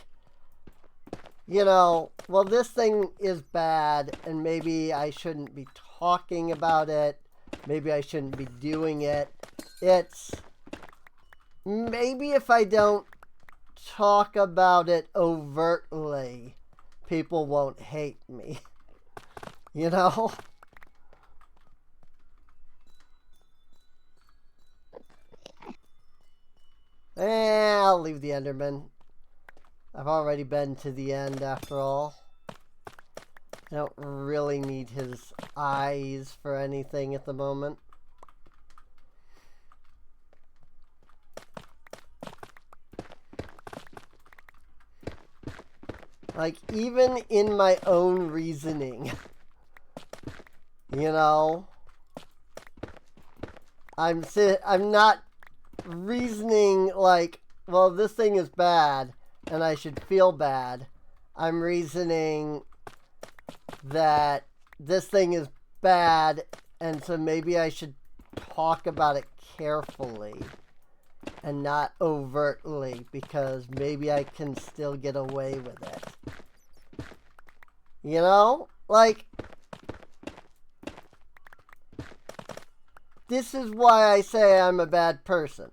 you know, well, this thing is bad and maybe I shouldn't be talking about it, maybe I shouldn't be doing it. It's maybe if I don't talk about it overtly, people won't hate me. You know? I'll leave the Enderman. I've already been to the end after all. I don't really need his eyes for anything at the moment. Like, even in my own reasoning, you know, I'm not reasoning like, well, this thing is bad and I should feel bad. I'm reasoning that this thing is bad and so maybe I should talk about it carefully and not overtly because maybe I can still get away with it. You know? Like, this is why I say I'm a bad person.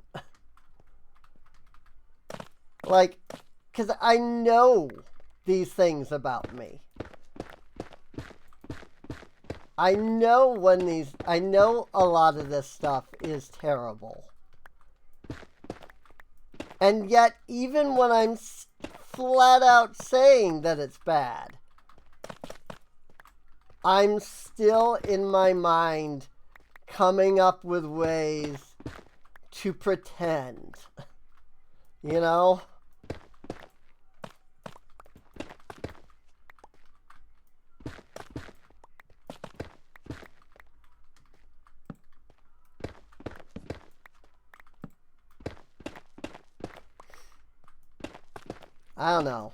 Like, because I know these things about me. I know a lot of this stuff is terrible. And yet, even when I'm flat out saying that it's bad, I'm still in my mind coming up with ways to pretend. You know? I don't know.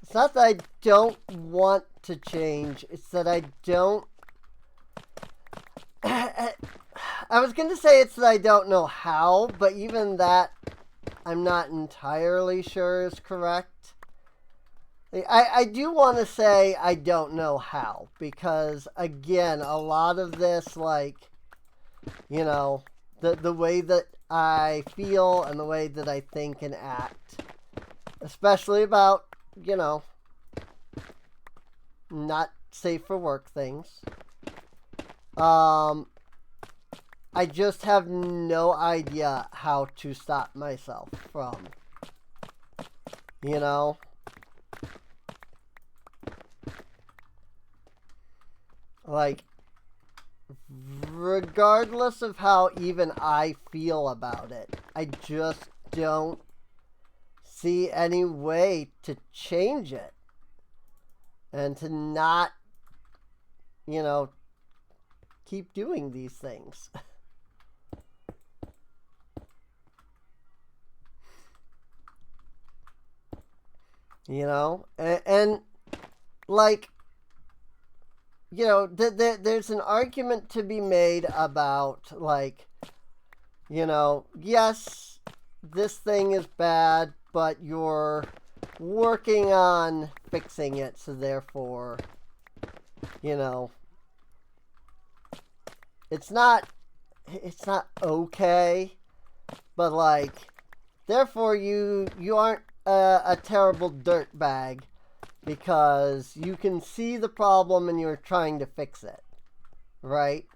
It's not that I don't want to change. It's that I don't... I was going to say it's that I don't know how, but even that I'm not entirely sure is correct. I do want to say I don't know how, because, again, a lot of this, like, you know, the way that I feel and the way that I think and act, especially about, you know, not safe for work things. I just have no idea how to stop myself from, you know, like, regardless of how even I feel about it, I just don't see any way to change it. And to not, you know, keep doing these things. You know? And like, you know, there's an argument to be made about, like, you know, yes, this thing is bad, but you're working on fixing it, so therefore, you know, it's not okay, but, like, therefore you aren't a terrible dirtbag because you can see the problem and you're trying to fix it, right?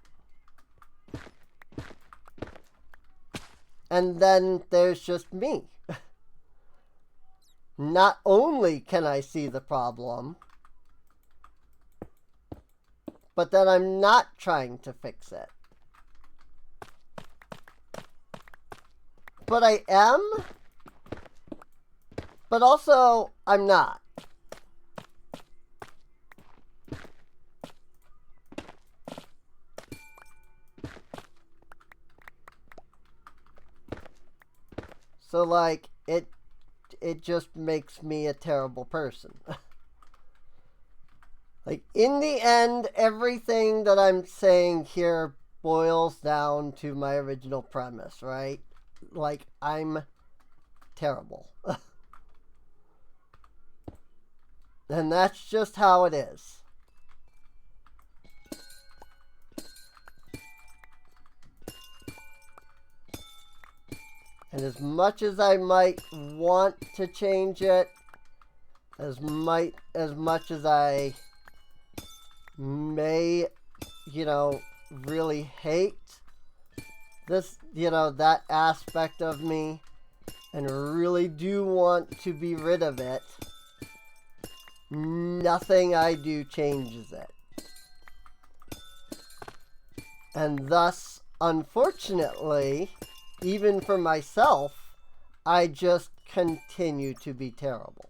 And then there's just me. Not only can I see the problem, but then I'm not trying to fix it. But I am, but also I'm not. So, like, it just makes me a terrible person. Like, in the end, everything that I'm saying here boils down to my original premise, right? Like, I'm terrible. And that's just how it is. And as much as I might want to change it, as much as I may, you know, really hate this, you know, that aspect of me, and really do want to be rid of it, nothing I do changes it. And thus, unfortunately, even for myself, I just continue to be terrible.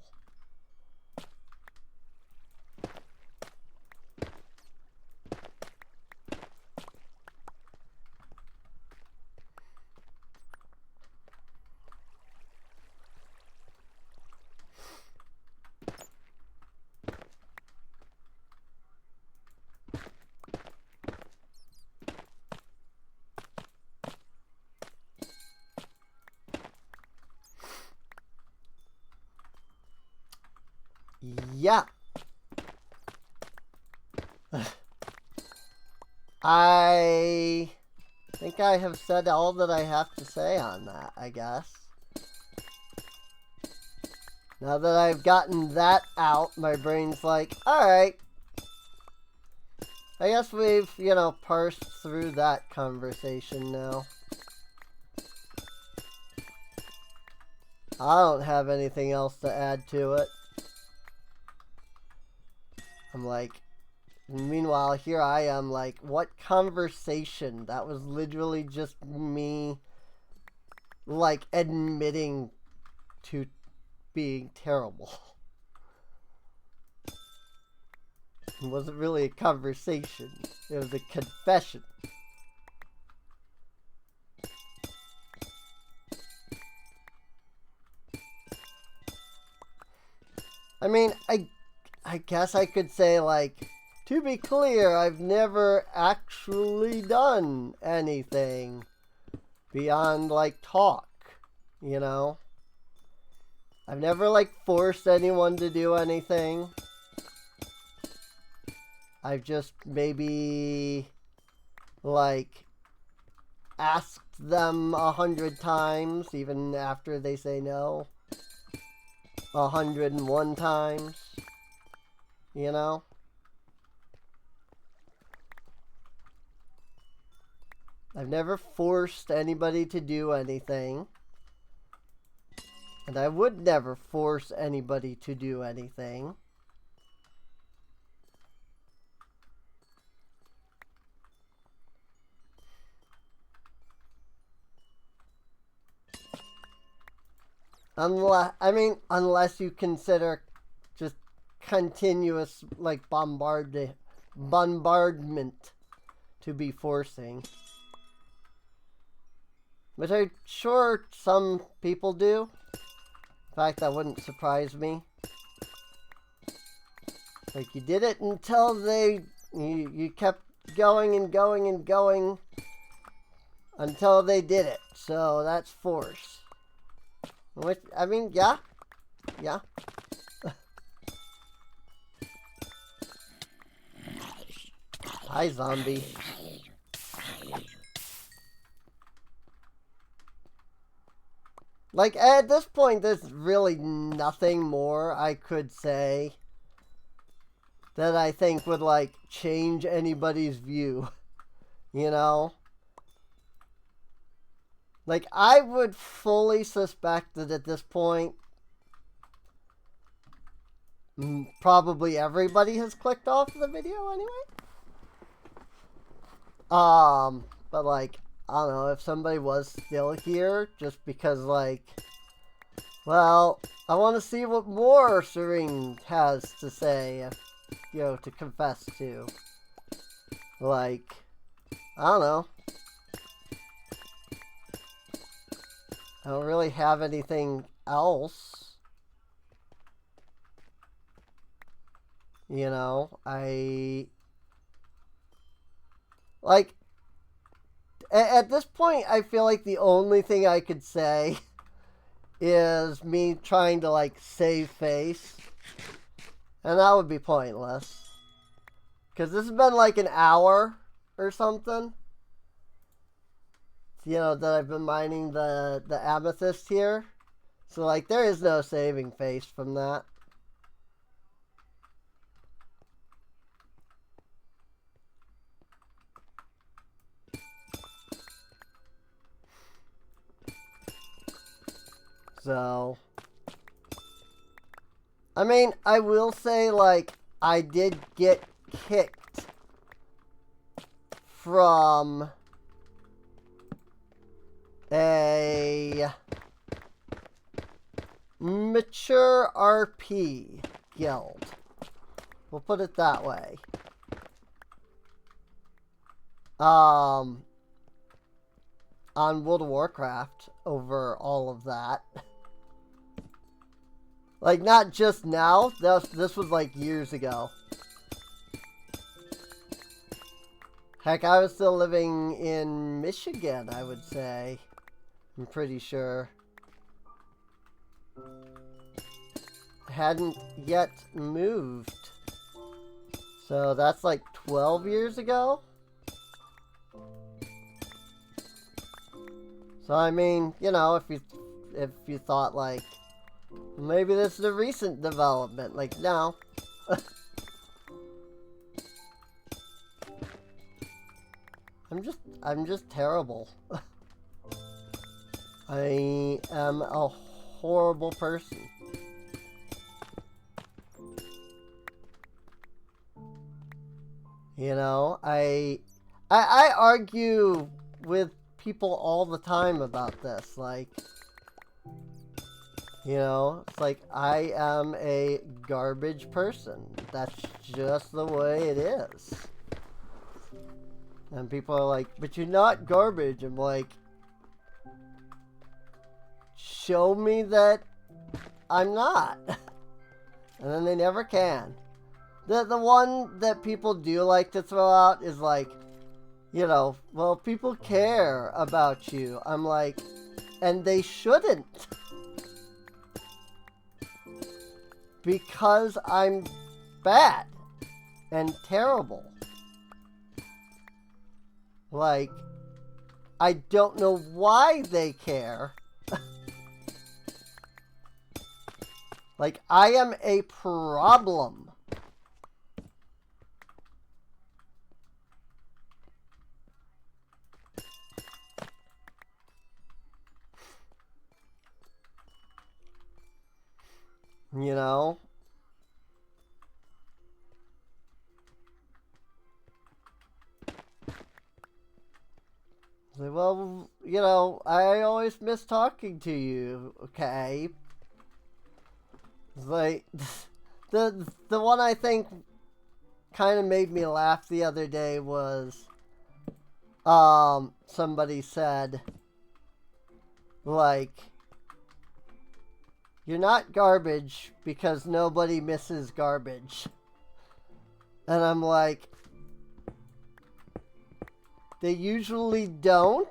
Yeah. I think I have said all that I have to say on that, I guess. Now that I've gotten that out, my brain's like, alright. I guess we've, you know, parsed through that conversation now. I don't have anything else to add to it. I'm like, meanwhile, here I am like, what conversation? That was literally just me, like, admitting to being terrible. It wasn't really a conversation. It was a confession. I mean, I guess I could say, like, to be clear, I've never actually done anything beyond, like, talk, you know? I've never, like, forced anyone to do anything. I've just maybe, like, asked them 100 times, even after they say no. 101 times, you know? I've never forced anybody to do anything. And I would never force anybody to do anything. Unless you consider just continuous, like, bombardment to be forcing. Which I'm sure some people do. In fact, that wouldn't surprise me. Like, you did it until you kept going and going and going until they did it. So that's force. Which, I mean, yeah. Yeah. Hi, zombie. Like, at this point, there's really nothing more I could say that I think would, like, change anybody's view. You know? Like, I would fully suspect that at this point, probably everybody has clicked off the video anyway. But, like, I don't know, if somebody was still here, just because, like, well, I want to see what more Serene has to say, you know, to confess to. Like, I don't know. I don't really have anything else. You know, like, at this point, I feel like the only thing I could say is me trying to, like, save face. And that would be pointless. Because this has been like an hour or something. You know, that I've been mining the amethyst here. So, like, there is no saving face from that. So, I mean, I will say, like, I did get kicked from a mature RP guild. We'll put it that way. On World of Warcraft over all of that. Like, not just now. This was like years ago. Heck, I was still living in Michigan, I would say. I'm pretty sure. Hadn't yet moved. So that's like 12 years ago? So I mean, you know, if you thought like maybe this is a recent development, like no. I'm just terrible. I am a horrible person. You know, I argue with people all the time about this, like, you know, it's like, I am a garbage person. That's just the way it is. And people are like, but you're not garbage. I'm like, show me that I'm not. And then they never can. The one that people do like to throw out is like, you know, well, people care about you. I'm like, and they shouldn't. Because I'm bad and terrible. Like, I don't know why they care. Like, I am a problem. You know? Like, well, you know, I always miss talking to you, okay? It's like, the one I think kind of made me laugh the other day was, somebody said, like, you're not garbage because nobody misses garbage. And I'm like, they usually don't.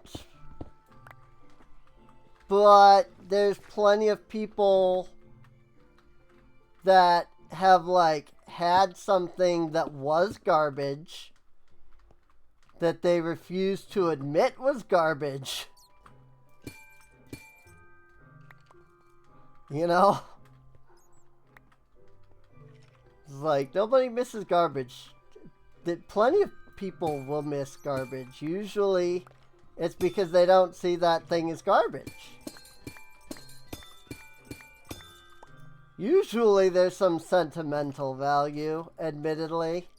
But there's plenty of people that have, like, had something that was garbage that they refused to admit was garbage. You know? It's like, nobody misses garbage. That plenty of people will miss garbage. Usually, it's because they don't see that thing as garbage. Usually, there's some sentimental value, admittedly.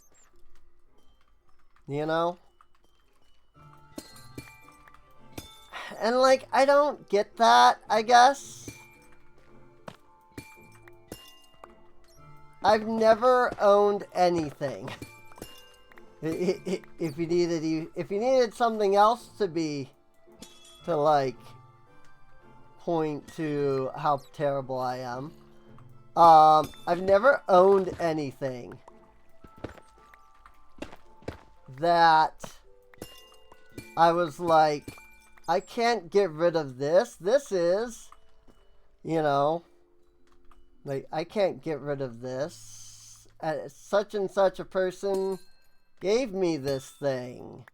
You know? And, like, I don't get that, I guess. I've never owned anything. If you needed something else to like point to how terrible I am, I've never owned anything that I was like, I can't get rid of this. This is, you know. Like, I can't get rid of this. Such and such a person gave me this thing.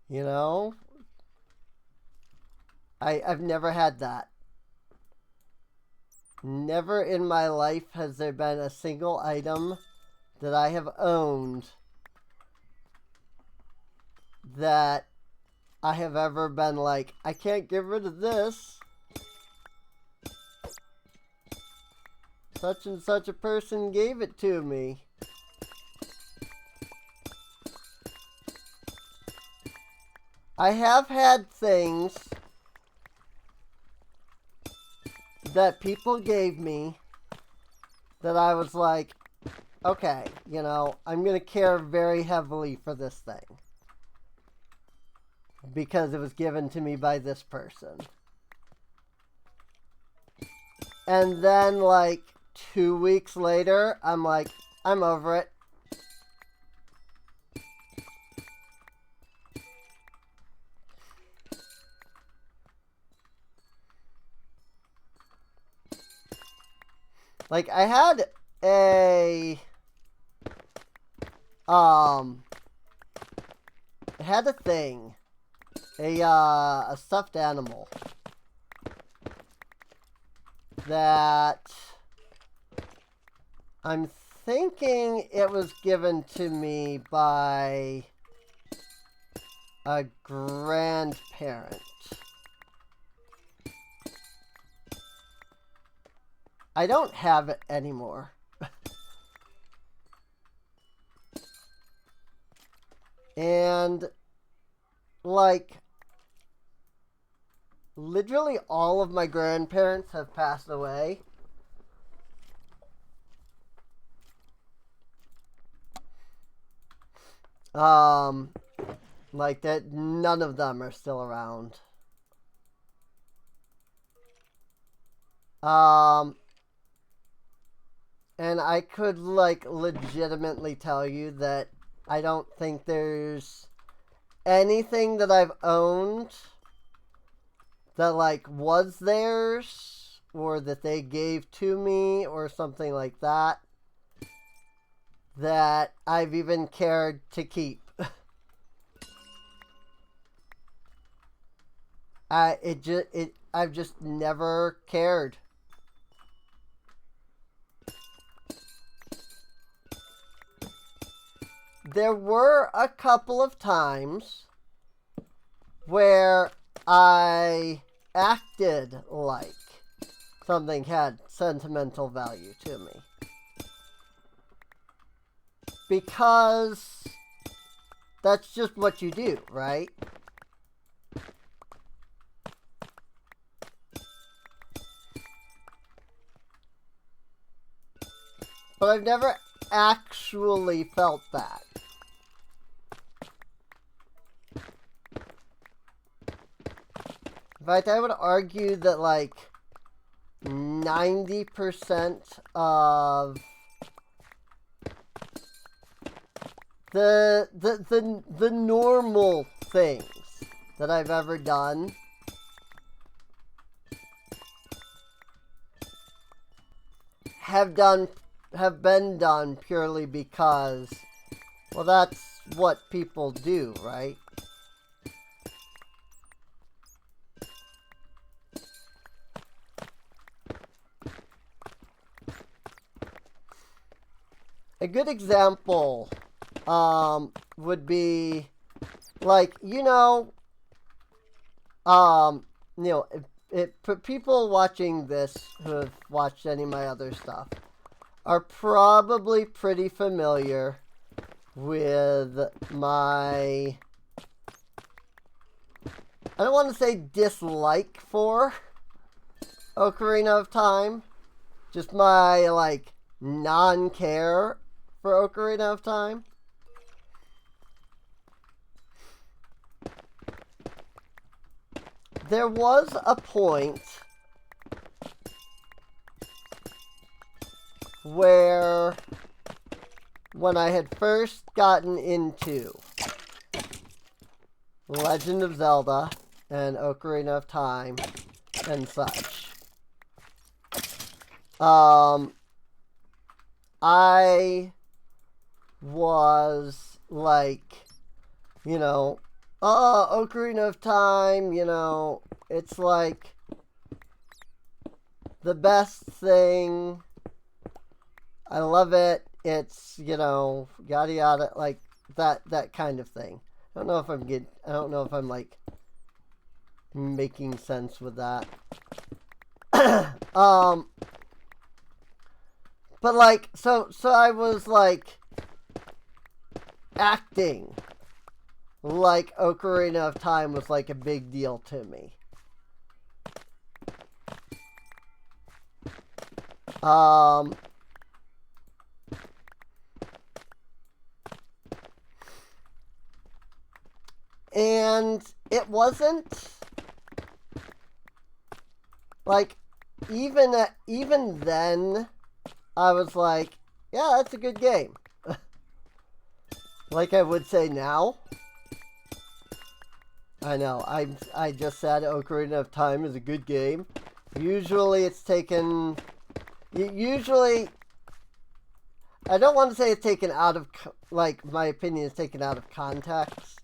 You know? I've never had that. Never in my life has there been a single item that I have owned that I have ever been like, I can't get rid of this. Such and such a person gave it to me. I have had things that people gave me that I was like, okay, you know, I'm going to care very heavily for this thing. Because it was given to me by this person. And then, like, 2 weeks later, I'm like, I'm over it. Like, I had a thing, a stuffed animal that I'm thinking it was given to me by a grandparent. I don't have it anymore. And, like, literally all of my grandparents have passed away. Like that, none of them are still around. And I could, like, legitimately tell you that I don't think there's anything that I've owned that, like, was theirs or that they gave to me or something like that that I've even cared to keep. I've just never cared. There were a couple of times where I acted like something had sentimental value to me. Because that's just what you do, right? But I've never actually felt that. In fact, I would argue that like 90% of the normal things that I've ever done have been done purely because, well, that's what people do, right? A good example would be like, people watching this who have watched any of my other stuff are probably pretty familiar with my, I don't want to say dislike for Ocarina of Time, just my, like, non-care for Ocarina of Time. There was a point where, when I had first gotten into Legend of Zelda and Ocarina of Time and such, I was like, Ocarina of Time, it's like the best thing. I love it. It's, yada yada, like that kind of thing. I don't know if I'm like making sense with that. But like, so I was like acting like Ocarina of Time was like a big deal to me. And it wasn't like, even then I was like, yeah, that's a good game. Like I would say now. I know, I just said Ocarina of Time is a good game. Usually it's taken, I don't want to say it's taken out of, like, my opinion is taken out of context.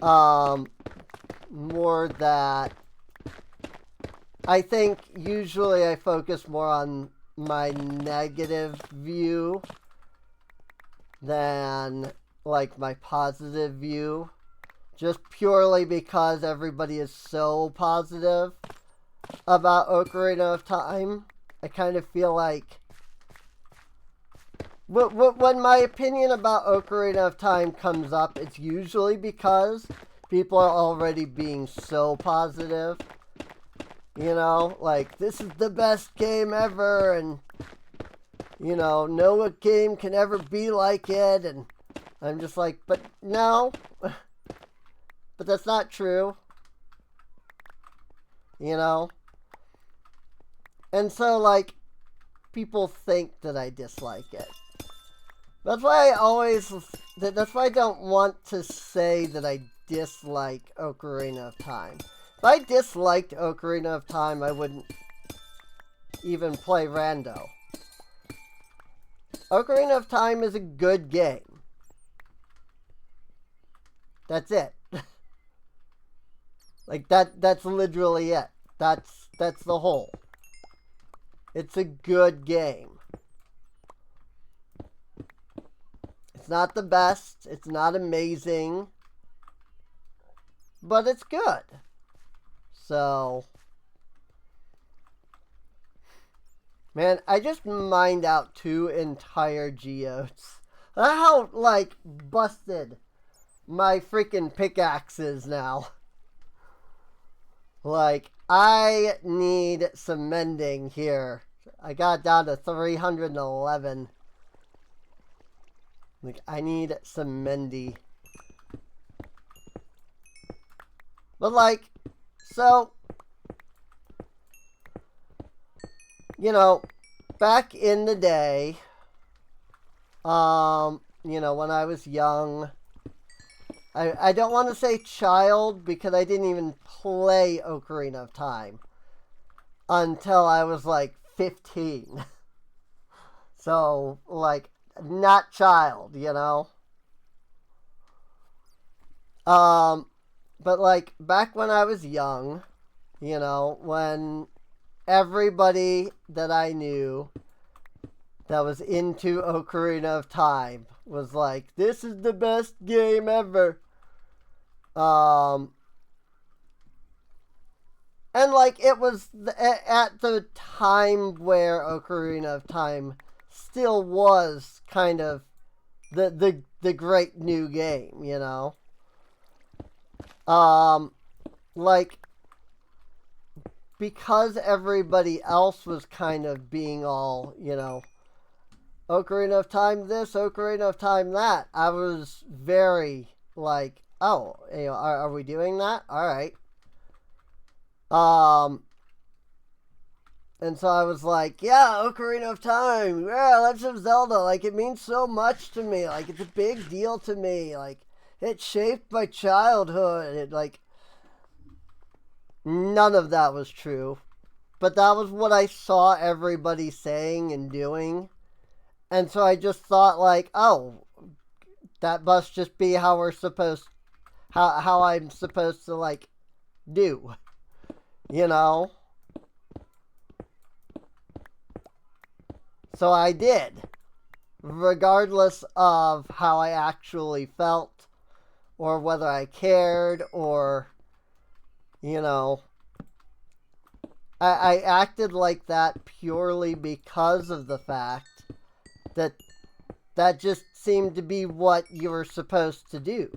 More that I think usually I focus more on my negative view than like my positive view, just purely because everybody is so positive about Ocarina of Time. I kind of feel like when my opinion about Ocarina of Time comes up, it's usually because people are already being so positive. Like, this is the best game ever, and, no game can ever be like it, and I'm just like, but no. But that's not true. And so, like, people think that I dislike it. That's why that's why I don't want to say that I dislike Ocarina of Time. If I disliked Ocarina of Time, I wouldn't even play Rando. Ocarina of Time is a good game. That's it. Like, that's literally it. That's the whole. It's a good game. It's not the best. It's not amazing. But it's good. So, man, I just mined out 2 entire geodes. How, like, busted my freaking pickaxe is now. Like, I need some mending here. I got down to 311. Like, I need some mendy. But, like, so, you know, back in the day, you know, when I was young, I don't want to say child because I didn't even play Ocarina of Time until I was like 15. So, like, not child, you know? But like, back when I was young, you know, when everybody that I knew that was into Ocarina of Time was like, this is the best game ever. And like, it was at the time where Ocarina of Time still was kind of the great new game, you know? Like, because everybody else was kind of being all, you know, Ocarina of Time this, Ocarina of Time that, I was very like, oh, you know, are we doing that? All right. And so I was like, yeah, Ocarina of Time, yeah, Legend of Zelda, like, it means so much to me, like, it's a big deal to me, like, it shaped my childhood, it, like, none of that was true, but that was what I saw everybody saying and doing, and so I just thought, like, oh, that must just be how we're supposed, how I'm supposed to, like, do, you know? So I did, regardless of how I actually felt, or whether I cared, or, you know, I acted like that purely because of the fact that that just seemed to be what you were supposed to do.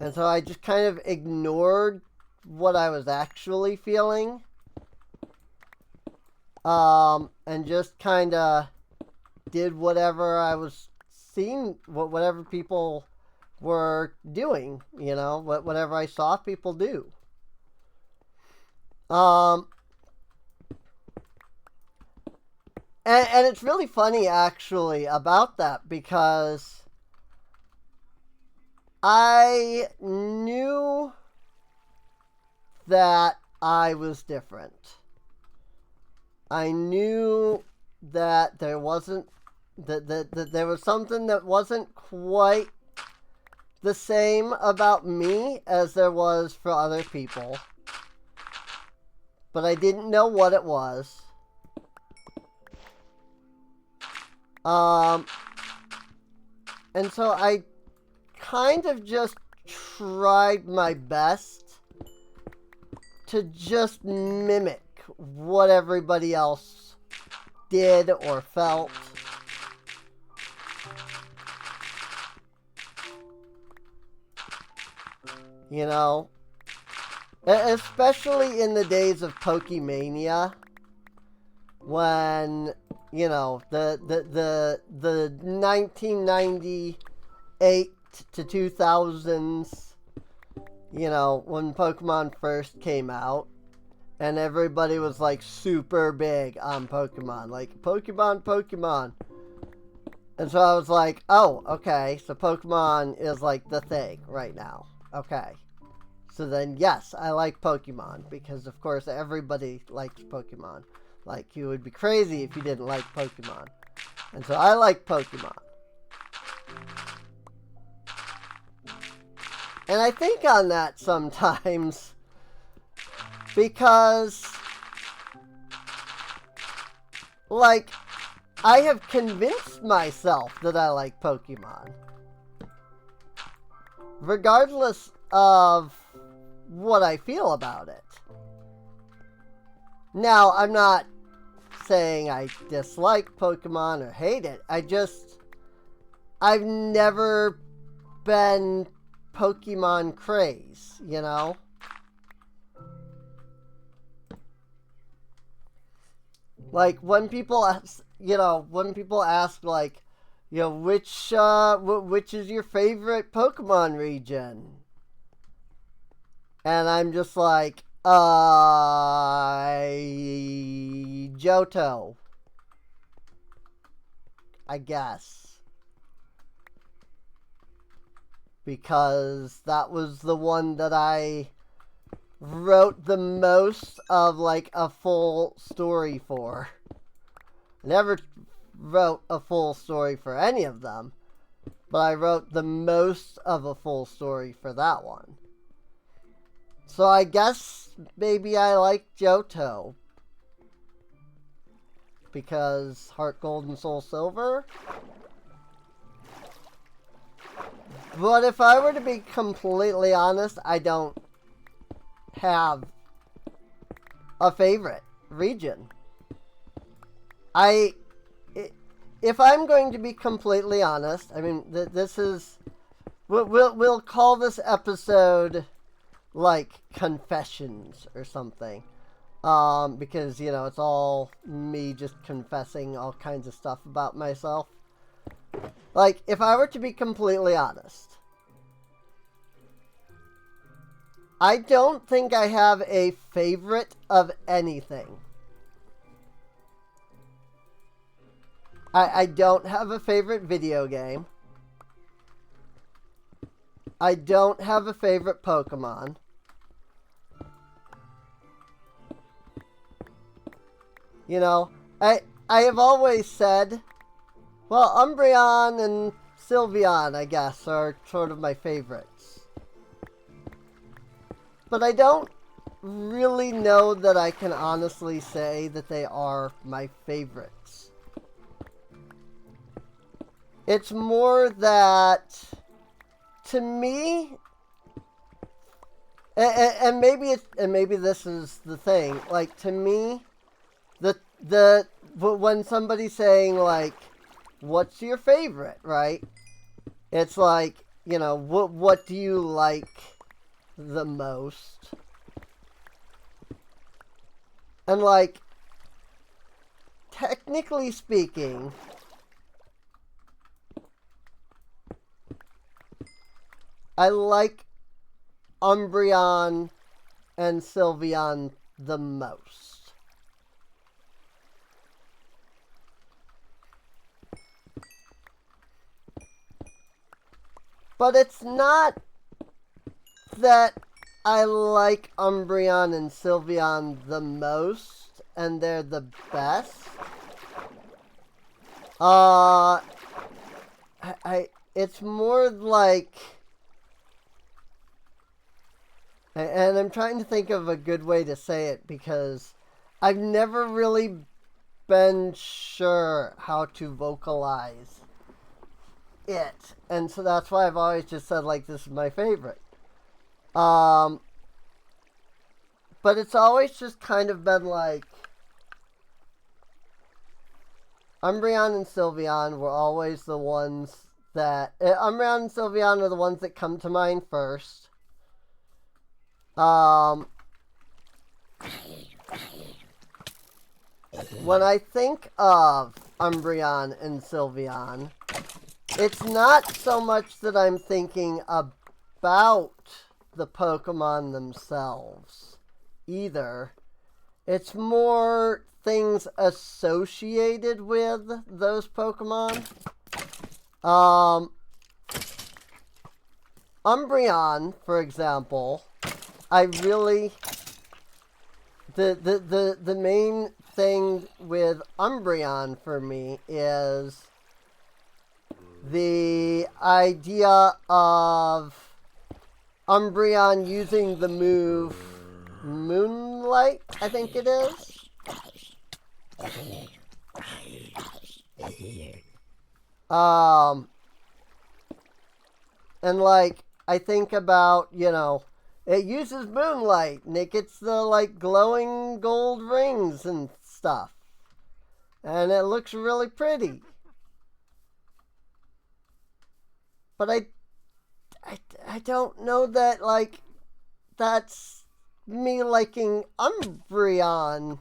And so I just kind of ignored what I was actually feeling. And just kind of did whatever I was seeing, whatever people were doing, you know, whatever I saw people do. And it's really funny, actually, about that, because I knew that I was different. I knew that there wasn't, that there was something that wasn't quite the same about me as there was for other people. But I didn't know what it was. And so I kind of just tried my best to just mimic what everybody else did or felt. You know, especially in the days of Pokemania, when, you know, the 1998 to 2000s, you know, when Pokemon first came out. and everybody was like super big on Pokemon. Like, Pokemon. And so I was like, oh, okay, so Pokemon is like the thing right now. Okay. So then, yes, I like Pokemon, because of course everybody likes Pokemon. Like, you would be crazy if you didn't like Pokemon. And so I like Pokemon. And I think on that sometimes, because, like, I have convinced myself that I like Pokemon. Regardless of what I feel about it. Now, I'm not saying I dislike Pokemon or hate it. I've never been Pokemon craze, you know? Like, when people ask, like, which is your favorite Pokemon region? And I'm just like, Johto, I guess. Because that was the one that I wrote the most of, like, a full story for. Never wrote a full story for any of them, but I wrote the most of a full story for that one. So I guess maybe I like Johto. Because Heart Gold and Soul Silver. But if I were to be completely honest, I don't have a favorite region. If I'm going to be completely honest, I mean, this is... We'll call this episode, like, Confessions or something. Because, you know, it's all me just confessing all kinds of stuff about myself. Like, if I were to be completely honest, I don't think I have a favorite of anything. I don't have a favorite video game. I don't have a favorite Pokemon. You know, I have always said, well, Umbreon and Sylveon, I guess, are sort of my favorites. But I don't really know that I can honestly say that they are my favorites. It's more that, to me, and maybe this is the thing, like, to me, when somebody's saying, like, what's your favorite, right? It's like, you know, what do you like the most? And, like, technically speaking, I like Umbreon and Sylveon the most. But it's not that I like Umbreon and Sylveon the most, and they're the best. It's more like... And I'm trying to think of a good way to say it, because I've never really been sure how to vocalize it. And so that's why I've always just said, like, this is my favorite. But it's always just kind of been like... Umbreon and Sylveon were always the ones that... Umbreon and Sylveon are the ones that come to mind first. When I think of Umbreon and Sylveon, it's not so much that I'm thinking about the Pokemon themselves either. It's more things associated with those Pokemon. Umbreon, for example, I really... The main thing with Umbreon for me is the idea of Umbreon using the move Moonlight, I think it is. And like, I think about, you know, it uses moonlight and it gets the like glowing gold rings and stuff. And it looks really pretty. But I don't know that, like, that's me liking Umbreon.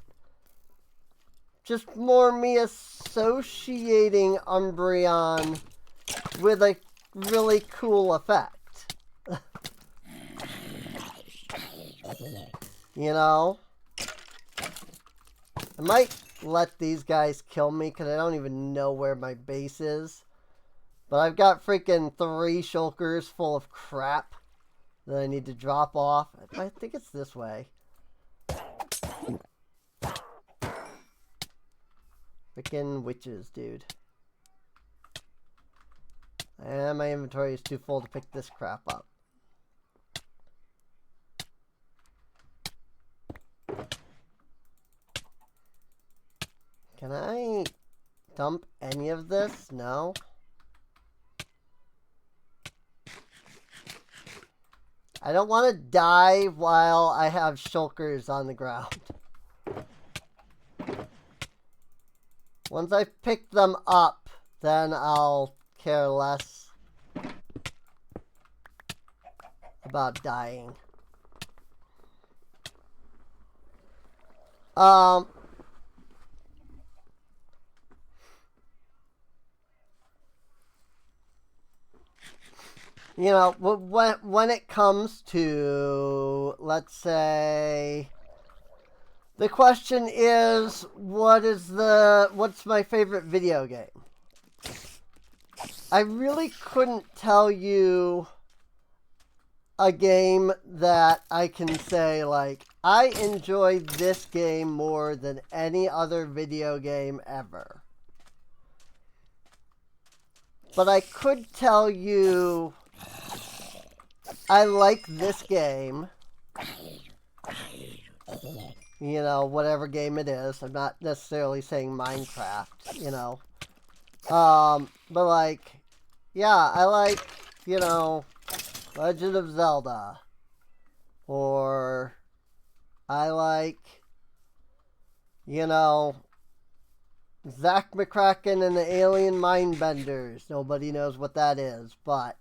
Just more me associating Umbreon with a really cool effect. You know? I might let these guys kill me because I don't even know where my base is. But I've got freaking 3 shulkers full of crap that I need to drop off. I think it's this way. Freaking witches, dude. And my inventory is too full to pick this crap up. Can I dump any of this? No. I don't want to die while I have shulkers on the ground. Once I pick them up, then I'll care less about dying. You know, when it comes to, let's say, the question is, what's my favorite video game? I really couldn't tell you a game that I can say, like, I enjoy this game more than any other video game ever. But I could tell you I like this game. You know, whatever game it is. I'm not necessarily saying Minecraft, you know. But like, yeah, I like, you know, Legend of Zelda. Or I like, you know, Zack McCracken and the Alien Mindbenders. Nobody knows what that is, but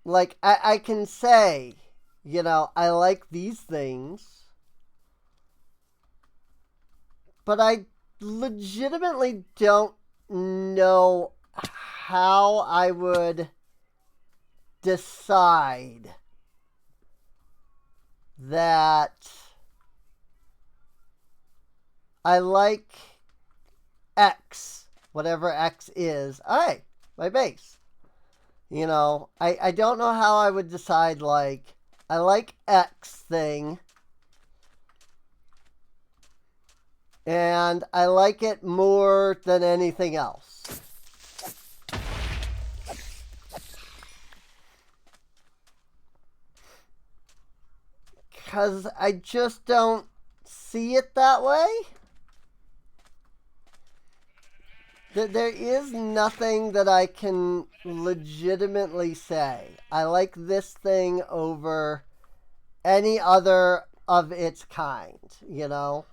like, I can say, you know, I like these things, but I legitimately don't know how I would decide that I like X, whatever X is. Hey, my base. You know, I don't know how I would decide, like, I like X thing, and I like it more than anything else. Because I just don't see it that way. There is nothing that I can legitimately say. I like this thing over any other of its kind, you know?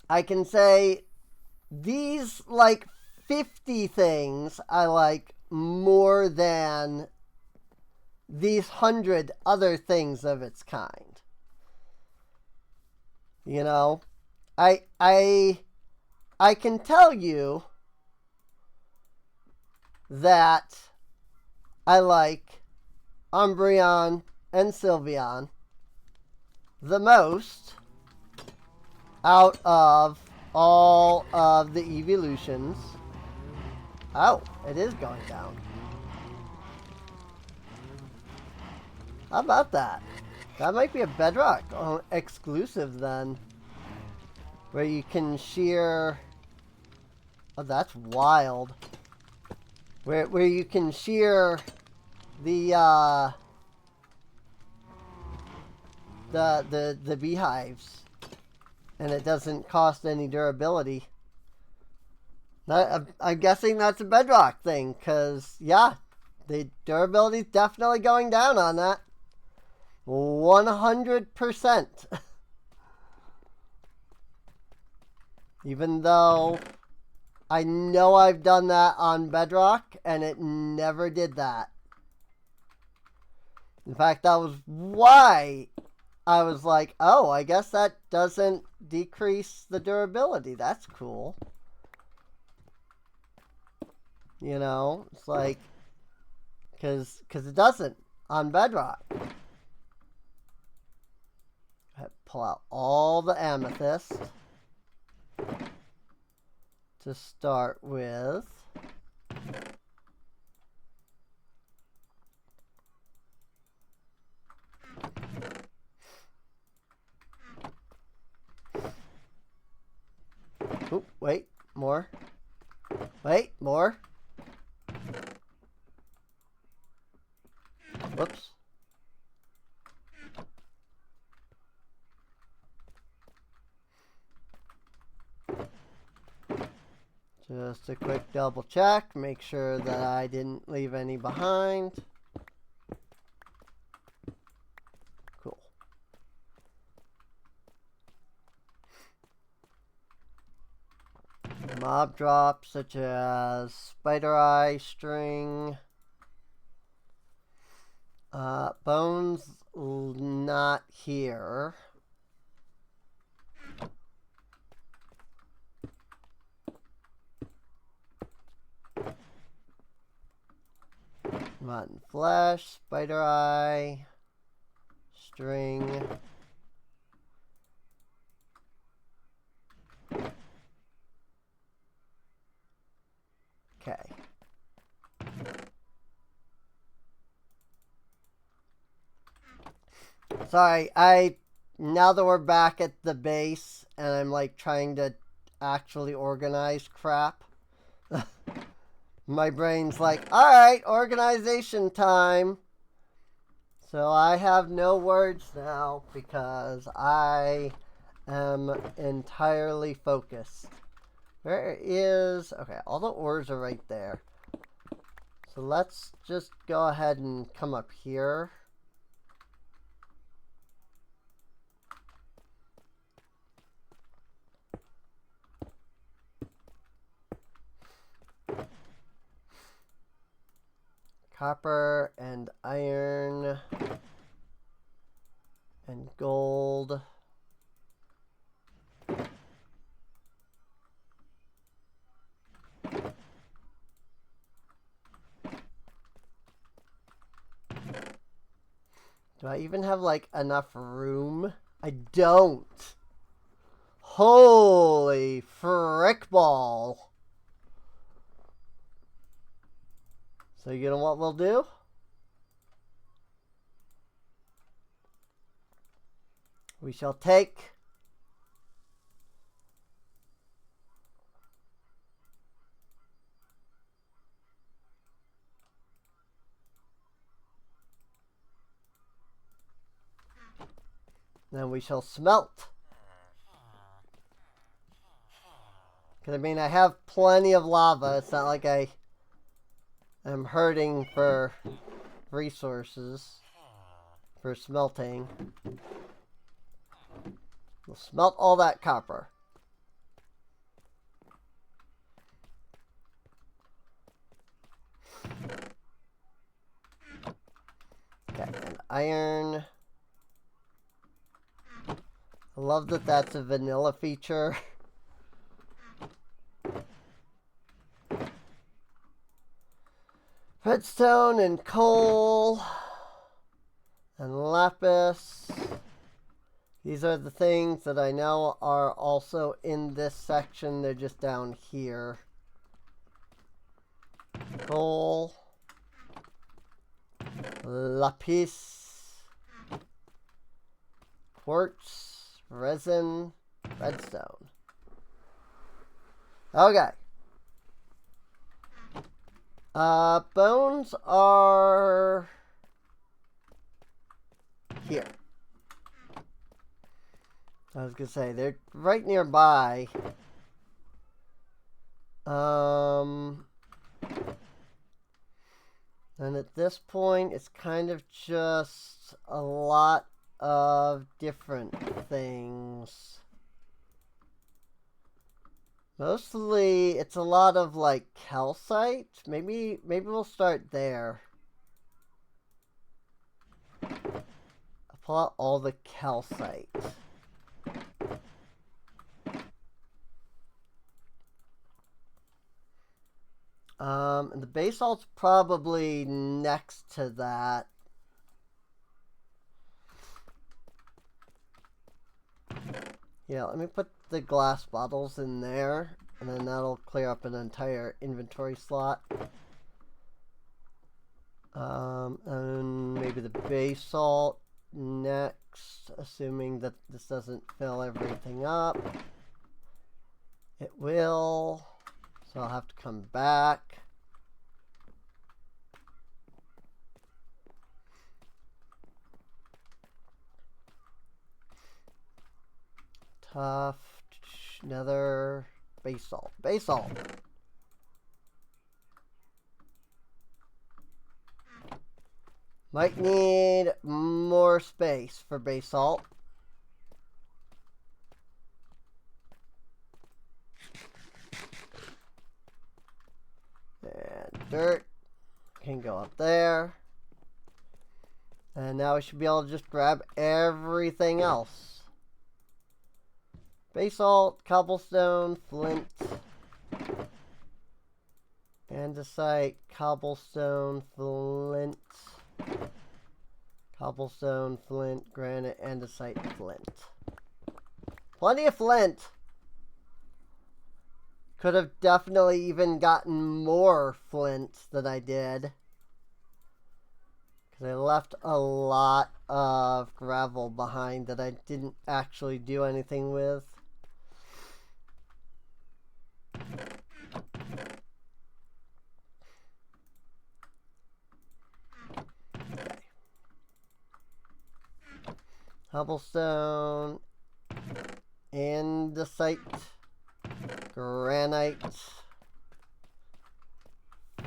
I can say these, like, 50 things I like more than these 100 other things of its kind. You know? I can tell you that I like Umbreon and Sylveon the most out of all of the evolutions. Oh, it is going down. How about that? That might be a Bedrock exclusive then. Where you can shear... Oh, that's wild. Where you can shear the beehives. And it doesn't cost any durability. I'm guessing that's a Bedrock thing, because, yeah, the durability is definitely going down on that. 100%. Even though I know I've done that on Bedrock, and it never did that. In fact, that was why I was like, oh, I guess that doesn't decrease the durability. That's cool. You know, it's like, because it doesn't on Bedrock. Pull out all the amethyst to start with. Oop, wait, more. Wait, more. Whoops. Just a quick double check, make sure that I didn't leave any behind. Cool. Mob drops such as Spider Eye, String, Bones not here. Rotten Flesh, Spider Eye, String. Okay. Sorry, now that we're back at the base and I'm like trying to actually organize crap. My brain's like, alright, organization time. So I have no words now because I am entirely focused. Where is... Okay, all the ores are right there. So let's just go ahead and come up here. Copper and iron and gold. Do I even have like enough room? I don't. Holy frick ball. So you know what we'll do? We shall take then we shall smelt. Because I mean I have plenty of lava. It's not like I'm hurting for resources for smelting. We'll smelt all that copper. Okay, and iron. I love that that's a vanilla feature. Redstone and coal and lapis. These are the things that I know are also in this section. They're just down here. Coal. Lapis. Quartz. Resin. Redstone. Okay. Bones are here. I was gonna say they're right nearby. And at this point, it's kind of just a lot of different things. Mostly, it's a lot of like calcite. Maybe we'll start there. I'll pull out all the calcite. And the basalt's probably next to that. Yeah, let me put the glass bottles in there, and then that'll clear up an entire inventory slot. And maybe the basalt next, assuming that this doesn't fill everything up. It will, so I'll have to come back. Tough, nether, basalt. Basalt! Might need more space for basalt. And dirt can go up there. And now we should be able to just grab everything else. Basalt, cobblestone, flint, andesite, cobblestone, flint, cobblestone, flint, granite, andesite, flint. Plenty of flint. Could have definitely even gotten more flint than I did. Because I left a lot of gravel behind that I didn't actually do anything with. Okay. Cobblestone, andesite, granite,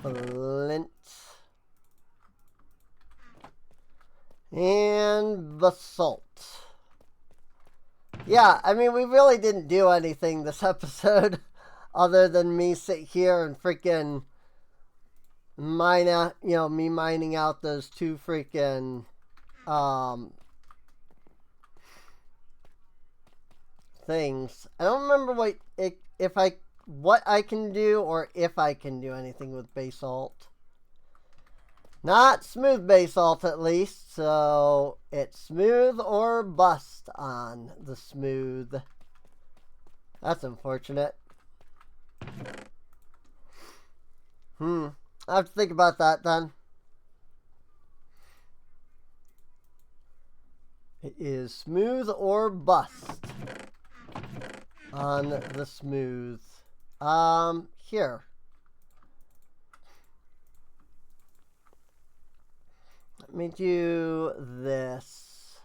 flint, and basalt. Yeah, I mean, we really didn't do anything this episode other than me sit here and freaking mine out, me mining out those two freaking things. I don't remember what I can do or if I can do anything with basalt. Not smooth basalt, at least, so it's smooth or bust on the smooth. That's unfortunate. I have to think about that then. It is smooth or bust on the smooth. Here. Let me do this.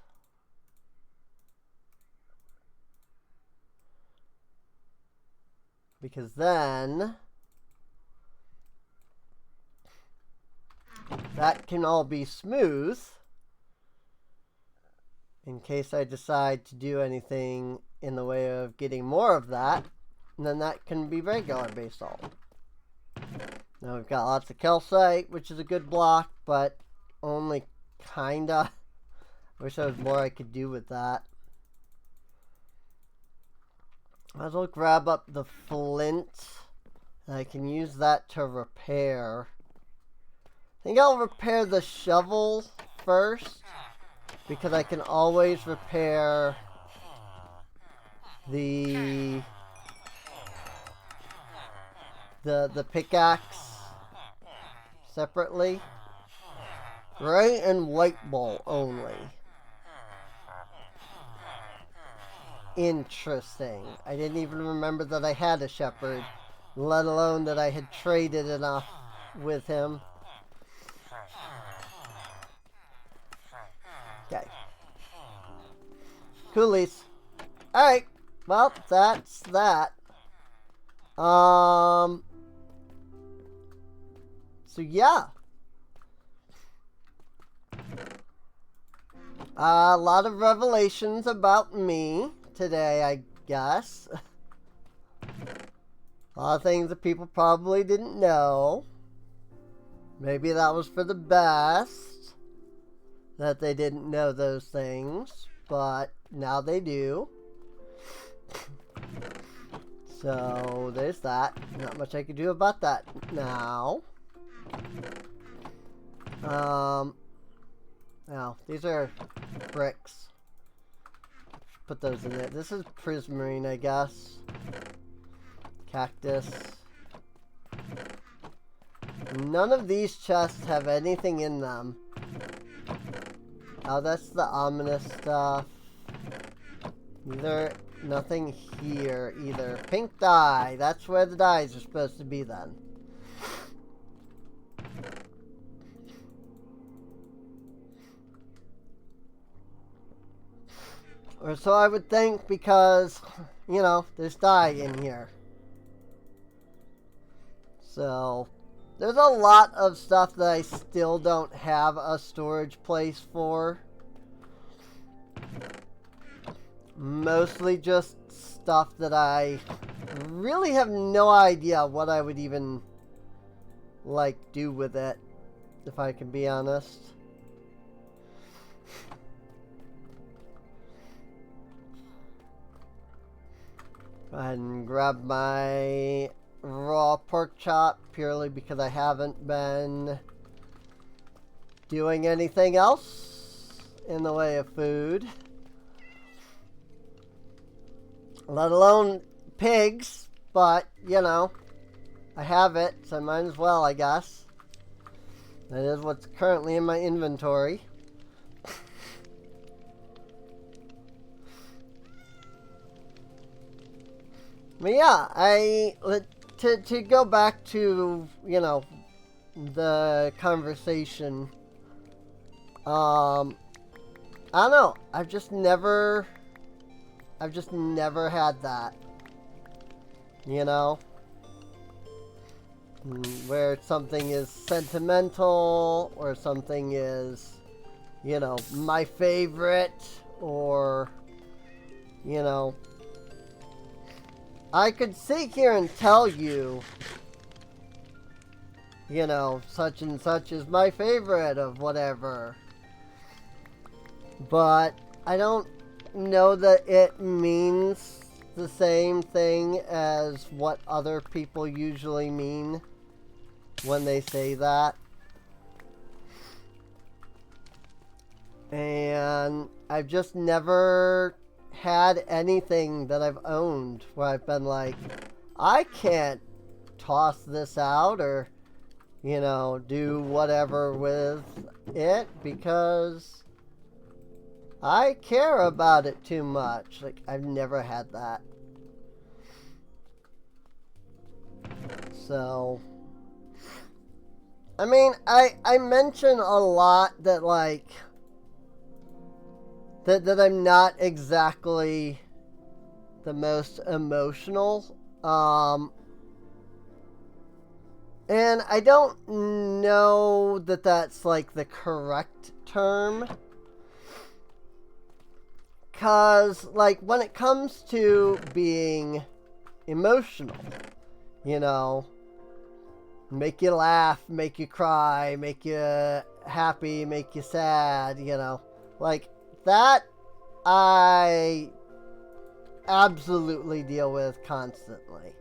Because then that can all be smooth in case I decide to do anything in the way of getting more of that, and then that can be regular basalt. Now we've got lots of calcite, which is a good block, but only kinda. Wish there was more I could do with that. Might as well grab up the flint. And I can use that to repair think I'll repair the shovel first, because I can always repair the pickaxe separately. Gray and white bowl only. Interesting. I didn't even remember that I had a shepherd, let alone that I had traded enough with him. Okay. Coolies. Alright. Well, that's that. So yeah. A lot of revelations about me today, I guess. A lot of things that people probably didn't know. Maybe that was for the best, that they didn't know those things, but now they do. So there's that. Not much I can do about that now. Now, these are bricks. Put those in there. This is prismarine, I guess. Cactus. None of these chests have anything in them. Oh, that's the ominous stuff. Nothing here either. Pink dye. That's where the dyes are supposed to be then. Or so I would think, because, you know, there's dye in here. So, there's a lot of stuff that I still don't have a storage place for. Mostly just stuff that I really have no idea what I would even, like, do with it, if I can be honest. Go ahead and grab my raw pork chop, purely because I haven't been doing anything else in the way of food. Let alone pigs, but, you know, I have it, so I might as well, I guess. That is what's currently in my inventory. But yeah, to go back to, you know, the conversation, I don't know, I've just never had that, you know, where something is sentimental, or something is, you know, my favorite, or, you know, I could sit here and tell you, you know, such and such is my favorite of whatever, but I don't know that it means the same thing as what other people usually mean when they say that. And I've just never had anything that I've owned where I've been like, I can't toss this out, or, you know, do whatever with it because I care about it too much. Like, I've never had that. So, I mean, I mention a lot that, like, that I'm not exactly the most emotional. And I don't know that that's, like, the correct term. 'Cause, like, when it comes to being emotional, you know, make you laugh, make you cry, make you happy, make you sad, you know, like, that I absolutely deal with constantly.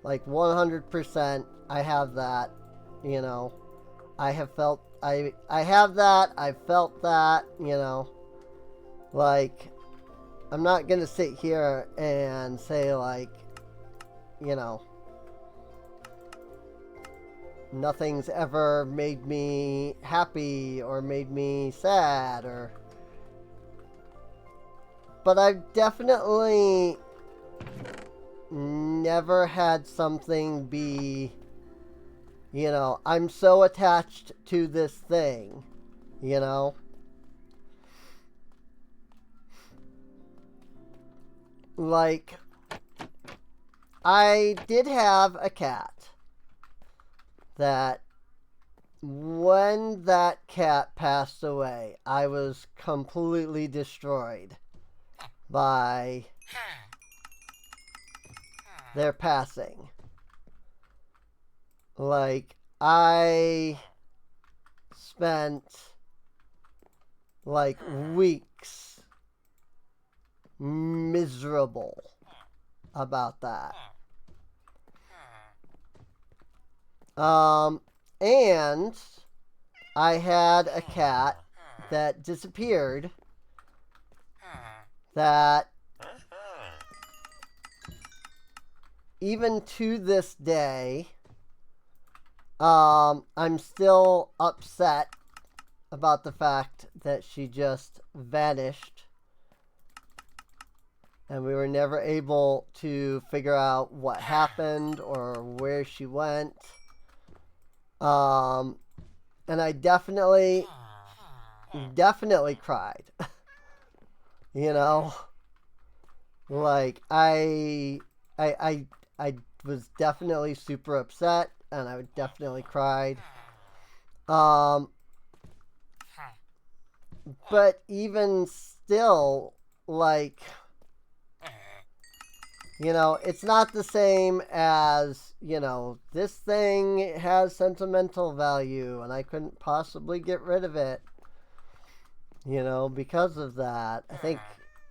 Like, 100% I have that, you know, I have felt, I have that, I've felt that, you know. Like, I'm not gonna sit here and say, like, you know, nothing's ever made me happy or made me sad, or... But I've definitely never had something be, you know, I'm so attached to this thing, you know? Like, I did have a cat that, when that cat passed away, I was completely destroyed by their passing. Like, I spent like weeks miserable about that. And I had a cat that disappeared that even to this day, I'm still upset about the fact that she just vanished. And we were never able to figure out what happened or where she went. And I definitely cried. You know? Like, I was definitely super upset, and I definitely cried. But even still, like, you know, it's not the same as, you know, this thing has sentimental value, and I couldn't possibly get rid of it, you know, because of that. I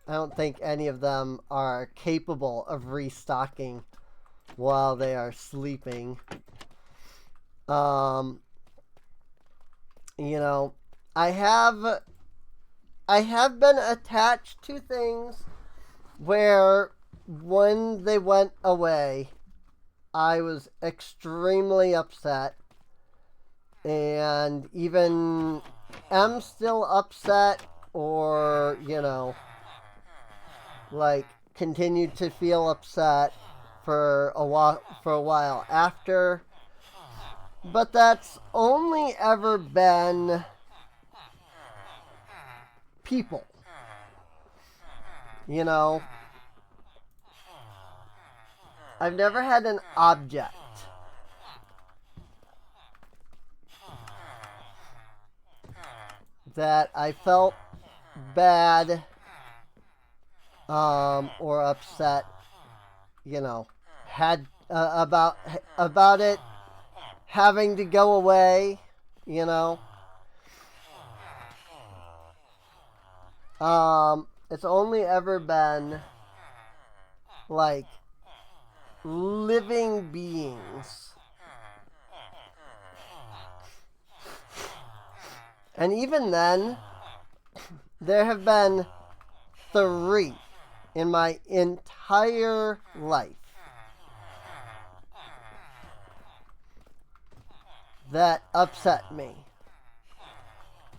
don't think any of them are capable of restocking while they are sleeping. You know, I have been attached to things where when they went away, I was extremely upset, and even am still upset, or, you know, like, continued to feel upset for a while after. But that's only ever been people. You know, I've never had an object that I felt bad or upset, you know, had about it having to go away, you know. It's only ever been like living beings. And even then, there have been 3 in my entire life that upset me.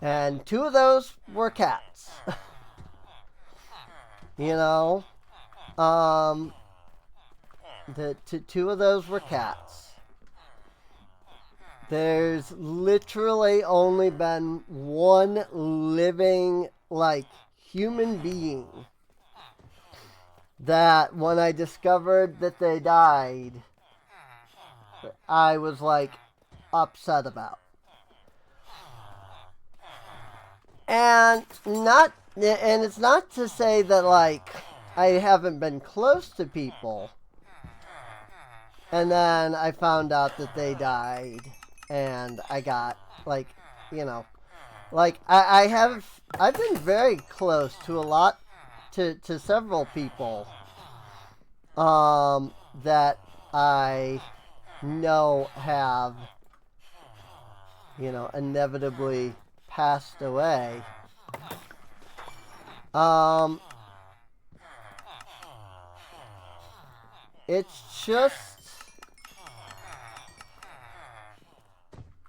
And 2 of those were cats. You know? The 2 of those were cats. There's literally only been one living, like, human being that when I discovered that they died, I was, like, upset about. And it's not to say that, like, I haven't been close to people, and then I found out that they died, and I got, like, you know, like, I've been very close to to several people, that I know have you know, inevitably passed away. It's just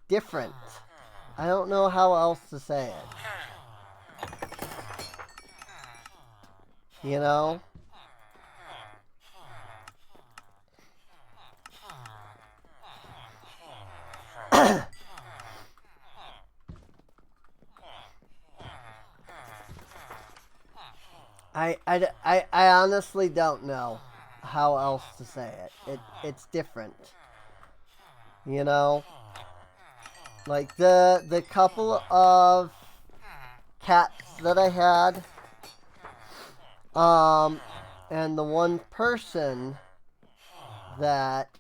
different. I don't know how else to say it. You know? I honestly don't know how else to say it. It's different. You know? Like the couple of cats that I had, and the one person that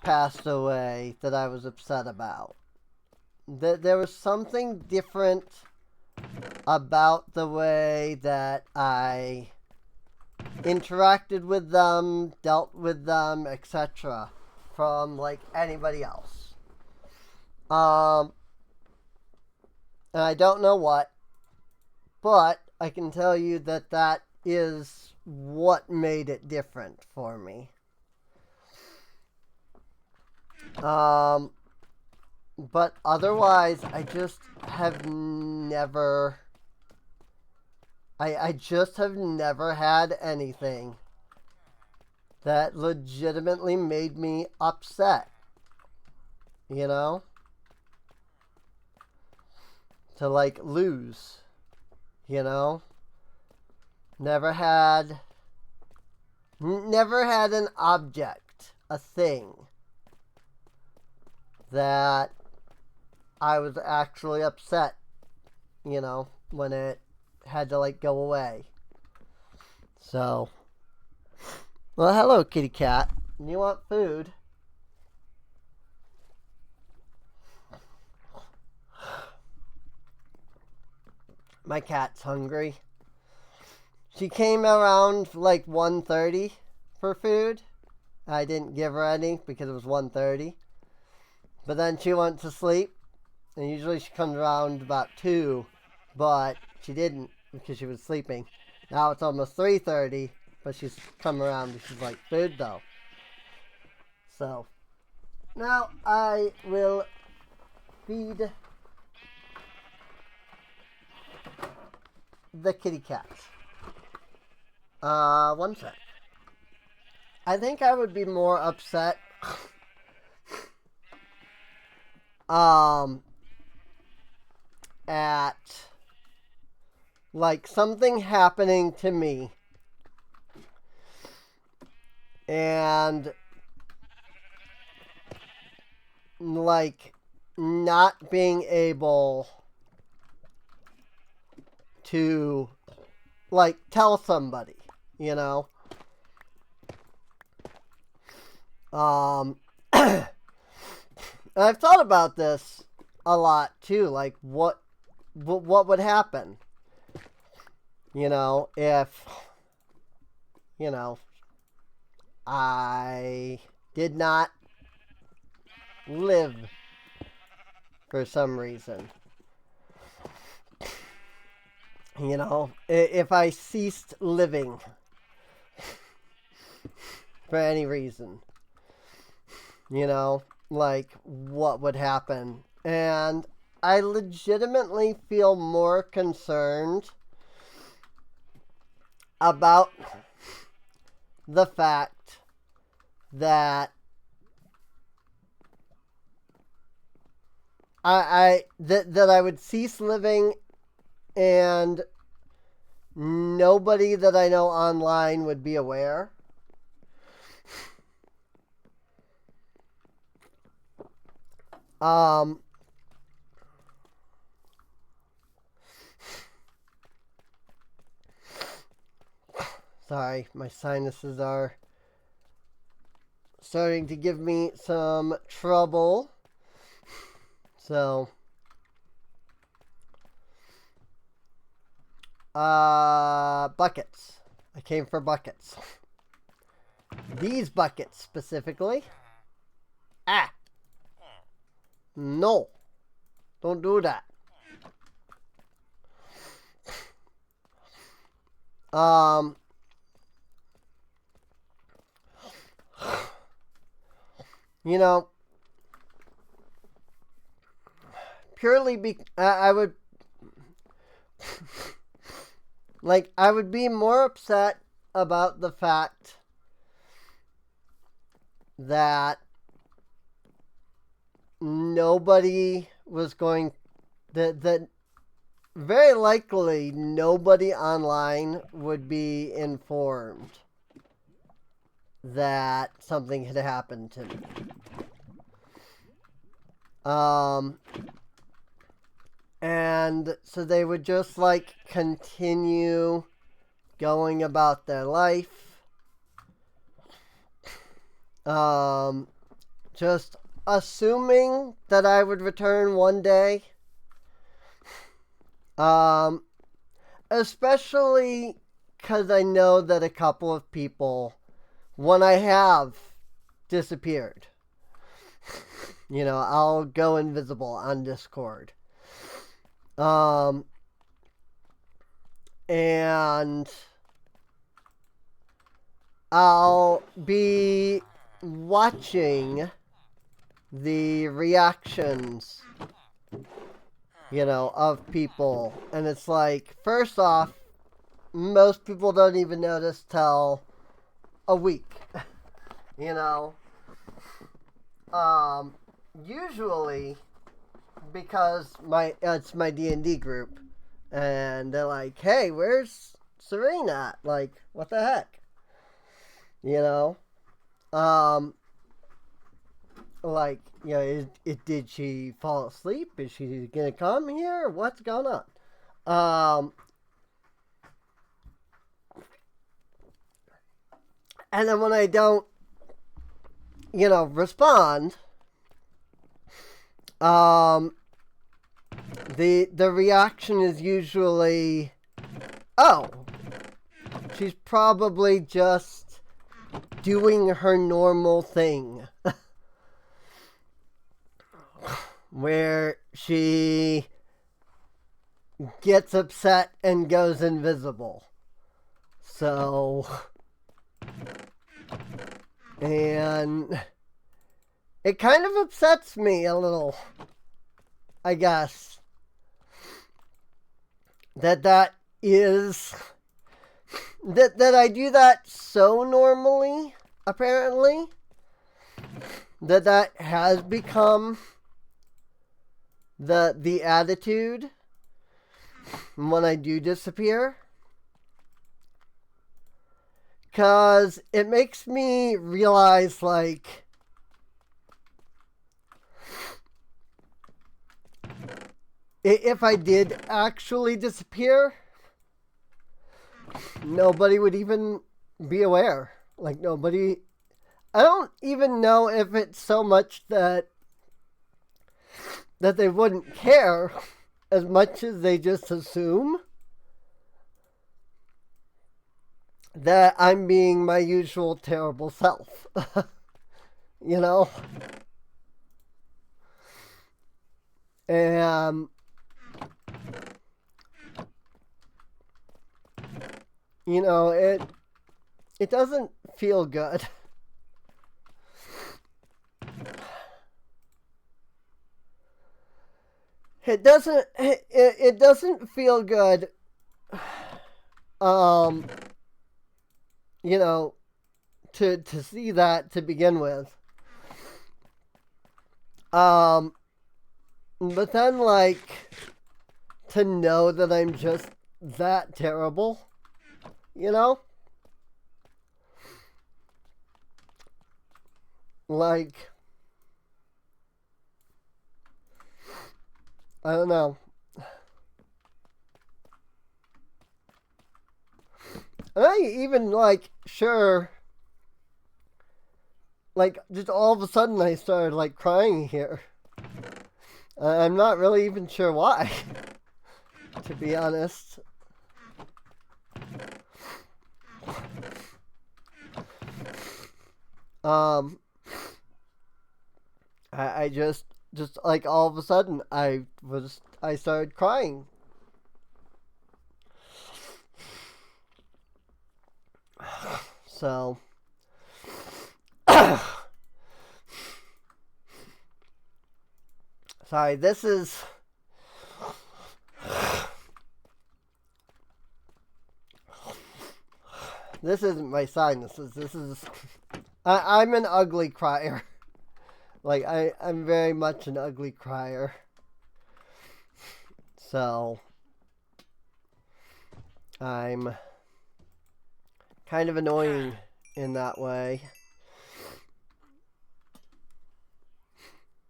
passed away that I was upset about. There was something different about the way that I interacted with them, dealt with them, etc. from like anybody else. And I don't know what, but I can tell you that that is what made it different for me. But otherwise, I just have never... I just have never had anything that legitimately made me upset. You know? To, like, lose. You know? Never had an object, a thing, that I was actually upset, you know, when it had to, like, go away. So, well, hello, kitty cat. You want food? My cat's hungry. She came around like 1:30 for food. I didn't give her any because it was 1:30. But then she went to sleep. And usually she comes around about 2. But she didn't because she was sleeping. Now it's almost 3:30. But she's come around and she's like, food though. So, now I will feed the kitty cats. One sec. I think I would be more upset at like something happening to me and like not being able to like tell somebody, you know. I've thought about this a lot too, like what would happen, you know, if, you know, I did not live for some reason. You know, if I ceased living for any reason, you know, like what would happen. And I legitimately feel more concerned about the fact that that I would cease living and nobody that I know online would be aware. Sorry, my sinuses are starting to give me some trouble. So, buckets. I came for buckets. These buckets specifically. Ah! No. Don't do that. You know, I would like I would be more upset about the fact that nobody was going that very likely nobody online would be informed that something had happened to me. And so they would just like continue going about their life. Just assuming that I would return one day. Especially because I know that a couple of people, when I have disappeared, you know, I'll go invisible on Discord. And I'll be watching the reactions, you know, of people. And it's like, first off, most people don't even notice till a week, you know. Usually, because it's my D&D group, and they're like, hey, where's Serena at? Like, what the heck? You know? Like, you know, did she fall asleep? Is she gonna come here? What's going on? And then when I don't, you know, respond, the reaction is usually, oh, she's probably just doing her normal thing. Where she gets upset and goes invisible. So, and it kind of upsets me a little, I guess, that is, that I do that so normally, apparently, that has become the attitude when I do disappear. 'Cause it makes me realize, like, if I did actually disappear, nobody would even be aware. Like, nobody, I don't even know if it's so much that they wouldn't care as much as they just assume that I'm being my usual terrible self. You know? And, you know, it doesn't feel good. It doesn't feel good, you know, to see that to begin with. But then, like, to know that I'm just that terrible, you know? Like, I don't know. And I even, like, sure, like, just all of a sudden I started, like, crying here. I'm not really even sure why, to be honest. I just, just like all of a sudden I started crying. So sorry, this is this isn't my sinuses. This is I'm an ugly crier. Like I'm very much an ugly crier. So I'm kind of annoying in that way.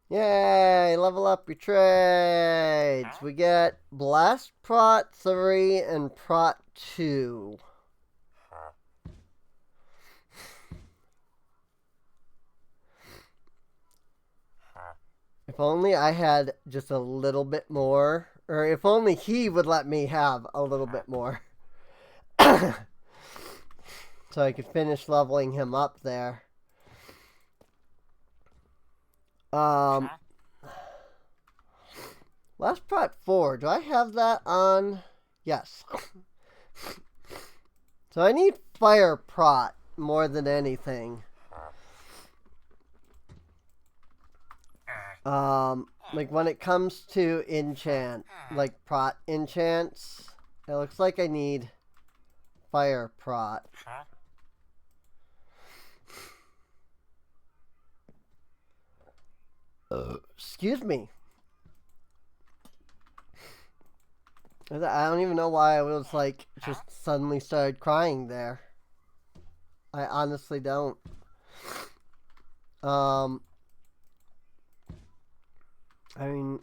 Yay! Level up your trades. We get Blast Prot 3 and Prot 2. If only I had just a little bit more, or if only he would let me have a little bit more. So I could finish leveling him up there. Last Prot 4, do I have that on? Yes. So I need Fire Prot more than anything. Like when it comes to enchant, like Prot enchants, it looks like I need Fire Prot. Excuse me. I don't even know why I was like just suddenly started crying there. I honestly don't. I mean,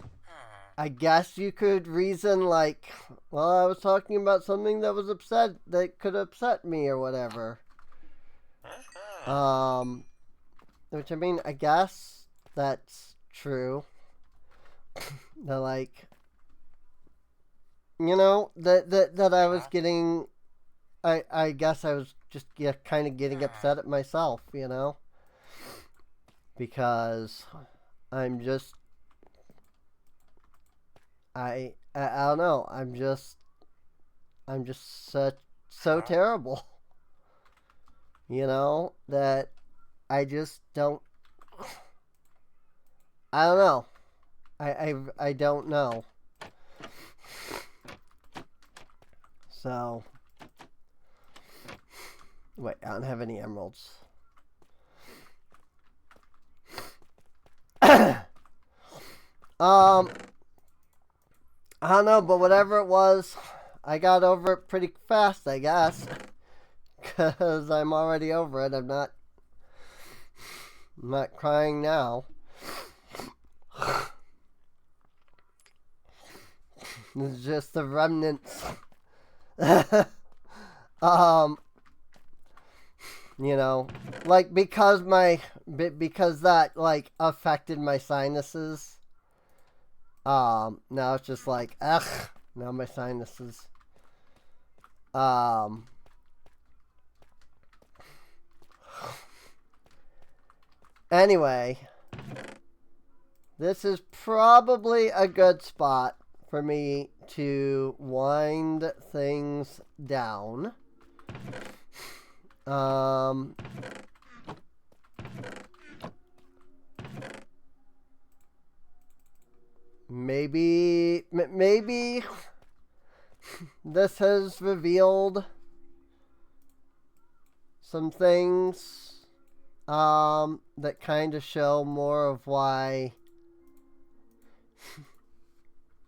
I guess you could reason like, well, I was talking about something that could upset me or whatever. Which I mean, I guess that's true. That like, you know, that I was getting, I guess I was just kind of getting upset at myself, you know, because I'm just, I don't know, I'm just so terrible, you know, that I just don't, I don't know, I don't know. So, wait, I don't have any emeralds. I don't know, but whatever it was, I got over it pretty fast, I guess. Because I'm already over it. I'm not crying now. It's just the remnants. You know, like because that like affected my sinuses. Now it's just like, ugh, now my sinuses. Anyway, this is probably a good spot for me to wind things down. Maybe this has revealed some things that kind of show more of why,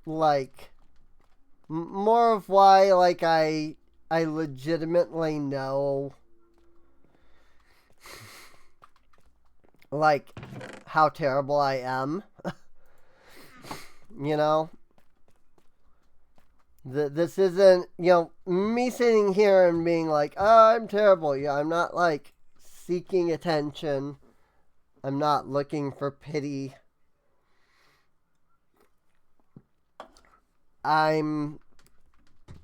like, more of why, like, I legitimately know, like, how terrible I am. You know? This isn't, you know, me sitting here and being like, oh, I'm terrible. Yeah, I'm not, like, seeking attention. I'm not looking for pity. I'm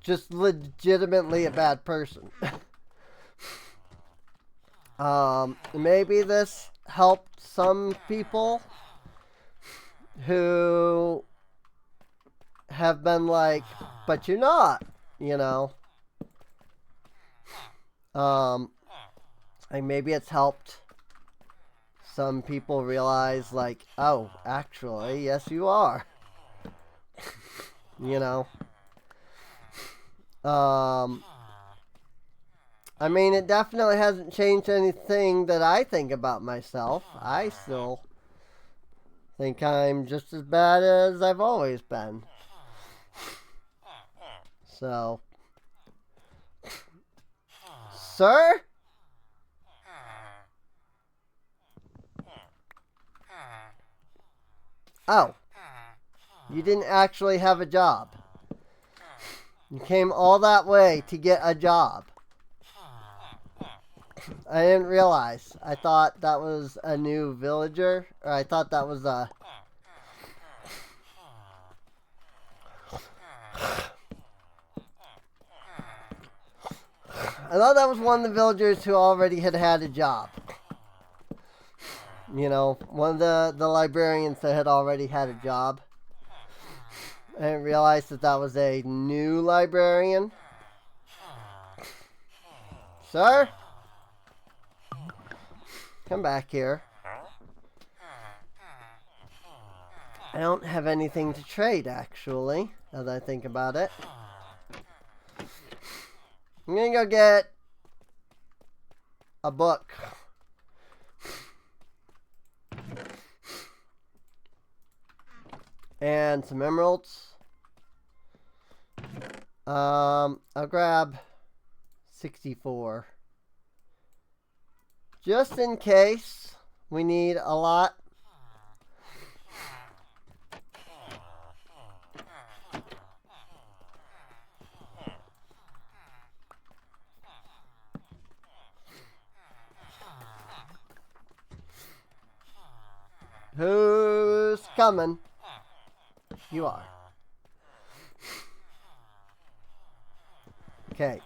just legitimately a bad person. Maybe this helped some people who have been like, but you're not, you know. Like maybe it's helped some people realize like, oh, actually, yes you are. You know. I mean, it definitely hasn't changed anything that I think about myself. I still think I'm just as bad as I've always been. So, sir? Oh, you didn't actually have a job. You came all that way to get a job. I didn't realize. I thought that was a new villager, or I thought that was a... I thought that was one of the villagers who already had a job. You know, one of the librarians that had already had a job. I didn't realize that that was a new librarian. Sir? Come back here. I don't have anything to trade, actually, now that I think about it. I'm gonna go get a book. And some emeralds. I'll grab 64. Just in case we need a lot. Who's coming? You are. Okay.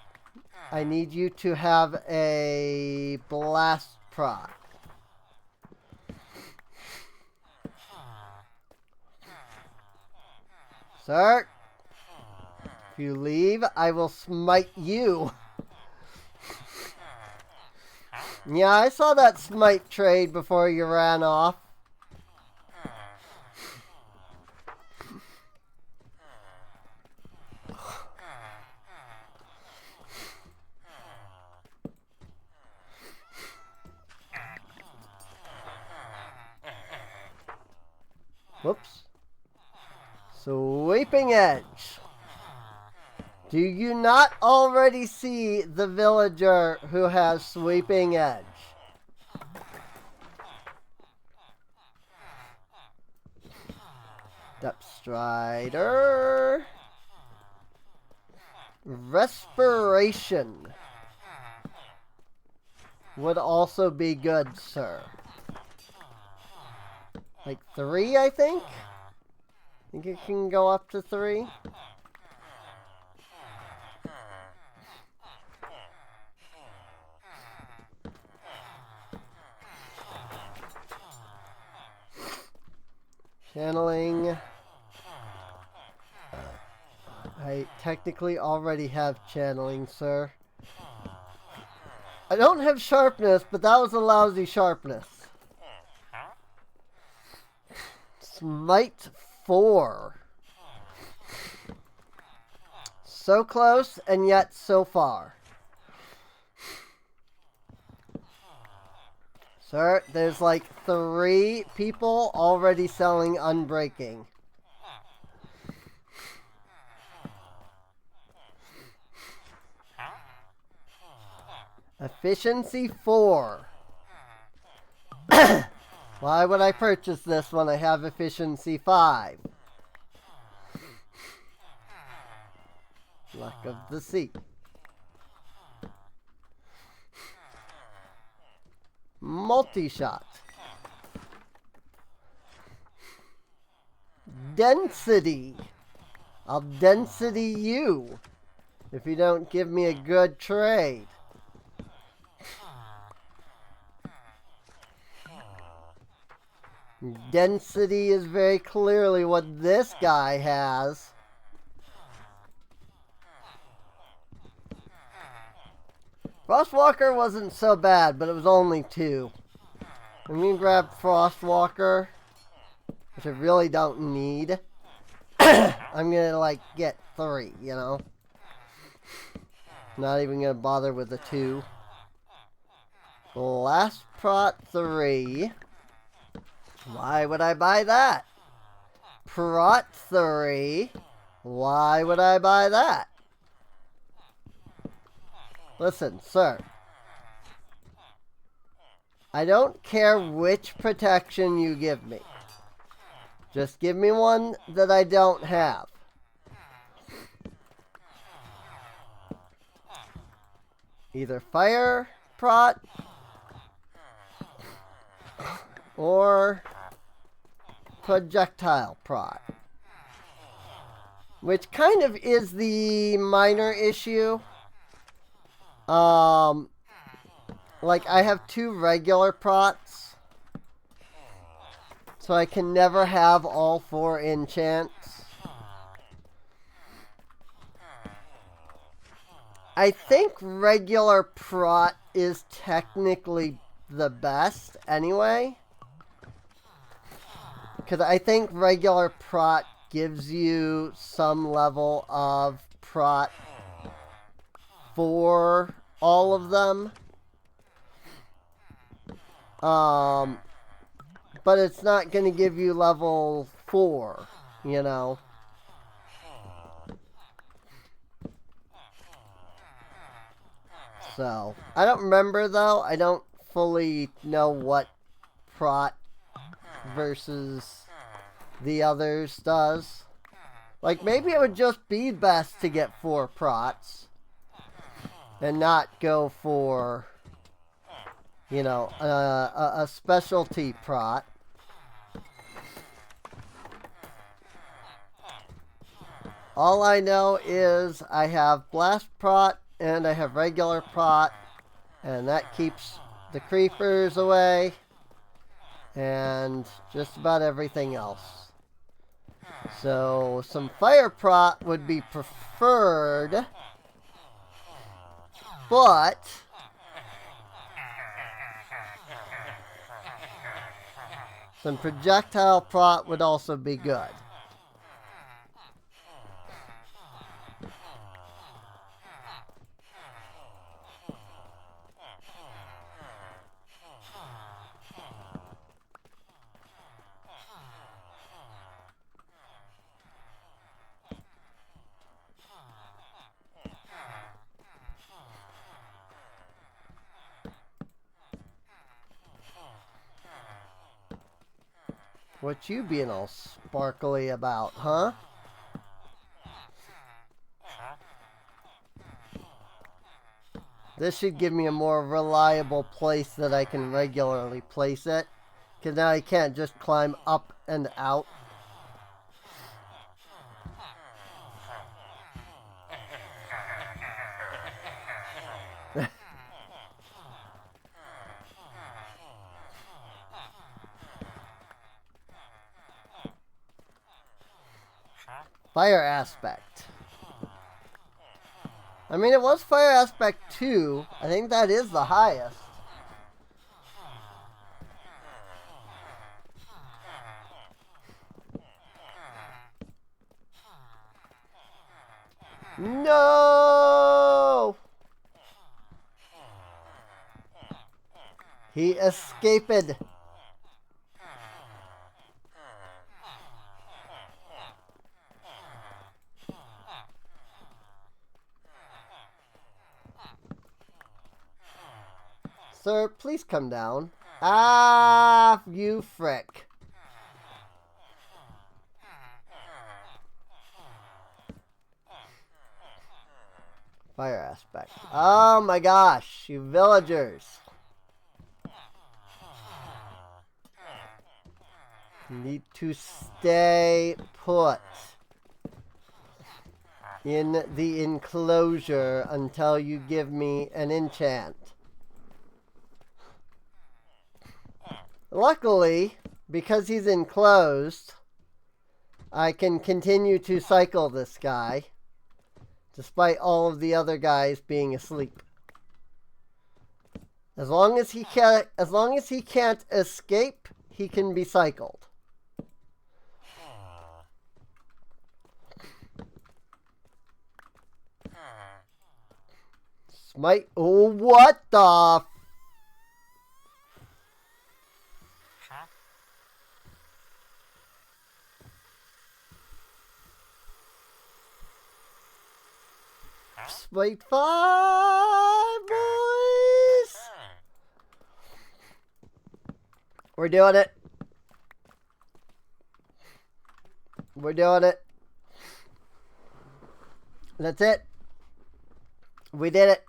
I need you to have a blast proc. Sir, if you leave, I will smite you. Yeah, I saw that smite trade before you ran off. Whoops. Sweeping Edge. Do you not already see the villager who has Sweeping Edge? Depth Strider. Respiration would also be good, sir. Like 3, I think? I think it can go up to 3. Channeling. I technically already have channeling, sir. I don't have sharpness, but that was a lousy sharpness. Smite 4. So close, and yet so far. Sir, there's like 3 people already selling Unbreaking. Efficiency 4. Why would I purchase this when I have efficiency 5? Luck of the sea. Multi-shot. Density. I'll density you if you don't give me a good trade. Density is very clearly what this guy has. Frostwalker wasn't so bad, but it was only 2. Let me grab Frostwalker, which I really don't need. I'm gonna like get 3, you know? Not even gonna bother with the 2. Last Prot 3. Why would I buy that? Prot 3. Why would I buy that? Listen, sir. I don't care which protection you give me. Just give me one that I don't have. Either fire prot or projectile prot. Which kind of is the minor issue. Like I have 2 regular prots. So I can never have all 4 enchants. I think regular prot is technically the best anyway. Because I think regular prot gives you some level of prot for all of them. But it's not going to give you level 4, you know. So, I don't remember though. I don't fully know what prot versus the others does. Like, maybe it would just be best to get 4 prots and not go for, you know, a specialty prot. All I know is I have blast prot and I have regular prot, and that keeps the creepers away and just about everything else. So some fire prot would be preferred, but some projectile prot would also be good. What you being all sparkly about, huh? This should give me a more reliable place that I can regularly place it. Because now I can't just climb up and out. Fire aspect. I mean, it was fire aspect 2. I think that is the highest. No! He escaped. Sir, please come down. Ah, you frick. Fire aspect. Oh my gosh, you villagers. Need to stay put in the enclosure until you give me an enchant. Luckily, because he's enclosed, I can continue to cycle this guy, despite all of the other guys being asleep. As long as he can't escape, he can be cycled. Smite. Oh, what the? Smite 5, boys. We're doing it. We're doing it. That's it. We did it.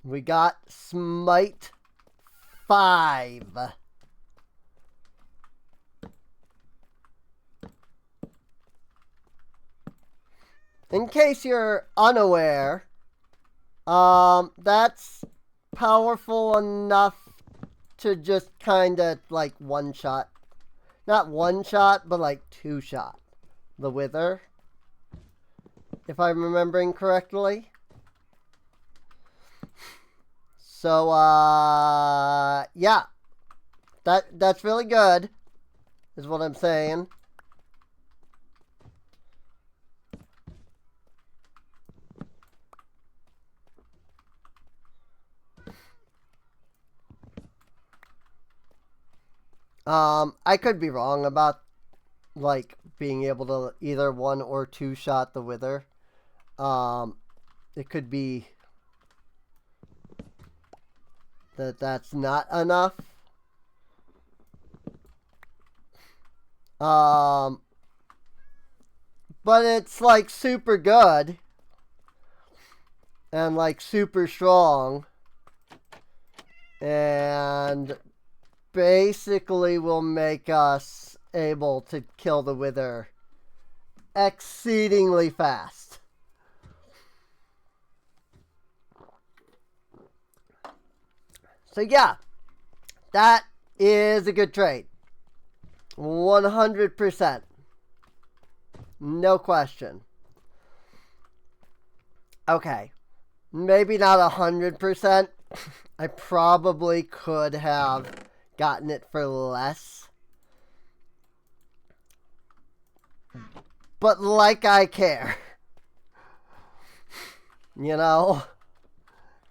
We got Smite 5. In case you're unaware, that's powerful enough to just kind of like one-shot. Not one-shot, but like two-shot the Wither, if I'm remembering correctly. So, yeah. That's really good, is what I'm saying. I could be wrong about, like, being able to either one or two shot the Wither. It could be that that's not enough. But it's, like, super good. And, like, super strong. And basically will make us able to kill the Wither exceedingly fast. So yeah, that is a good trade. 100%. No question. Okay. Maybe not 100%. I probably could have gotten it for less. But like I care. You know?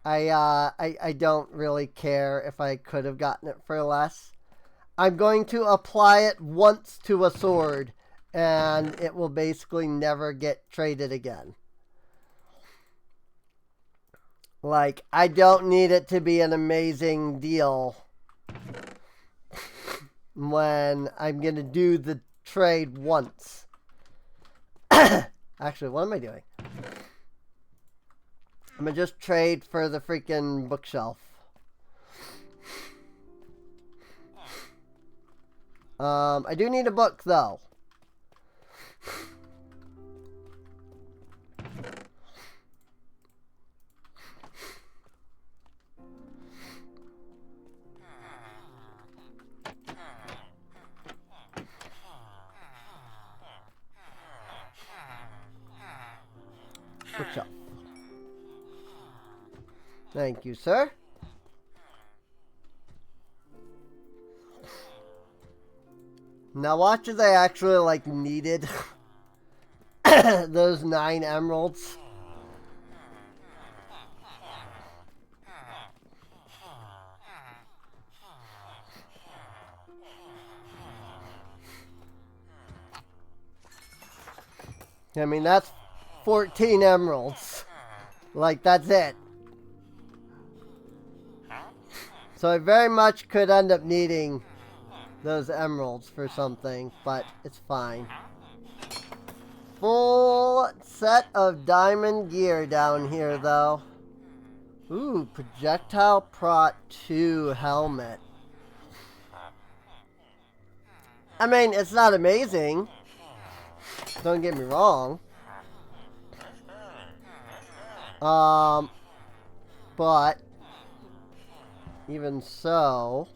I don't really care if I could have gotten it for less. I'm going to apply it once to a sword, and it will basically never get traded again. Like, I don't need it to be an amazing deal when I'm going to do the trade once. Actually, what am I doing? I'm going to just trade for the freaking bookshelf. I do need a book, though. Bookshelf. Thank you, sir. Now watch as I actually, like, needed those 9 emeralds. I mean, that's 14 emeralds. Like, that's it. So I very much could end up needing those emeralds for something, but it's fine. Full set of diamond gear down here, though. Ooh, projectile prot 2 helmet. I mean, it's not amazing. Don't get me wrong. But even so,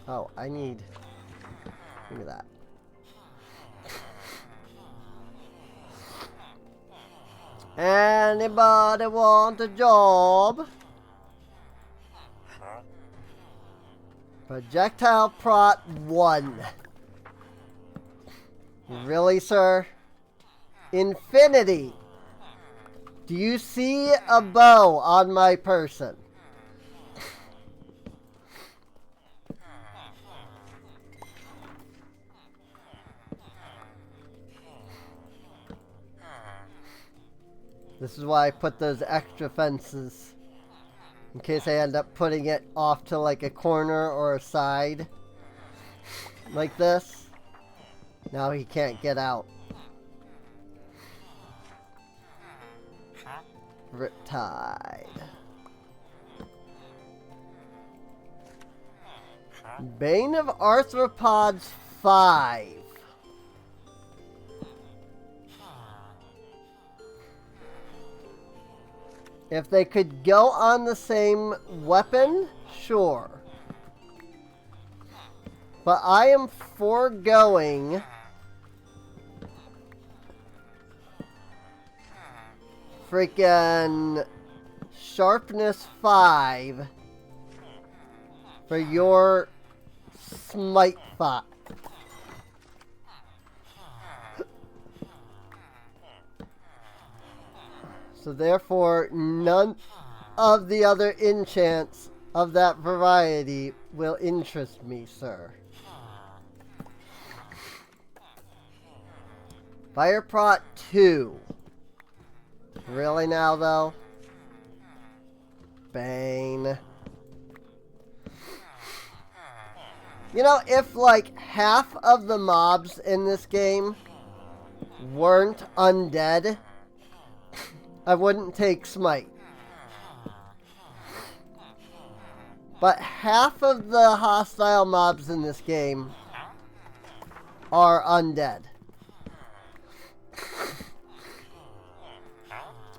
oh, I need, give me that. Anybody want a job? Projectile prot 1. Really, sir? Infinity. Do you see a bow on my person? This is why I put those extra fences. In case I end up putting it off to like a corner or a side. Like this. Now he can't get out. Riptide. Bane of Arthropods 5. If they could go on the same weapon, sure. But I am foregoing freaking sharpness 5 for your smite 5. So therefore, none of the other enchants of that variety will interest me, sir. Fire Prot 2. Really now, though? Bane. You know, if like half of the mobs in this game weren't undead, I wouldn't take Smite. But half of the hostile mobs in this game are undead.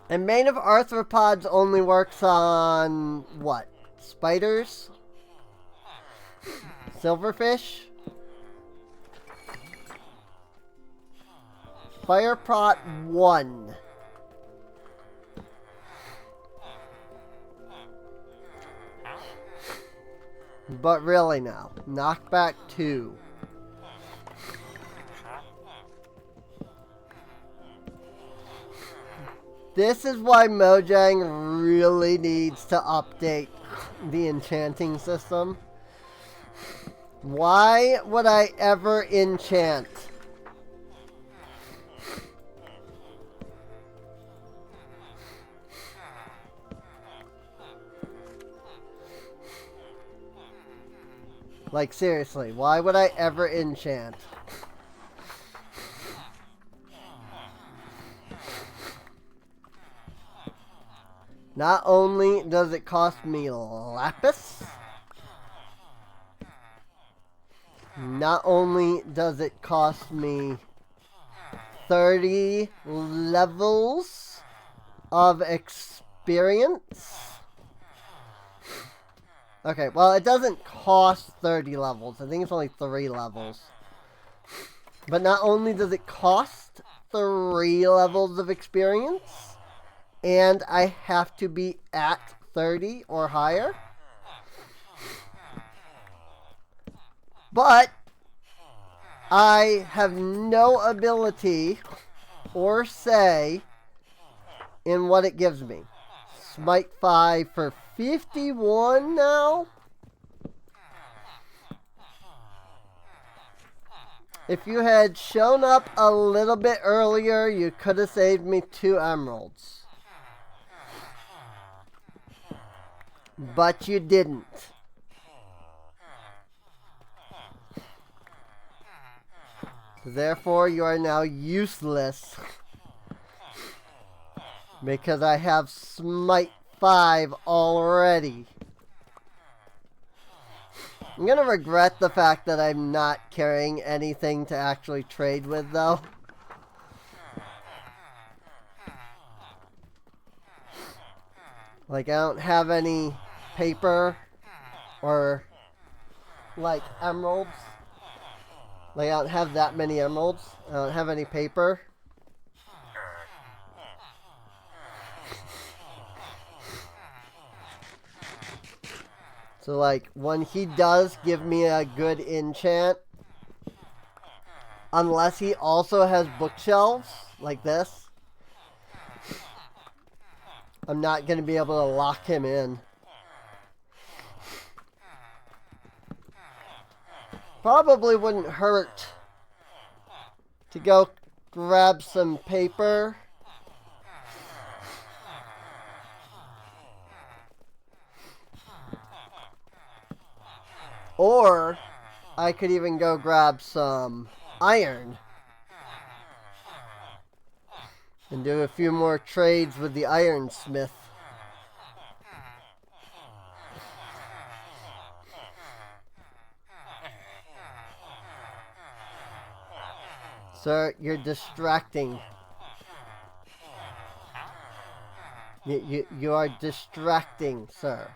And Bane of Arthropods only works on, what? Spiders? Silverfish? Fire Prot 1. But really now, Knockback 2. This is why Mojang really needs to update the enchanting system. Why would I ever enchant? Like, seriously, why would I ever enchant? Not only does it cost me lapis, not only does it cost me 30 levels of experience. Okay, well, it doesn't cost 30 levels. I think it's only 3 levels. But not only does it cost 3 levels of experience, and I have to be at 30 or higher, but I have no ability or say in what it gives me. Smite 5 for 51 now? If you had shown up a little bit earlier, you could have saved me 2 emeralds. But you didn't. Therefore, you are now useless. Because I have Smite 5 already. I'm gonna regret the fact that I'm not carrying anything to actually trade with, though. Like, I don't have any paper or, like, emeralds. Like, I don't have that many emeralds. I don't have any paper. So, like, when he does give me a good enchant, unless he also has bookshelves, like this, I'm not going to be able to lock him in. Probably wouldn't hurt to go grab some paper. Or I could even go grab some iron and do a few more trades with the ironsmith. Sir, you're distracting. You are distracting, sir.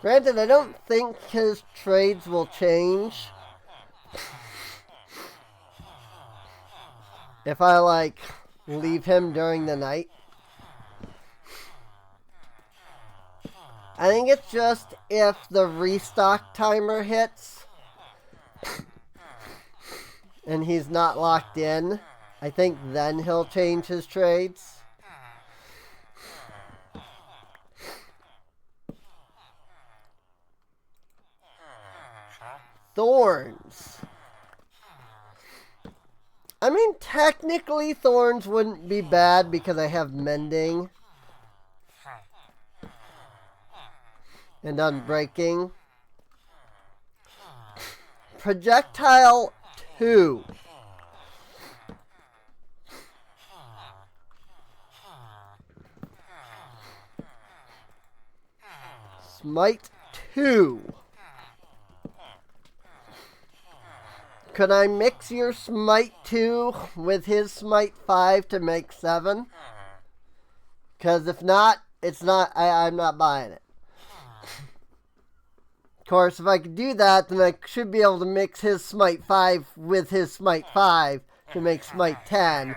Granted, I don't think his trades will change if I, like, leave him during the night. I think it's just if the restock timer hits and he's not locked in, I think then he'll change his trades. Thorns. I mean, technically thorns wouldn't be bad because I have mending and unbreaking. Projectile 2. Smite 2. Could I mix your Smite 2 with his Smite 5 to make 7? Because if not, it's not. I'm not buying it. Of course, if I could do that, then I should be able to mix his Smite 5 with his Smite 5 to make Smite 10.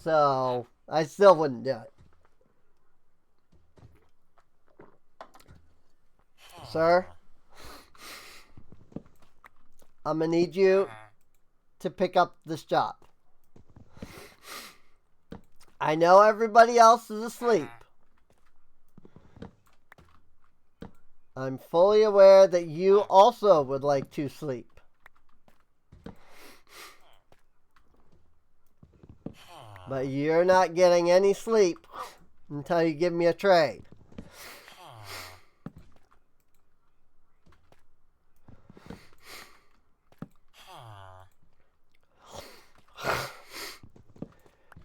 So, I still wouldn't do it. Sir? I'm going to need you to pick up this job. I know everybody else is asleep. I'm fully aware that you also would like to sleep. But you're not getting any sleep until you give me a trade.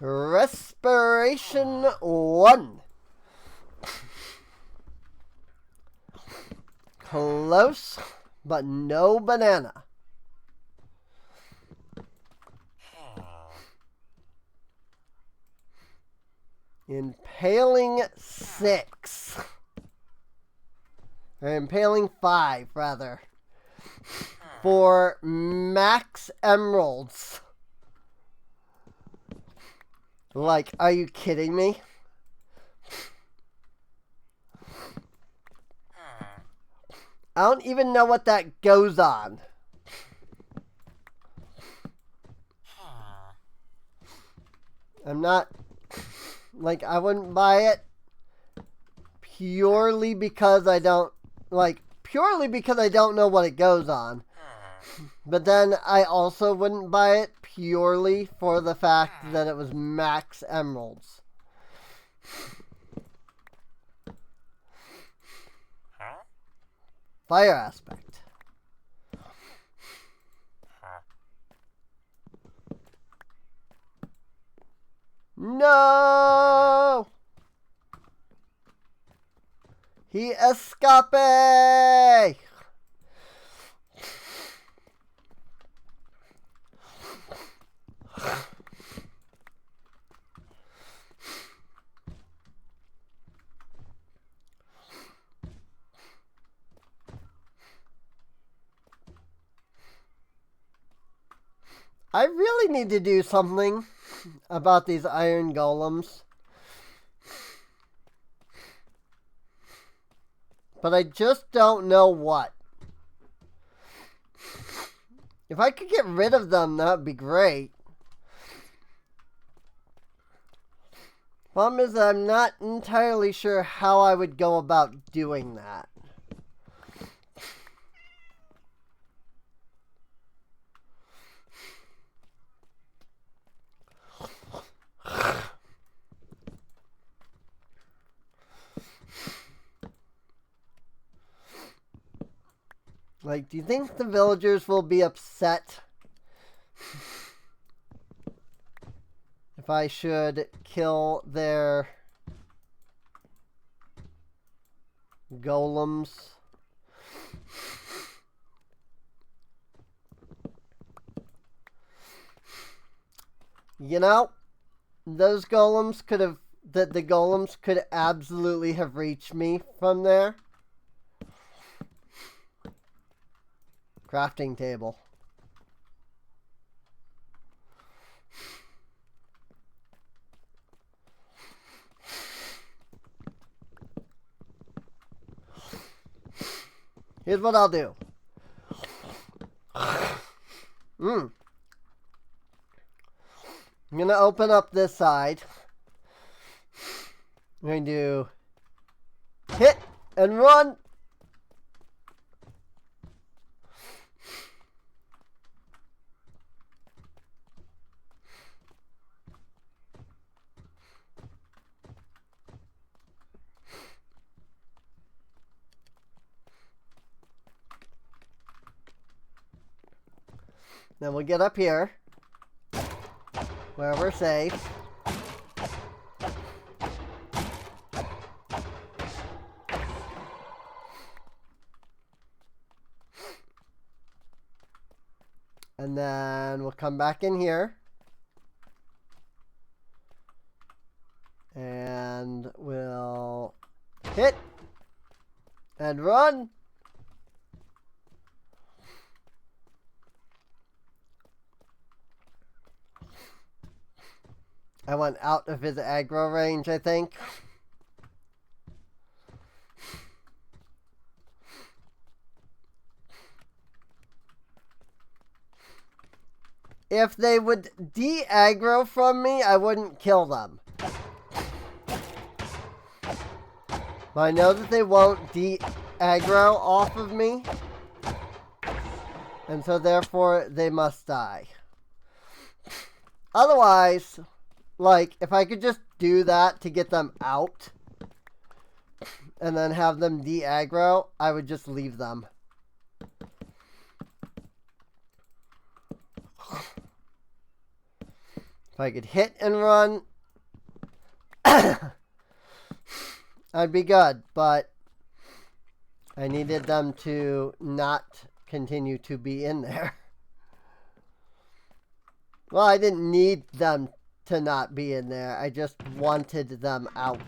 Respiration 1. Close, but no banana. Impaling 6. Or impaling 5, rather. For max emeralds. Like, are you kidding me? I don't even know what that goes on. I'm not, like, I wouldn't buy it purely because I don't know what it goes on. But then I also wouldn't buy it purely for the fact that it was max emeralds. Fire aspect. No! He escape! I really need to do something about these iron golems. But I just don't know what. If I could get rid of them, that would be great. Problem is that I'm not entirely sure how I would go about doing that. Like, do you think the villagers will be upset if I should kill their golems? You know, those golems could have, the golems could absolutely have reached me from there. Crafting table. Here's what I'll do. I'm going to open up this side. I'm going to hit and run. Then we'll get up here, where we're safe. And then we'll come back in here. And we'll hit and run. I went out of his aggro range, I think. If they would de-aggro from me, I wouldn't kill them. But I know that they won't de-aggro off of me. And so therefore, they must die. Otherwise, like, if I could just do that to get them out and then have them de-aggro, I would just leave them. If I could hit and run, I'd be good, but I needed them to not continue to be in there. Well, I didn't need them to not be in there. I just wanted them out.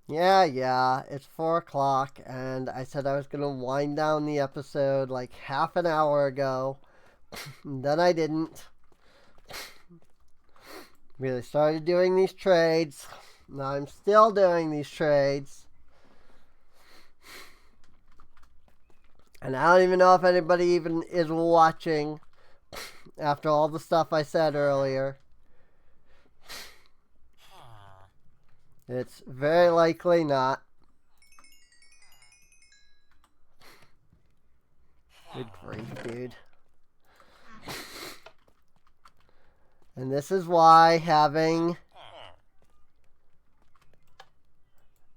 Yeah, it's 4 o'clock, and I said I was going to wind down the episode like half an hour ago. Then I didn't. Really started doing these trades. Now I'm still doing these trades. And I don't even know if anybody even is watching after all the stuff I said earlier. It's very likely not. Good grief, dude. And this is why having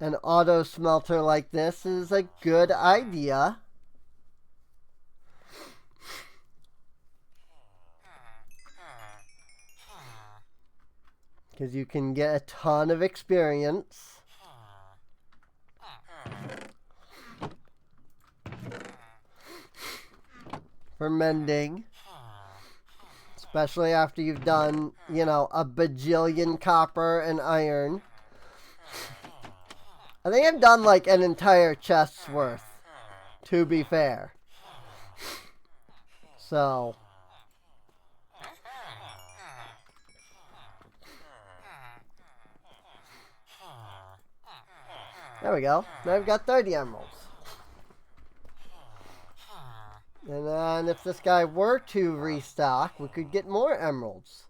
an auto smelter like this is a good idea. Because you can get a ton of experience. For mending. Especially after you've done, you know, a bajillion copper and iron. I think I've done like an entire chest's worth, to be fair. So. There we go. Now I've got 30 emeralds. And then if this guy were to restock, we could get more emeralds.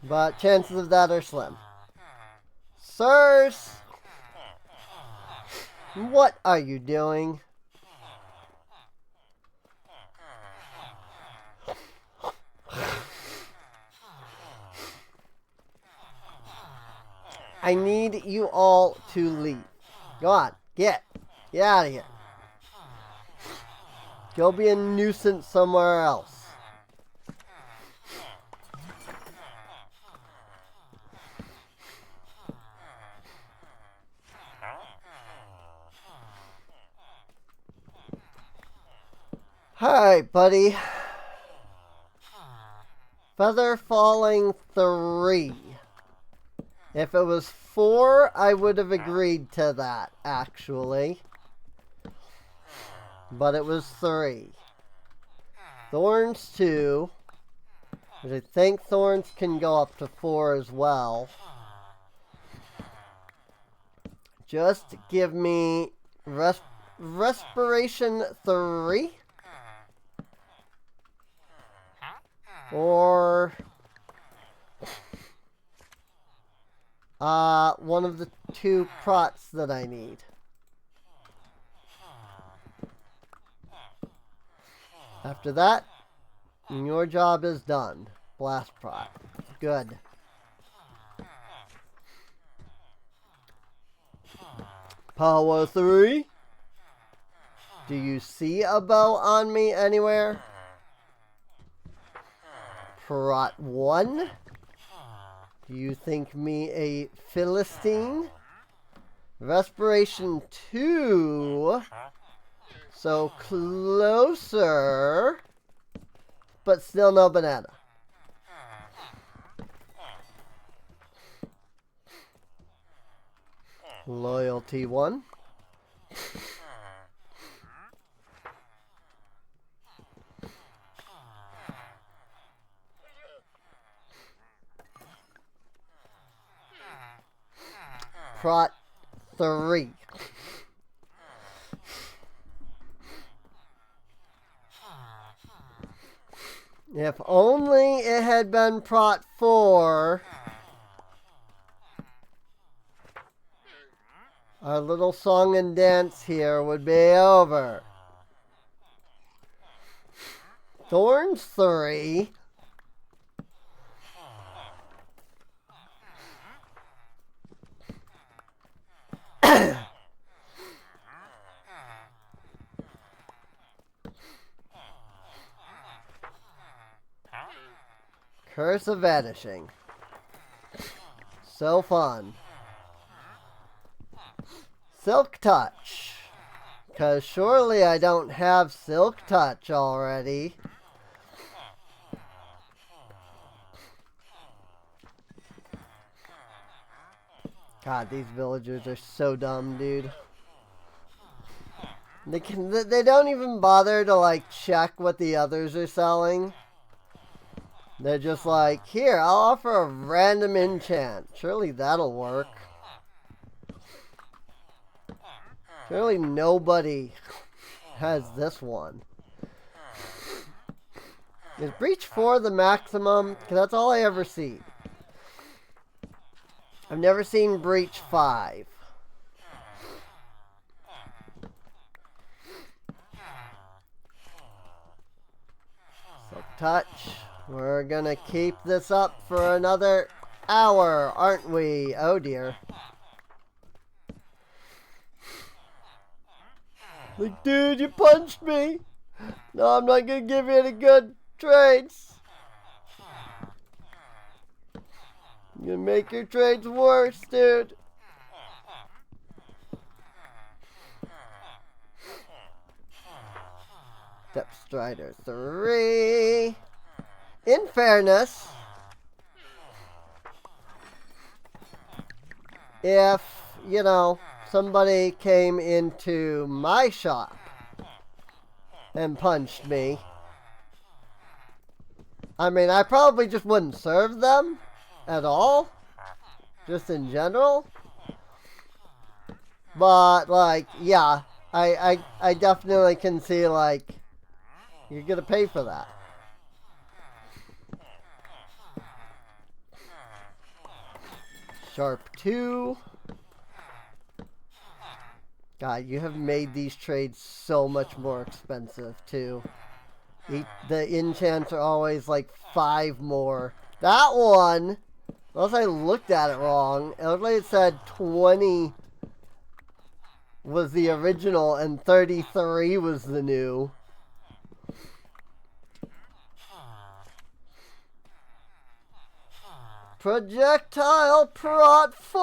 But chances of that are slim. Sirs! What are you doing? I need you all to leave. Go on. Get out of here. Go be a nuisance somewhere else. Alright, buddy. Feather falling 3. If it was 4, I would have agreed to that, actually. But it was 3. Thorns 2. Which I think thorns can go up to 4 as well. Just give me respiration 3. Or one of the 2 prots that I need. After that, your job is done. Blast prot. Good. Power 3. Do you see a bow on me anywhere? Prot 1. Do you think me a Philistine? Respiration 2. So closer, but still no banana. Loyalty 1. Prot 3. If only it had been Prot 4, our little song and dance here would be over. Thorns 3. Curse of Vanishing. So fun. Silk Touch. Because surely I don't have Silk Touch already. God, these villagers are so dumb, dude. They don't even bother to like check what the others are selling. They're just like, here, I'll offer a random enchant. Surely that'll work. Surely nobody has this one. Is Breach 4 the maximum? Because that's all I ever see. I've never seen Breach 5. Silk Touch. We're gonna keep this up for another hour, aren't we? Oh dear. Like, dude, you punched me. No, I'm not gonna give you any good trades. You make your trades worse, dude. Depth Strider 3. In fairness, if, you know, somebody came into my shop and punched me, I mean, I probably just wouldn't serve them at all, just in general. But, like, yeah, I definitely can see, like, you're gonna pay for that. Sharp 2. God, you have made these trades so much more expensive, too. The enchants are always like 5 more. That one, unless I looked at it wrong, it looked like it said 20 was the original and 33 was the new. Projectile Prot 4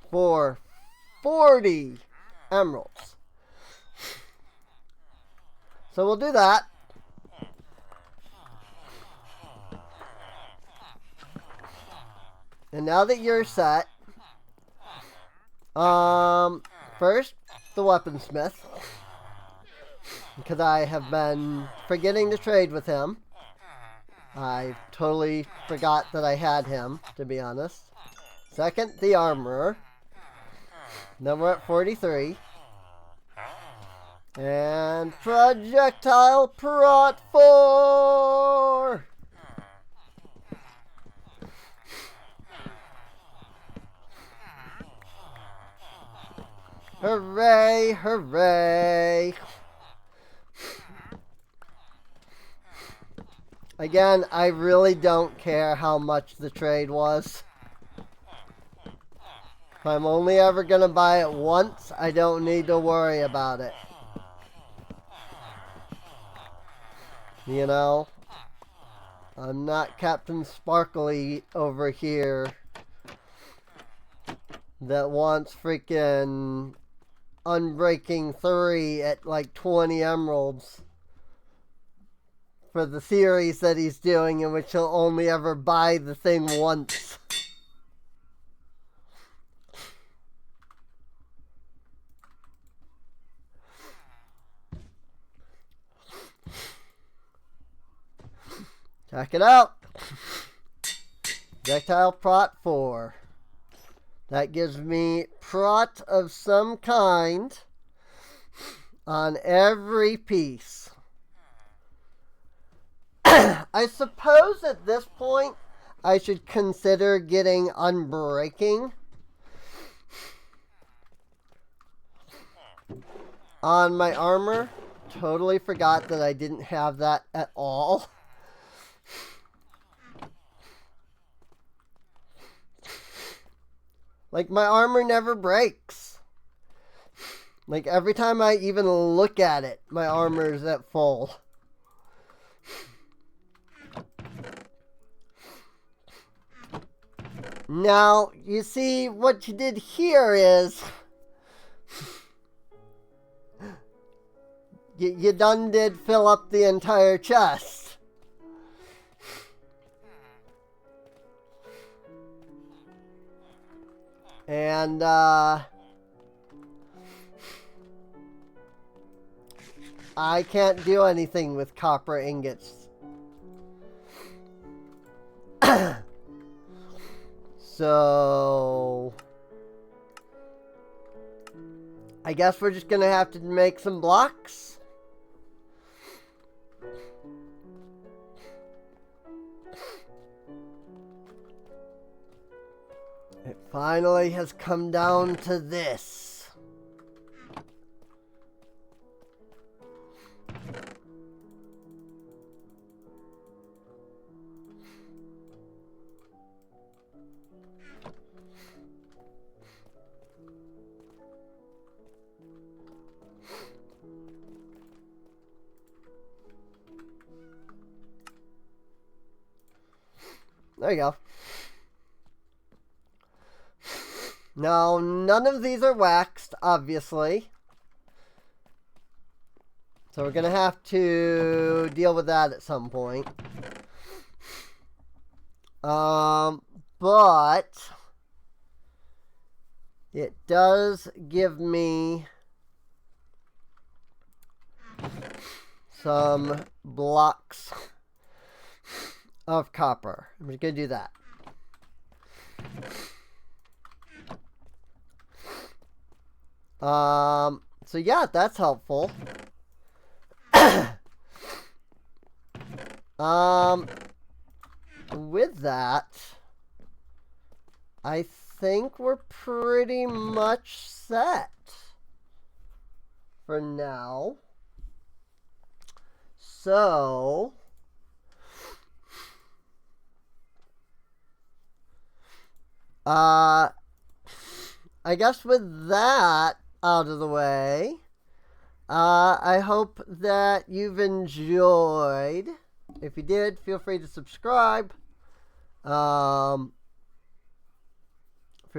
for 40 emeralds. So we'll do that. And now that you're set, first, the weaponsmith, because I have been forgetting to trade with him. I totally forgot that I had him, to be honest. Second, the armorer. Then we're at 43. And Projectile Prot 4! Hooray, hooray! Again, I really don't care how much the trade was. If I'm only ever going to buy it once, I don't need to worry about it. You know? I'm not Captain Sparkly over here that wants freaking Unbreaking 3 at like 20 emeralds for the series that he's doing, in which he'll only ever buy the thing once. Check it out. Projectile Prot 4. That gives me prot of some kind on every piece. I suppose at this point I should consider getting Unbreaking on my armor. Totally forgot that I didn't have that at all. Like, my armor never breaks. Like, every time I even look at it, my armor is at full. Now, you see, what you did here is you done did fill up the entire chest. And, I can't do anything with copper ingots. So, I guess we're just gonna have to make some blocks. It finally has come down to this. There you go. Now, none of these are waxed, obviously. So we're going to have to deal with that at some point. But it does give me some blocks of copper. I'm just going to do that. So yeah, that's helpful. With that, I think we're pretty much set for now. So, I guess with that out of the way, I hope that you've enjoyed. If you did, feel free to subscribe. Feel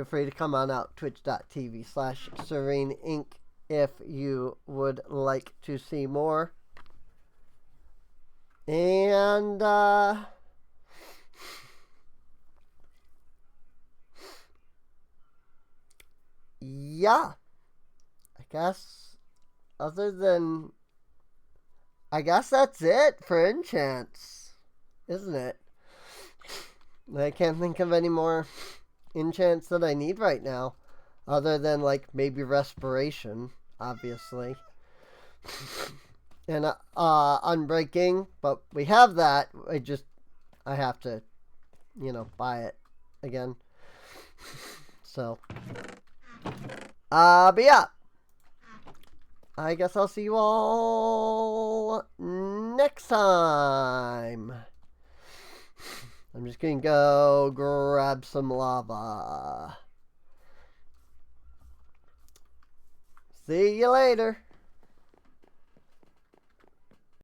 free to come on out, twitch.tv/Serene Inc. if you would like to see more. And, yeah. I guess, I guess that's it for enchants, isn't it? I can't think of any more enchants that I need right now, other than, like, maybe respiration, obviously. And, unbreaking, but we have that. I have to, buy it again. So, but yeah. I guess I'll see you all next time. I'm just gonna go grab some lava. See you later.